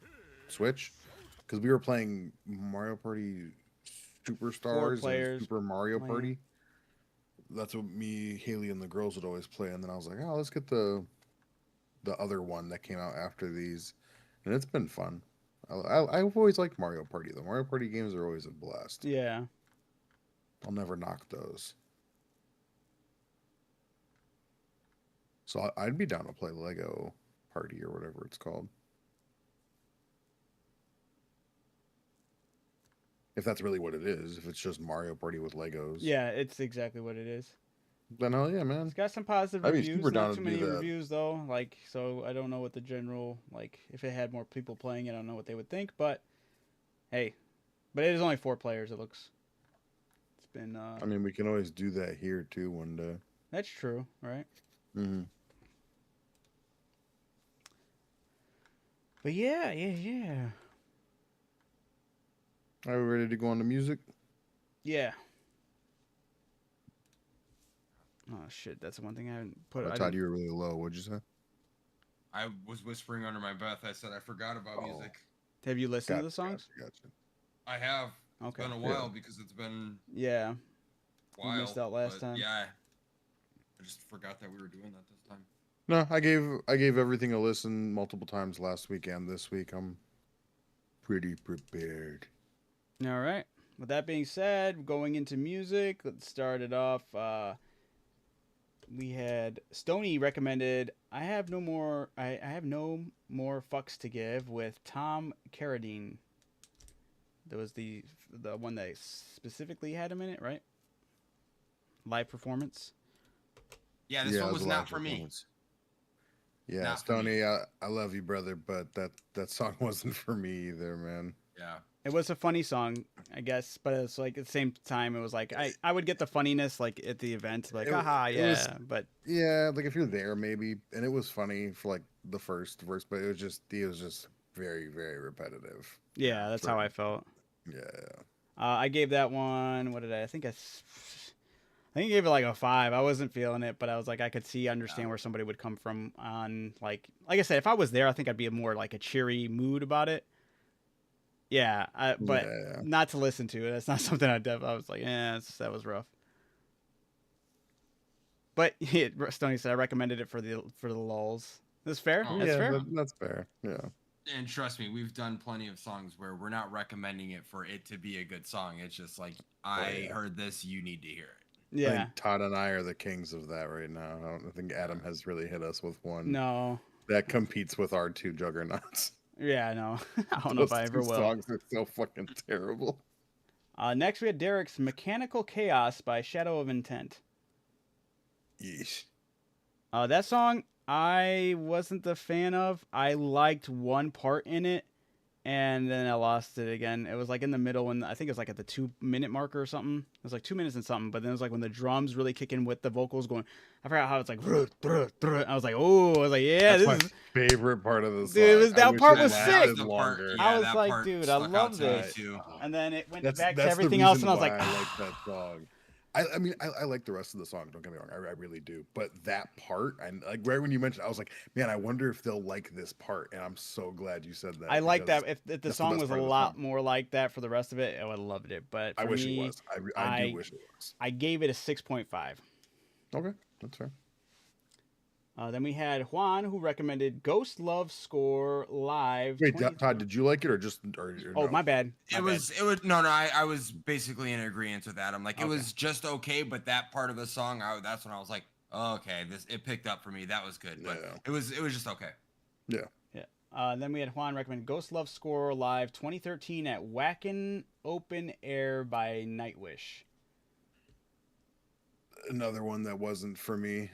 Switch because we were playing Mario Party Superstars players and Super Mario playing. Party. That's what me, Haley, and the girls would always play, and then I was like, oh, let's get the other one that came out after these, and it's been fun. I've always liked Mario Party. The Mario Party games are always a blast. Yeah. I'll never knock those. So I'd be down to play Lego Party or whatever it's called. If that's really what it is, if it's just Mario Party with Legos. Yeah, it's exactly what it is. Then hell yeah, man. It's got some positive I'd be reviews. super down Not to too do many that. reviews though. Like, so I don't know what the general if it had more people playing it, I don't know what they would think. But hey, but it is only 4 players. It looks. It's been. I mean, we can always do that here too one day. That's true, right? Mm-hmm. But yeah. Are we ready to go on to music? Yeah. Oh shit, that's the one thing I haven't put. I Todd, didn't- you were really low. What'd you say? I was whispering under my breath. I said I forgot about Oh. music. Have you listened to the Gotcha, songs? Gotcha. I have. Okay. It's been a while because it's been Yeah. a while. missed out last but time. Yeah. I just forgot that we were doing that this time. No, I gave everything a listen multiple times last week and this week. I'm pretty prepared. All right. With that being said, going into music, let's start it off. We had Stony recommended I have no more I have no more fucks to give with Tom Carradine. That was the one that specifically had him in it, right? Live performance. Yeah, this Yeah, one it was a live not for me. performance. Yeah, Not for me. Stoney, I love you, brother, but that song wasn't for me either, man. Yeah. It was a funny song, I guess, but it's like at the same time, it was like I would get the funniness like at the event, like It- haha, it was- yeah, but Yeah, like if you're there, maybe, and it was funny for like the first verse, but it was just very, very repetitive. yeah, that's how I felt. Yeah, I gave that one. What did I? I think I gave it like a 5. I wasn't feeling it, but I was like, I could understand where somebody would come from on like I said, if I was there, I think I'd be a more like a cheery mood about it. Yeah, but Yeah. not to listen to it. That's not something I was like, that was rough. But Stoney said I recommended it for the lulls. That's fair. Oh. That's fair. That's fair. Yeah. And trust me, we've done plenty of songs where we're not recommending it for it to be a good song. It's just like, I heard this, you need to hear it. I Yeah. think Todd and I are the kings of that right now. I think Adam has really hit us with one No. that competes with our two juggernauts. Yeah. No. I don't know if I ever will. Songs are so fucking terrible. Next, we had Derek's "Mechanical Chaos" by Shadow of Intent. Yeesh. That song I wasn't the fan of. I liked one part in it, and then I lost it again. It was like in the middle when I think it was like at the 2-minute marker or something. It was like 2 minutes and something, but then it was like when the drums really kick in with the vocals going. I forgot how it's like. I was like, oh, I was like, yeah, That's this my is. favorite part of the song. Dude, it was- that wish part it was lasted sick. Longer. I was that like, part dude, I stuck out love to me this. too. And then it went That's back to the everything else, and I was reason like, why I like that song. I mean, I like the rest of the song. Don't get me wrong, I really do. But that part, and like right when you mentioned, I was like, man, I wonder if they'll like this part. And I'm so glad you said that. I like because that. If the that's song best was a part of the lot song. more like that for the rest of it, I would have loved it. But for I wish me, it was. I do wish it was. I gave it a 6.5. Okay, that's fair. Then we had Juan, who recommended Ghost Love Score Live. Wait, Todd, did you like it or just? Or Oh, no? my bad. It was no. I was basically in agreement with Adam. Like, it was just okay, but that part of the song, that's when I was like, oh, okay, it picked up for me. That was good, but Yeah. it was just okay. Yeah. Then we had Juan recommend Ghost Love Score Live 2013 at Wacken Open Air by Nightwish. Another one that wasn't for me.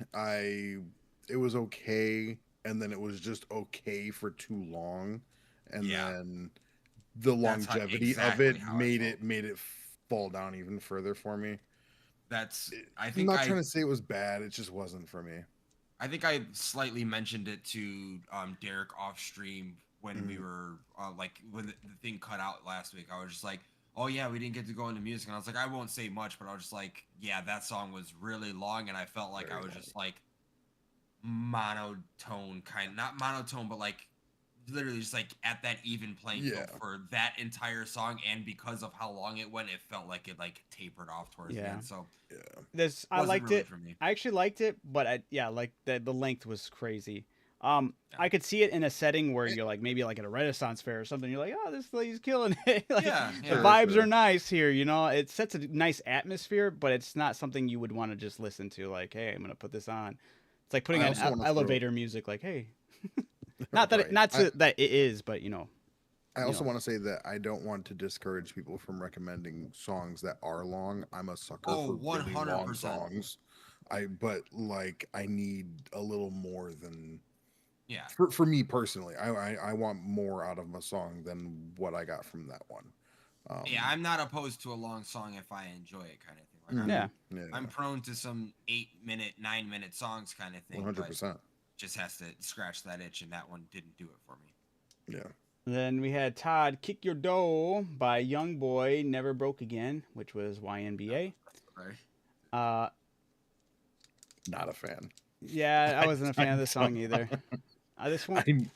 It was okay, and then it was just okay for too long, and Yeah. then the That's longevity exactly of it how I made it fall down even further for me. I I'm think not trying to say it was bad. It just wasn't for me. I think I slightly mentioned it to Derek off stream when we were like when the thing cut out last week. I was just like, oh yeah, we didn't get to go into music, and I was like, I won't say much, but I was just like, yeah, that song was really long, and I felt like Very I was long. just like monotone not monotone, but like literally just like at that even playing field for that entire song, and because of how long it went, it felt like it like tapered off towards the end. So I wasn't liked really it. for me. I actually liked it, but like the length was crazy. I could see it in a setting where you're like maybe like at a Renaissance fair or something. You're like, oh, this lady's killing it. Like, the vibes are nice here. You know, it sets a nice atmosphere, but it's not something you would want to just listen to. Like, hey, I'm gonna put this on. It's like putting I on also wanna elevator music. Like, hey, not that that it is, but you know. I also want to say that I don't want to discourage people from recommending songs that are long. I'm a sucker for really long 100%. songs. But like I need a little more than for me personally. I want more out of a song than what I got from that one. I'm not opposed to a long song if I enjoy it, kind of thing. Like, I'm prone to some 8-minute, 9-minute songs, kind of thing. 100%. Just has to scratch that itch, and that one didn't do it for me. Yeah. Then we had Todd "Kick Your Dough" by Young Boy Never Broke Again, which was YNBA. Right. Not a fan. Yeah, I wasn't a fan of the song either. This one,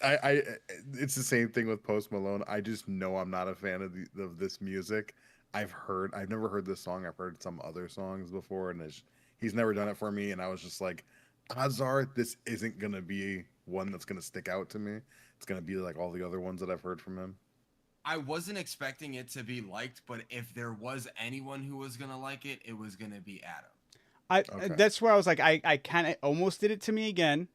it's the same thing with Post Malone. I just know I'm not a fan of this music. I've never heard this song. I've heard some other songs before, and he's never done it for me. And I was just like, odds are this isn't gonna be one that's gonna stick out to me. It's gonna be like all the other ones that I've heard from him. I wasn't expecting it to be liked, but if there was anyone who was gonna like it, it was gonna be Adam. Okay. That's where I was like, I kind of almost did it to me again.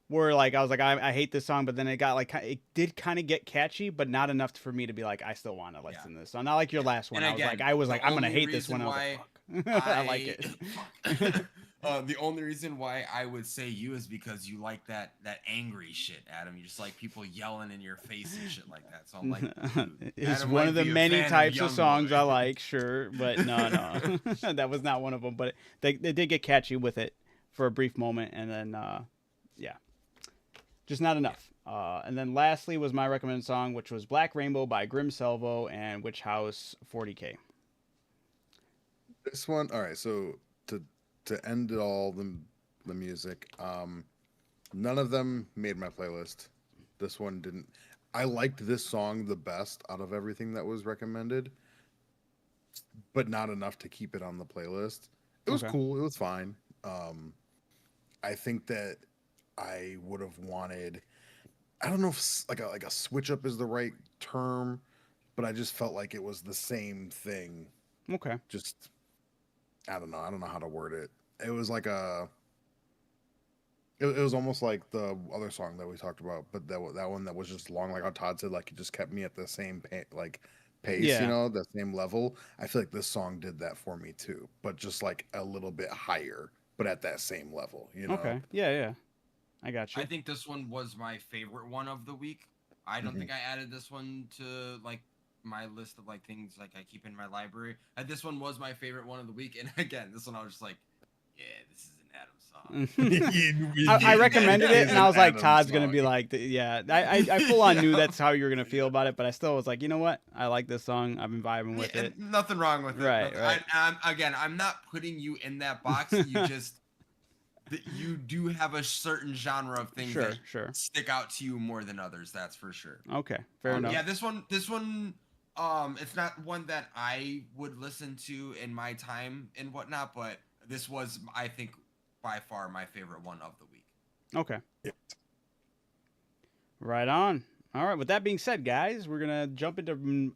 Where like I was like, I hate this song, but then it got like it did kind of get catchy, but not enough for me to be like, I still want to listen to this. So not like your last one. And again, I was like, the I'm gonna only hate this one. I was reason like, fuck, I like it. Fuck. The only reason why I would say you is because you like that angry shit, Adam. You just like people yelling in your face and shit like that. So I'm like, dude, It's Adam one might of the be a many fan types of Youngboy. songs I like, sure, but no, that was not one of them. But they did get catchy with it for a brief moment, and then yeah, just not enough. And then lastly was my recommended song, which was Black Rainbow by Grim Salvo and Witch House 40K. This one, all right. So to end it all, the music, none of them made my playlist. This one didn't. I liked this song the best out of everything that was recommended, but not enough to keep it on the playlist. It was Okay. cool. It was fine. I think that I would have wanted. I don't know if like a switch up is the right term, but I just felt like it was the same thing. Okay. Just I don't know. I don't know how to word it. It was like it was almost like the other song that we talked about, but that one that was just long, like how Todd said, like it just kept me at the same pace, Yeah. the same level. I feel like this song did that for me too, but just like a little bit higher, but at that same level. Okay. Yeah. I got you. I think this one was my favorite one of the week. I don't Mhm. think I added this one to like my list of like things like I keep in my library. This one was my favorite one of the week, and again, this one I was just like, yeah, this is an Adam song. I recommended it, is and I an was like, Adam Todd's gonna song. be like, yeah. I full on knew Yeah. that's how you were gonna feel about it, but I still was like, you know what? I like this song. I've been vibing with Yeah, it. nothing wrong with it. Right. I'm not putting you in that box. You just you do have a certain genre of things that Sure. stick out to you more than others. That's for sure. Okay, fair enough. Yeah, this one, it's not one that I would listen to in my time and whatnot, but this was, I think, by far my favorite one of the week. Okay. Yeah. Right on. All right. With that being said, guys, we're gonna jump into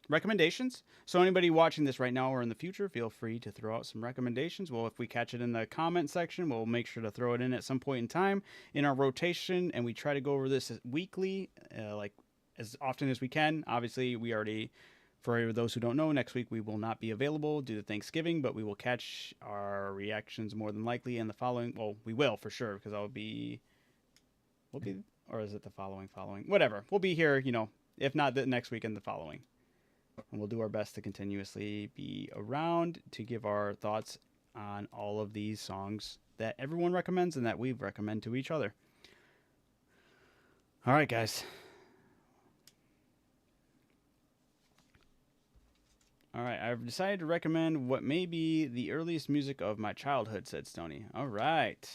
recommendations. So anybody watching this right now or in the future, feel free to throw out some recommendations. Well, if we catch it in the comment section, we'll make sure to throw it in at some point in time in our rotation, and we try to go over this weekly, like as often as we can. Obviously, we already. For those who don't know, next week we will not be available due to Thanksgiving, but we will catch our reactions more than likely in the following. Well, we will for sure because we'll be, or is it the following? Whatever. We'll be here, if not the next week and the following. And we'll do our best to continuously be around to give our thoughts on all of these songs that everyone recommends and that we recommend to each other. All right, guys. All right, I've decided to recommend what may be the earliest music of my childhood, said Stoney. All right.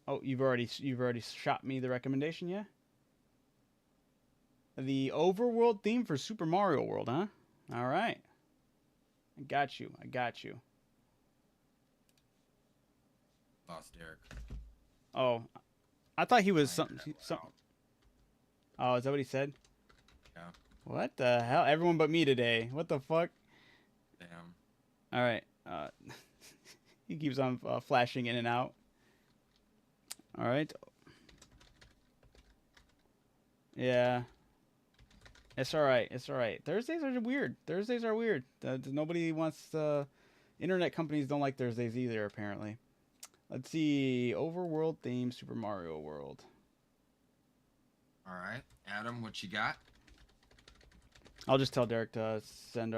Oh, you've already shot me the recommendation, yeah? The overworld theme for Super Mario World, huh? All right. I got you. Lost Derek. Oh, I thought he was something. Oh, is that what he said? Yeah. What the hell? Everyone but me today. What the fuck? Damn. All right. He keeps on flashing in and out. All right. Yeah. It's all right. Thursdays are weird. Nobody wants internet companies don't like Thursdays either, apparently. Let's see. Overworld theme, Super Mario World. All right, Adam, what you got? I'll just tell Derek to send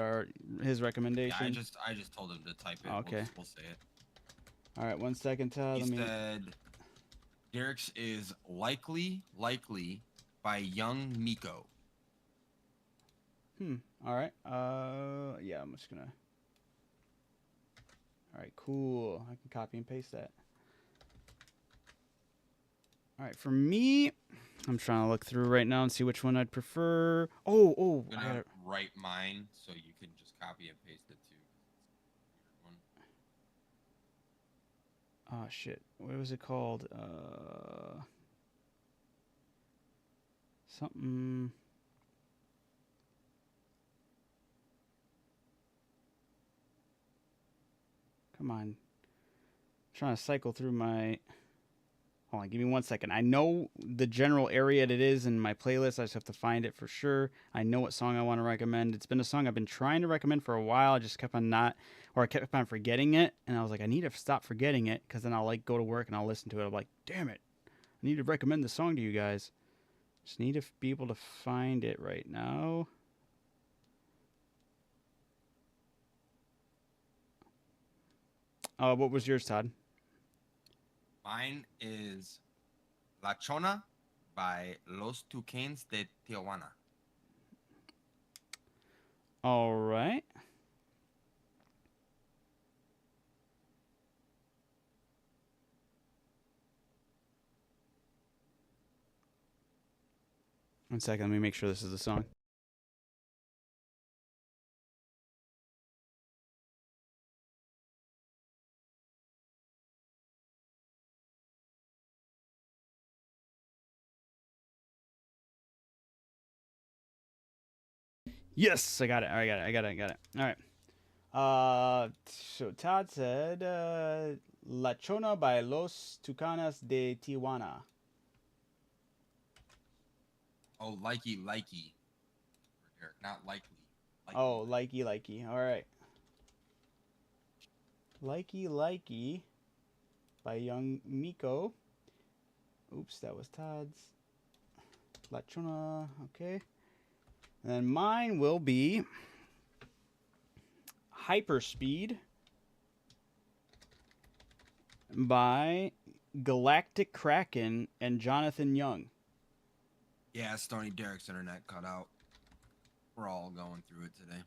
his recommendation. Yeah, I just told him to type it. Okay. We'll say it. All right, 1 second, Todd. He said Derek's is likely by Young Miko. All right. Yeah, I'm just gonna. All right, cool. I can copy and paste that. All right, for me, I'm trying to look through right now and see which one I'd prefer. Oh, I'm gonna write mine so you can just copy and paste it too. Oh shit, what was it called? Something. Come on. I'm trying to cycle through my. Hold on, give me 1 second. I know the general area it is in my playlist. I just have to find it for sure. I know what song I want to recommend. It's been a song I've been trying to recommend for a while. I just kept on I kept on forgetting it, and I was like, I need to stop forgetting it because then I'll like go to work and I'll listen to it. I'm like, damn it, I need to recommend the song to you guys. Just need to be able to find it right now. What was yours, Todd? Mine is La Chona by Los Tucanes de Tijuana. All right. One second. Let me make sure this is the song. Yes, I got it. I got it. All right. So Todd said La Chona by Los Tucanes de Tijuana. Oh, likey. Or not likely. Oh, likey. All right. Likey by Young Miko. Oops, that was Todd's. La Chona. Okay. And then mine will be Hyperspeed by Galactic Kraken and Jonathan Young. Yeah, Stony Derek's internet cut out. We're all going through it today.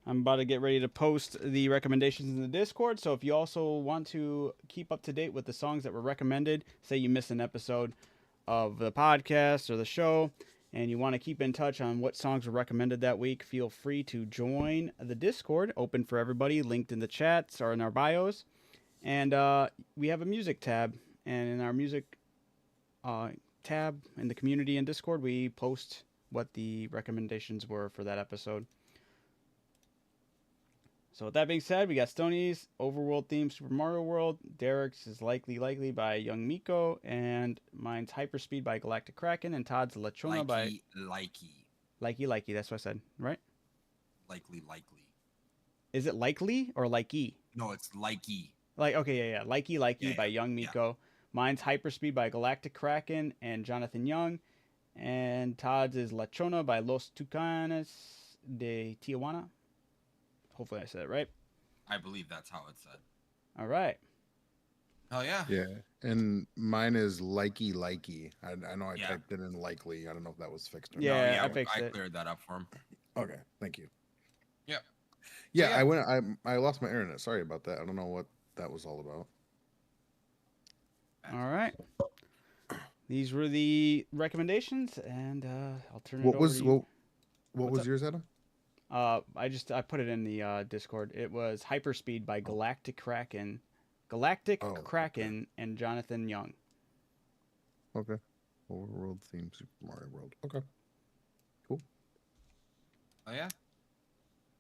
I'm about to get ready to post the recommendations in the Discord. So if you also want to keep up to date with the songs that were recommended, say you missed an episode of the podcast or the show, and you want to keep in touch on what songs were recommended that week, feel free to join the Discord, open for everybody, linked in the chats or in our bios. And we have a music tab, and in our music tab in the community and Discord, we post what the recommendations were for that episode. So with that being said, we got Stoney's Overworld theme Super Mario World. Derek's is Likely by Young Miko, and mine's Hyperspeed by Galactic Kraken, and Todd's La Chona by Likey. That's what I said, right? Likely. Is it likely or likey? No, it's likey. Okay, yeah. Likey by Young Miko. Yeah. Mine's Hyperspeed by Galactic Kraken and Jonathan Young, and Todd's is La Chona by Los Tucanes de Tijuana. Hopefully I said it right. I believe that's how it's said. All right. Oh, yeah. Yeah. And mine is likey. I know I typed it in likely. I don't know if that was fixed or not. Yeah, I fixed it. I cleared that up for him. Okay. Thank you. Yep. Yeah, I lost my internet. Sorry about that. I don't know what that was all about. All right. These were the recommendations, and I'll turn it over to you. What was yours, Adam? I put it in the Discord. It was Hyperspeed by Galactic Kraken, and Jonathan Young. Okay. Overworld theme Super Mario World. Okay. Cool. Oh yeah.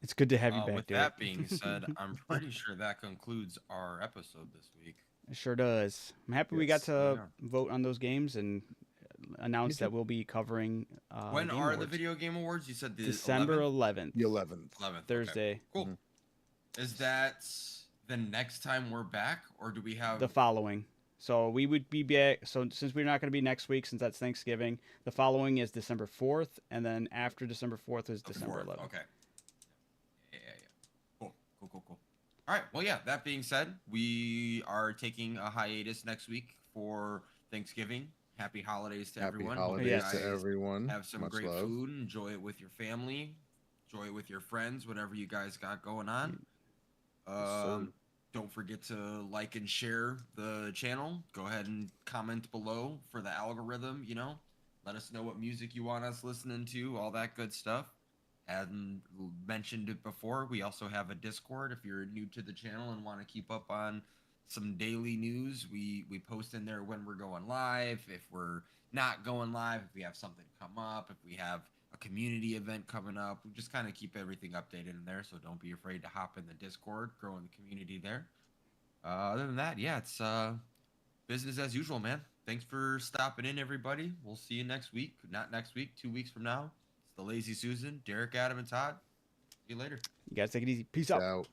It's good to have you back. With that being said, I'm pretty sure that concludes our episode this week. It sure does. I'm happy we got to vote on those games and announced that we'll be covering when are the video game awards? You said December 11th. The 11th. Thursday. Okay. Cool. Is that the next time we're back, or do we have the following? So we would be back. So since we're not going to be next week, since that's Thanksgiving, the following is December 4th, and then after December 4th is December 11th. Okay. Yeah. Cool. All right. Well, yeah. That being said, we are taking a hiatus next week for Thanksgiving. Happy holidays to everyone. Happy holidays to everyone. Have some great food. Enjoy it with your family. Enjoy it with your friends. Whatever you guys got going on. Don't forget to like and share the channel. Go ahead and comment below for the algorithm. Let us know what music you want us listening to. All that good stuff. And mentioned it before, we also have a Discord. If you're new to the channel and want to keep up on some daily news, we post in there when we're going live, if we're not going live, if we have something come up, if we have a community event coming up. We just kind of keep everything updated in there, so don't be afraid to hop in the Discord, grow in the community there. Other than that, yeah, it's business as usual, man. Thanks for stopping in, everybody. We'll see you next week. Not next week, 2 weeks from now. It's the Lazy Susan, Derek, Adam, and Todd. See you later. You guys take it easy. Peace out. Out.